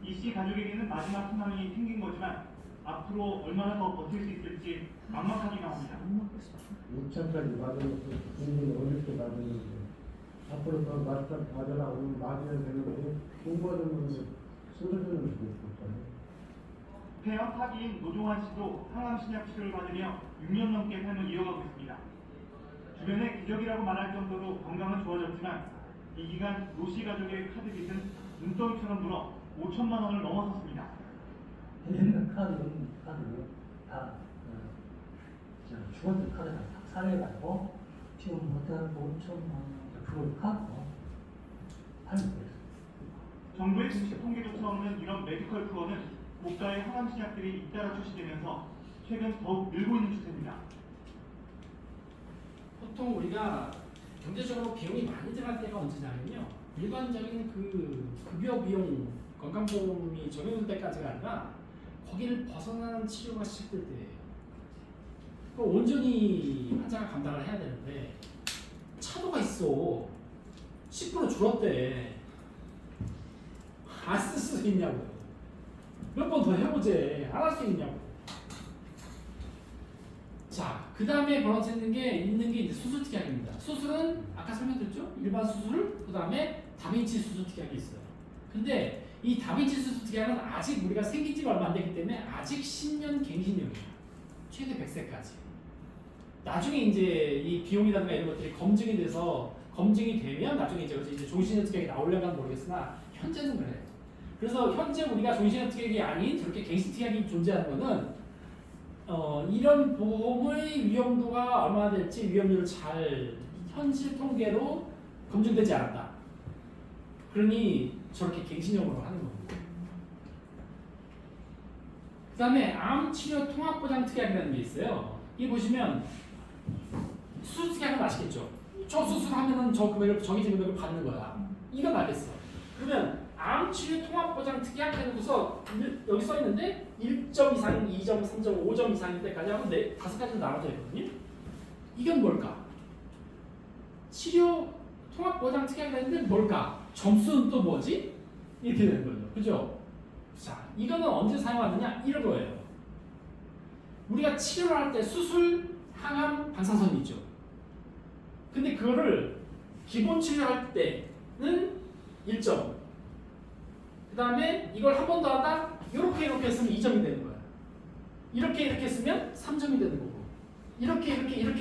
이 씨 가족에게는 마지막 희망이 생긴 거지만 앞으로 얼마나 더 버틸 수 있을지 막막하기만 합니다. 6천까지 받은 것도 국민이 어렵게 받았는데 앞으로 더 받으라고 맞아야 되는데 공부하는 분은 쓰러지는 수도 있잖아요. 폐암 타기인 노종환 씨도 항암 신약 치료를 받으며 6년 넘게 삶을 이어가고 있습니다. 주변에 기적이라고 말할 정도로 건강은 좋아졌지만 이 기간 노 씨 가족의 카드 빚은 눈덩이처럼 불어 5천만 원을 넘어섰습니다. 있는 카드를 다 죽었던 카드를 다 사려가지고 지금 못하는 5천만 원 그걸 갖고 팔고 있어요. 정부의 공식 통계조차 없는 이런 메디컬 투어는 고가의 항암 신약들이 잇따라 출시되면서 최근 더욱 늘고 있는 추세입니다. 보통 우리가 경제적으로 비용이 많이 들어갈 때가 언제냐면요. 일반적인 그 급여 비용 건강보험이 적용될 때까지가 아니라 거기를 벗어나는 치료가 시작될 때예요. 그럼 온전히 환자가 감당을 해야 되는데 차도가 있어. 10% 줄었대. 안 쓸 수 있냐고요. 몇 번 더 해보지. 안 할 수 있냐고. 자, 그 다음에 벌어지는 게 이제 수술 특약입니다. 수술은 아까 설명드렸죠? 일반 수술, 그 다음에 다빈치 수술 특약이 있어요. 근데 이 다빈치 수술 특약은 아직 우리가 생긴 지가 얼마 안 되기 때문에 아직 10년 갱신형이야. 최대 100세까지. 나중에 이제 이 비용이라든가 이런 것들이 검증이 돼서 검증이 되면 나중에 이제 종신형 특약이 나오려면 모르겠으나 현재는 그래. 그래서 현재 우리가 종신형 특약이 아닌 저렇게 갱신 특약이 존재하는 거는 이런 보험의 위험도가 얼마나 될지 위험률을 잘 현실 통계로 검증되지 않았다. 그러니 저렇게 갱신형으로 하는 겁니다. 그 다음에 암치료 통합보장 특약이라는 게 있어요. 이 보시면 수술 특약은 아시겠죠? 저 수술하면은 저 금액을 정해진 금액을 받는 거야. 이건 알겠어. 그러면 암 치료 통합 보장 특약 해놓고서 여기 써 있는데 1점 이상, 2점, 3점, 5점 이상일 때까지 하고 5가지로 나눠져 있거든요. 이건 뭘까? 치료 통합 보장 특약이 되는데 뭘까? 점수는 또 뭐지? 이렇게 되는 거죠. 그죠? 자, 이거는 언제 사용하느냐? 이런 거예요. 우리가 치료를 할 때 수술, 항암, 방사선이 있죠. 근데 그거를 기본 치료할 때는 1점. 그 다음에 이걸 한 번 더 하다 이렇게 했으면 2점이 되는 거야. 이렇게 했으면 3점이 되는 거고, 이렇게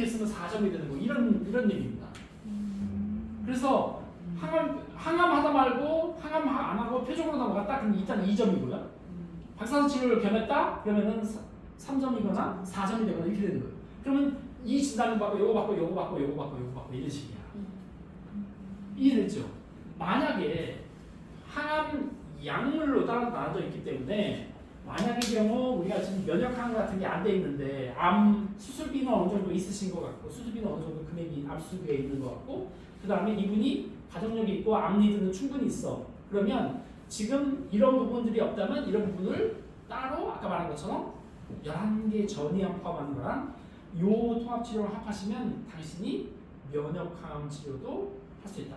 했으면 4점이 되는 거고, 이런 얘기입니다. 그래서 항암 하다 말고 항암 안 하고 표적으로 넘어갔다 그럼 일단 2점이고요. 방사선 치료를 겸했다 그러면은 3점이거나 4점이 되거나 이렇게 되는 거예요. 그러면 이 진단을 받고 요거 받고 이런 식이야. 이해됐죠? 만약에 항암 약물로 따로 나눠져 있기 때문에 만약의 경우 우리가 지금 면역항 같은 게 안 돼 있는데 암 수술비는 어느 정도 있으신 것 같고 수술비는 어느 정도 금액이 암 수술비가 있는 것 같고 그 다음에 이분이 가족력이 있고 암 니드는 충분히 있어. 그러면 지금 이런 부분들이 없다면 이런 부분을 따로 아까 말한 것처럼 11개 전이암 포함하는 거랑 요 통합치료를 합하시면 당신이 면역항암 치료도 할 수 있다.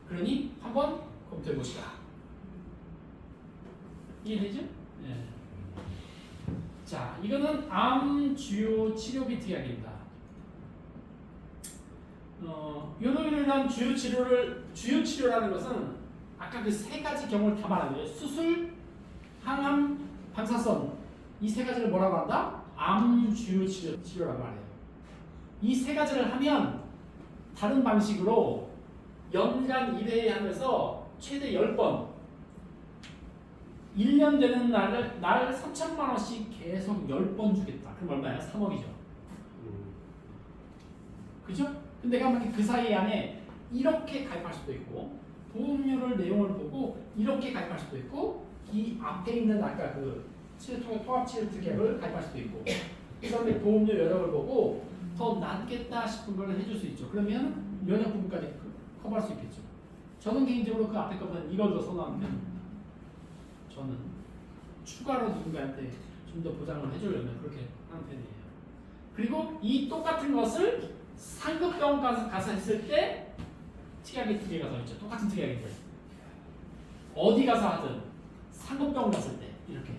그러니 한번 검토해 보시라. 이해되죠? 네. 자, 이거는 암 주요 치료비 특약입니다. 요노에 대한 주요 치료라는 것은 아까 그 3가지 경우를 다 말하는 거예요. 수술, 항암, 방사선 이 3가지를 뭐라고 한다? 암 주요 치료라고 말해요. 이 3가지를 하면 다른 방식으로 연간 1회 하면서 최대 10번 1년 되는 날 3천만 원씩 계속 10번 주겠다. 그럼 얼마야? 3억이죠. 그죠? 근데 가만히 그 사이 안에 이렇게 가입할 수도 있고 보험료를 내용을 보고 이렇게 가입할 수도 있고 이 앞에 있는 아까 그 치료통합 통합치료 특약을 가입할 수도 있고 그 다음에 보험료 여력을 보고 더 낫겠다 싶은 걸 해줄 수 있죠. 그러면 면역 부분까지 커버할 수 있겠죠. 저는 개인적으로 그 앞에 거는 이걸 더 선호하는 편입니다. 저는 추가로 누군가한테 좀 더 보장을 해주려면 그렇게 하는 편이에요. 그리고 이 똑같은 것을 상급병원 가서 했을 때 특약이 2개가 더 있죠. 똑같은 특약인데 어디 가서 하든 상급병원 갔을 때 이렇게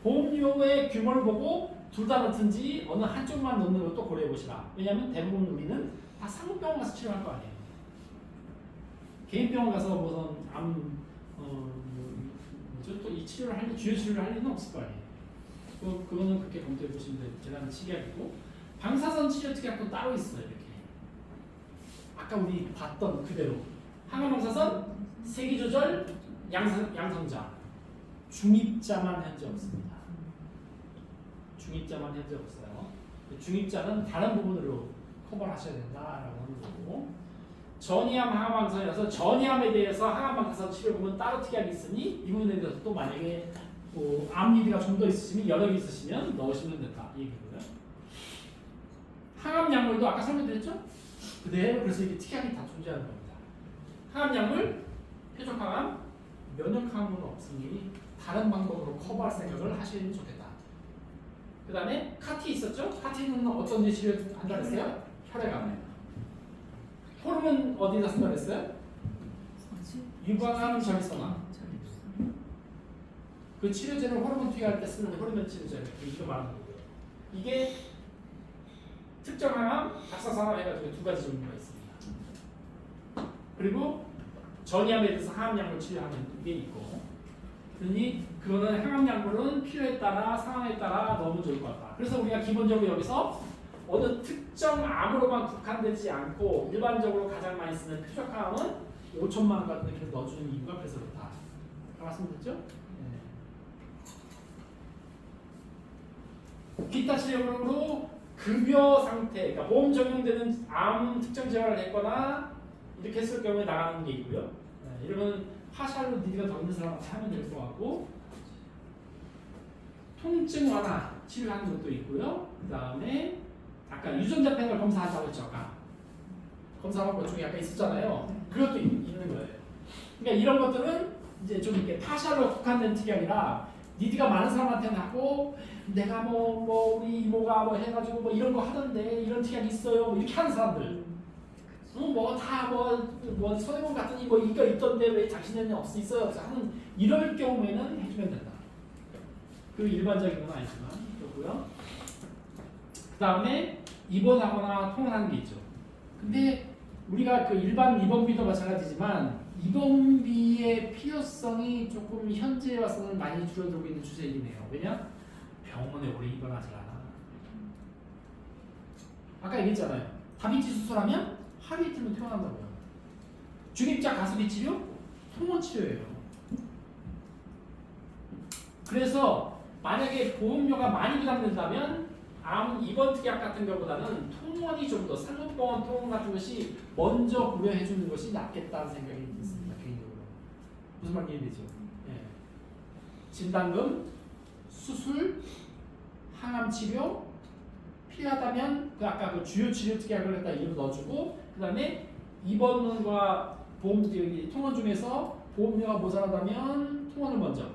보험료의 규모를 보고 둘 다 넣든지 어느 한쪽만 넣는 것도 고려해 보시라. 왜냐하면 대부분 우리는 다 상급병원 가서 치료할 거 아니에요. 개인병원 가서 무슨 또 이 치료를 할 주요 치료를 할 리는 없을 거 아니에요. 그거는 그렇게 검토해 보시면 되는 특약이고 방사선 치료 특약도 따로 있어요. 이렇게 아까 우리 봤던 그대로 항암 방사선, 세기 조절, 양성자, 중입자만 현재 없습니다. 중입자만 현재 없어요. 중입자는 다른 부분으로 커버를 하셔야 된다라고 하는 거고 전이암, 항암 방사선이라서 전이암에 대해서 항암 방사선 치료금은 따로 특약이 있으니 이 부분에 대해서 또 만약에 뭐 암리드가 좀 더 있으시면 여력이 있으시면 넣으시면 된다 이 얘기고요. 항암 약물도 아까 설명드렸죠? 그대로 그래서 이게 특약이 다 존재하는 겁니다. 항암 약물, 표적항암, 면역항암은 없으니 다른 방법으로 커버할 생각을 하시면 좋겠다. 그 다음에 카티 있었죠? 카티는 어떤 치료 한다 했어요? 혈액암. 호르몬 어디다 쓴다 했어요? 유방암 전이성암. 그 치료제는 호르몬 투여할 때 쓰는 호르몬 치료제. 이거 말하는 거고요. 이게 특정 항암, 박사상암 해가지고 2가지 종류가 있습니다. 그리고 전이암에 대해서 항암약물 치료하는 게 있고 그러니 그거는 항암약물은 필요에 따라 상황에 따라 넣으면 좋을 것 같다. 그래서 우리가 기본적으로 여기서 어느 특정 암으로만 국한되지 않고 일반적으로 가장 많이 쓰는 표적항암은 5천만 원 같은 데 넣어주는 이유가 그래서 그렇다. 말씀드렸죠? 네. 기타 치료로 급여 상태, 그러니까 보험 적용되는 암 특정 재활을 했거나 이렇게 했을 경우에 나가는 게 있고요. 네, 이러면 파샬로 니드가 더 있는 사람한테 하면 될 것 같고 통증 완화 치료하는 것도 있고요. 그 다음에 아까 유전자 팽을 검사한다고 했죠. 아까 검사한 것 중에 아까 있었잖아요. 그것도 있는 거예요. 그러니까 이런 것들은 이제 좀 이렇게 타샬로 국한된 특약이라 니드가 많은 사람한테는 하고 내가 뭐 우리 이모가 뭐 해가지고 뭐 이런 거 하던데 이런 특약이 있어요 뭐 이렇게 하는 사람들 뭐 다 뭐 손해본 같더니 뭐 이거 있던데 왜 당신네는 있어요 하는 이럴 경우에는 해주면 된다. 그 일반적인 건 아니지만 그렇고요. 그 다음에 입원하거나 통원하는 게 있죠. 근데 우리가 그 일반 입원비도 마찬가지지만 입원비의 필요성이 조금 현재에 와서는 많이 줄어들고 있는 추세이긴 해요. 왜냐? 병원에 오래 입원하지 않아. 아까 얘기했잖아요. 다빈치 수술하면 하루 이틀면 퇴원한다고요. 중입자 가습기 치료? 통원 치료예요. 그래서 만약에 보험료가 많이 부담된다면 암 입원 특약 같은 경우보다는 통원이 좀 더 산업보험 통원 같은 것이 먼저 고려해 주는 것이 낫겠다는 생각이 있습니다. 개인적으로. 무슨 말인지 이해되죠? 예. 진단금, 수술, 항암 치료, 필요하다면 그 아까 그 주요 치료 특약을 갖다 이름 넣어주고 그 다음에 입원과 보험 통원 중에서 보험료가 모자라다면 통원을 먼저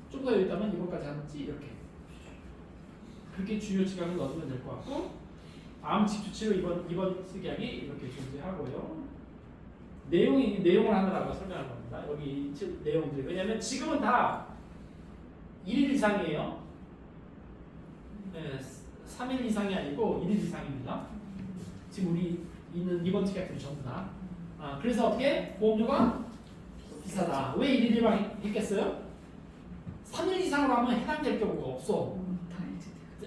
좀 더 있다면 입원까지 하는지 이렇게 그렇게 주요 특약을 넣어주면 될 것 같고 암 직주 치료 입원 특약이 이렇게 존재하고요. 내용을 하느라고 설명할 겁니다. 여기 내용들이 왜냐하면 지금은 다 1일 이상이에요. 네, 3일 이상이 아니고 1일 이상입니다. 지금 우리 있는 입원 특약들이 전부 다. 그래서 어떻게 보험료가 비싸다. 왜 1일 이상 했겠어요? 3일 이상으로 하면 해당될 경우가 없어.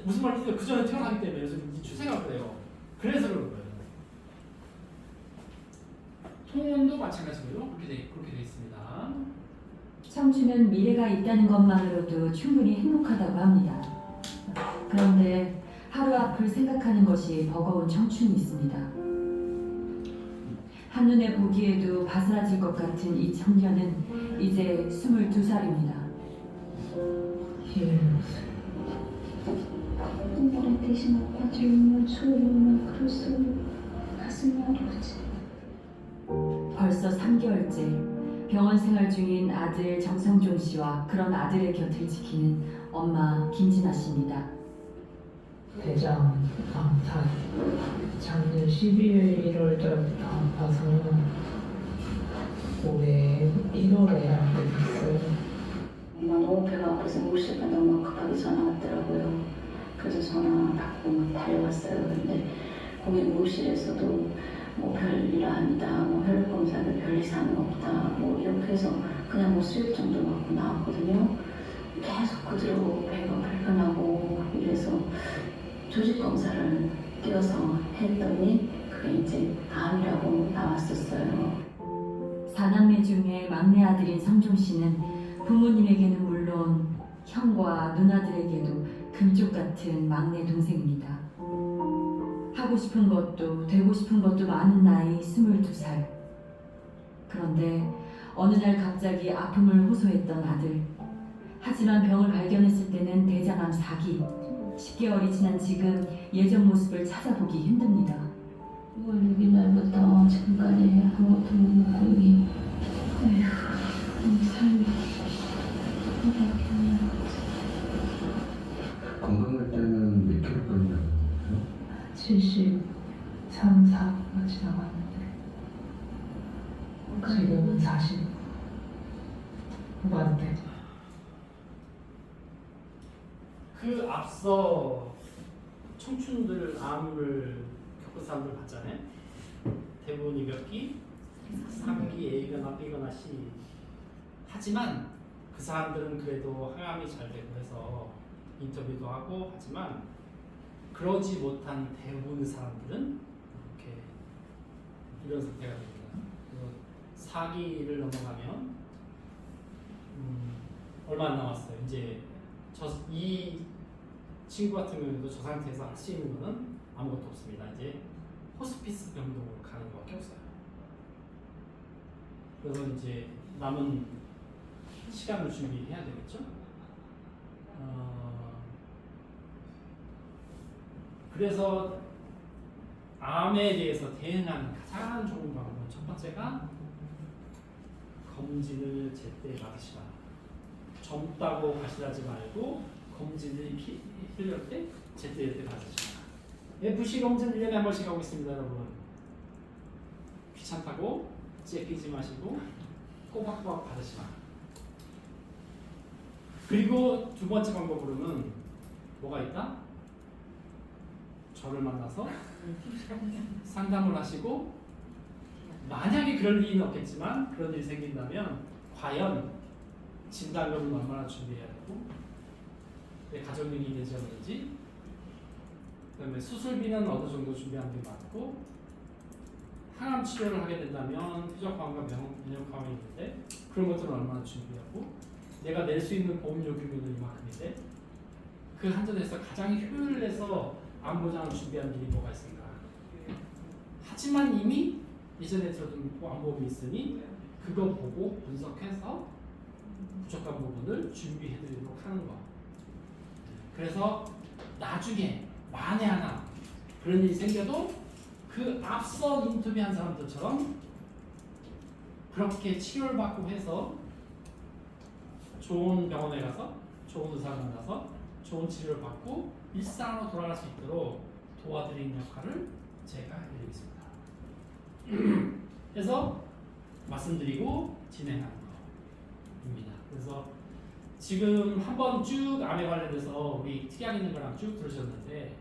무슨 말인지 그 전에 태어나기 때문에 요즘 추세가 그래요. 그래서 그런 거예요. 통원도 마찬가지고요. 그렇게 돼 있습니다. 청춘은 미래가 있다는 것만으로도 충분히 행복하다고 합니다. 그런데 하루 앞을 생각하는 것이 버거운 청춘이 있습니다. 한눈에 보기에도 바스라질 것 같은 이 청년은 이제 22살입니다. 오랫동안 빠지면 추우면 그럴수록 가슴이 아프지. 벌써 3개월째 병원 생활 중인 아들 정성종 씨와 그런 아들의 곁을 지키는 엄마 김진아 씨입니다. 대장 암살 작년 12월 1월달부터 아파서 올해 1월에 알게 됐어요. 엄마 너무 배가 아파서 못 쉴까 너무 급하게 전화 왔더라고요. 그래서 전화 받고 막 달려왔어요. 근데 거기 응급실에서도 뭐 별일 아니다, 뭐 혈액 검사는 별 이상 없다, 뭐 이렇게 해서 그냥 뭐 수육 정도 맞고 나왔거든요. 계속 그대로 배가 불편하고 이래서 조직 검사를 뛰어서 했더니 그게 이제 암이라고 나왔었어요. 4남매 중에 막내 아들인 성종 씨는 부모님에게는 물론 형과 누나들에게도 금쪽 같은 막내 동생입니다. 하고 싶은 것도 되고 싶은 것도 많은 나이 22살. 그런데 어느 날 갑자기 아픔을 호소했던 아들. 하지만 병을 발견했을 때는 대장암 4기. 10개월이 지난 지금 예전 모습을 찾아보기 힘듭니다. 6월 6일 날부터 지금까지 아무것도 못 먹고 여기 에휴 이 삶이 건강할 때는 몇 킬로까지 나갔어요? 73, 4가 지나갔는데 지금은 40 후반대. 그 앞서 청춘들 암을 겪은 사람들 봤잖아요. 대부분이 몇 기? 3기 A거나 B거나 C. 하지만 그 사람들은 그래도 항암이 잘 되고 해서 인터뷰도 하고 하지만 그러지 못한 대부분의 사람들은 이렇게 이런 상태가 됩니다. 4기를 넘어가면 얼마 안 남았어요. 이제 이 친구 같은 경우에도 저 상태에서 할 수 있는 거는 아무것도 없습니다. 이제 호스피스 병동으로 가는 것밖에 없어요. 그래서 이제 남은 시간을 준비해야 되겠죠. 그래서 암에 대해서 대응하는 가장 좋은 방법은 첫 번째가 검진을 제때 받으시라. 젊다고 과실하지 말고 검진을 필요할 때 제때 받으시라. FC 검진 1년에 한 번씩 하고 있습니다, 여러분. 귀찮다고 째끼지 마시고 꼬박꼬박 받으시라. 그리고 두 번째 방법으로는 뭐가 있다? 저를 만나서 상담을 하시고, 만약에 그럴 일은 없겠지만 그런 일이 생긴다면 과연 진단금은 얼마나 준비해야 되고, 내 가족력이 있는지 없는지, 그다음에 수술비는 어느 정도 준비하는 게 맞고, 항암 치료를 하게 된다면 표적항암과 면역항암이 있는데 그런 것들은 얼마나 준비하고, 내가 낼 수 있는 보험료 규모는 이만큼인데 그 한전에서 가장 효율을 내서 암 보장을 준비한 일이 뭐가 있을까? 하지만 이미 이전에 들어둔 암보험이 있으니 그거 보고 분석해서 부족한 부분을 준비해드리도록 하는 거. 그래서 나중에 만에 하나 그런 일이 생겨도 그 앞서 인터뷰한 사람들처럼 그렇게 치료를 받고 해서 좋은 병원에 가서 좋은 의사를 만나서 좋은 치료를 받고 일상으로 돌아갈 수 있도록 도와드리는 역할을 제가 해드리겠습니다. 그래서 말씀드리고 진행하는 겁니다. 그래서 지금 한번 쭉 암에 관련해서 우리 특약 있는 거랑 쭉 들으셨는데,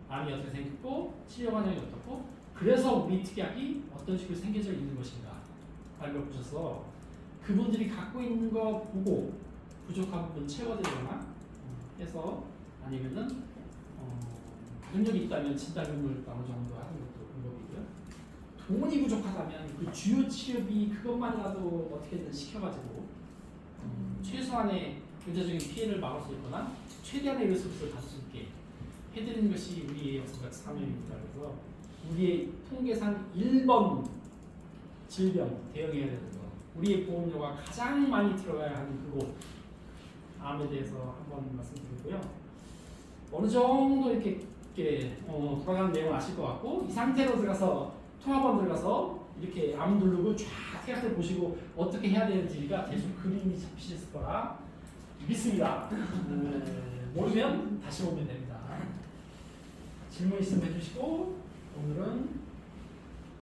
암이 어떻게 생겼고 치료 과정이 어떻고, 그래서 우리 특약이 어떤 식으로 생겨져 있는 것인가 알려보셔서 그분들이 갖고 있는 거 보고 부족한 부분 채워드리거나 해서, 아니면은 가족력이 있다면 진단금을 어느 정도 하는 것도 방법이고요. 돈이 부족하다면 그 주요 치료비 그것만이라도 어떻게든 시켜가지고 최소한의 경제적인 피해를 막을 수 있거나 최대한의 리소스를 가질 수 있게 해드리는 것이 우리의 역사적 사명입니다. 그래서 우리의 통계상 1번 질병 대응해야 되는 거, 우리의 보험료가 가장 많이 들어가야 하는 그곳, 암에 대해서 한번 말씀드리고요. 어느 정도 이렇게 돌아가는 내용을 아실 것 같고, 이 상태로 들어가서 통합원 들어가서 이렇게 암 누르고 쫙 태양을 보시고 어떻게 해야 되는지가 대충 그림이 잡히실 거라 믿습니다. 모르면 다시 오면 됩니다. 질문 있으면 해주시고, 오늘은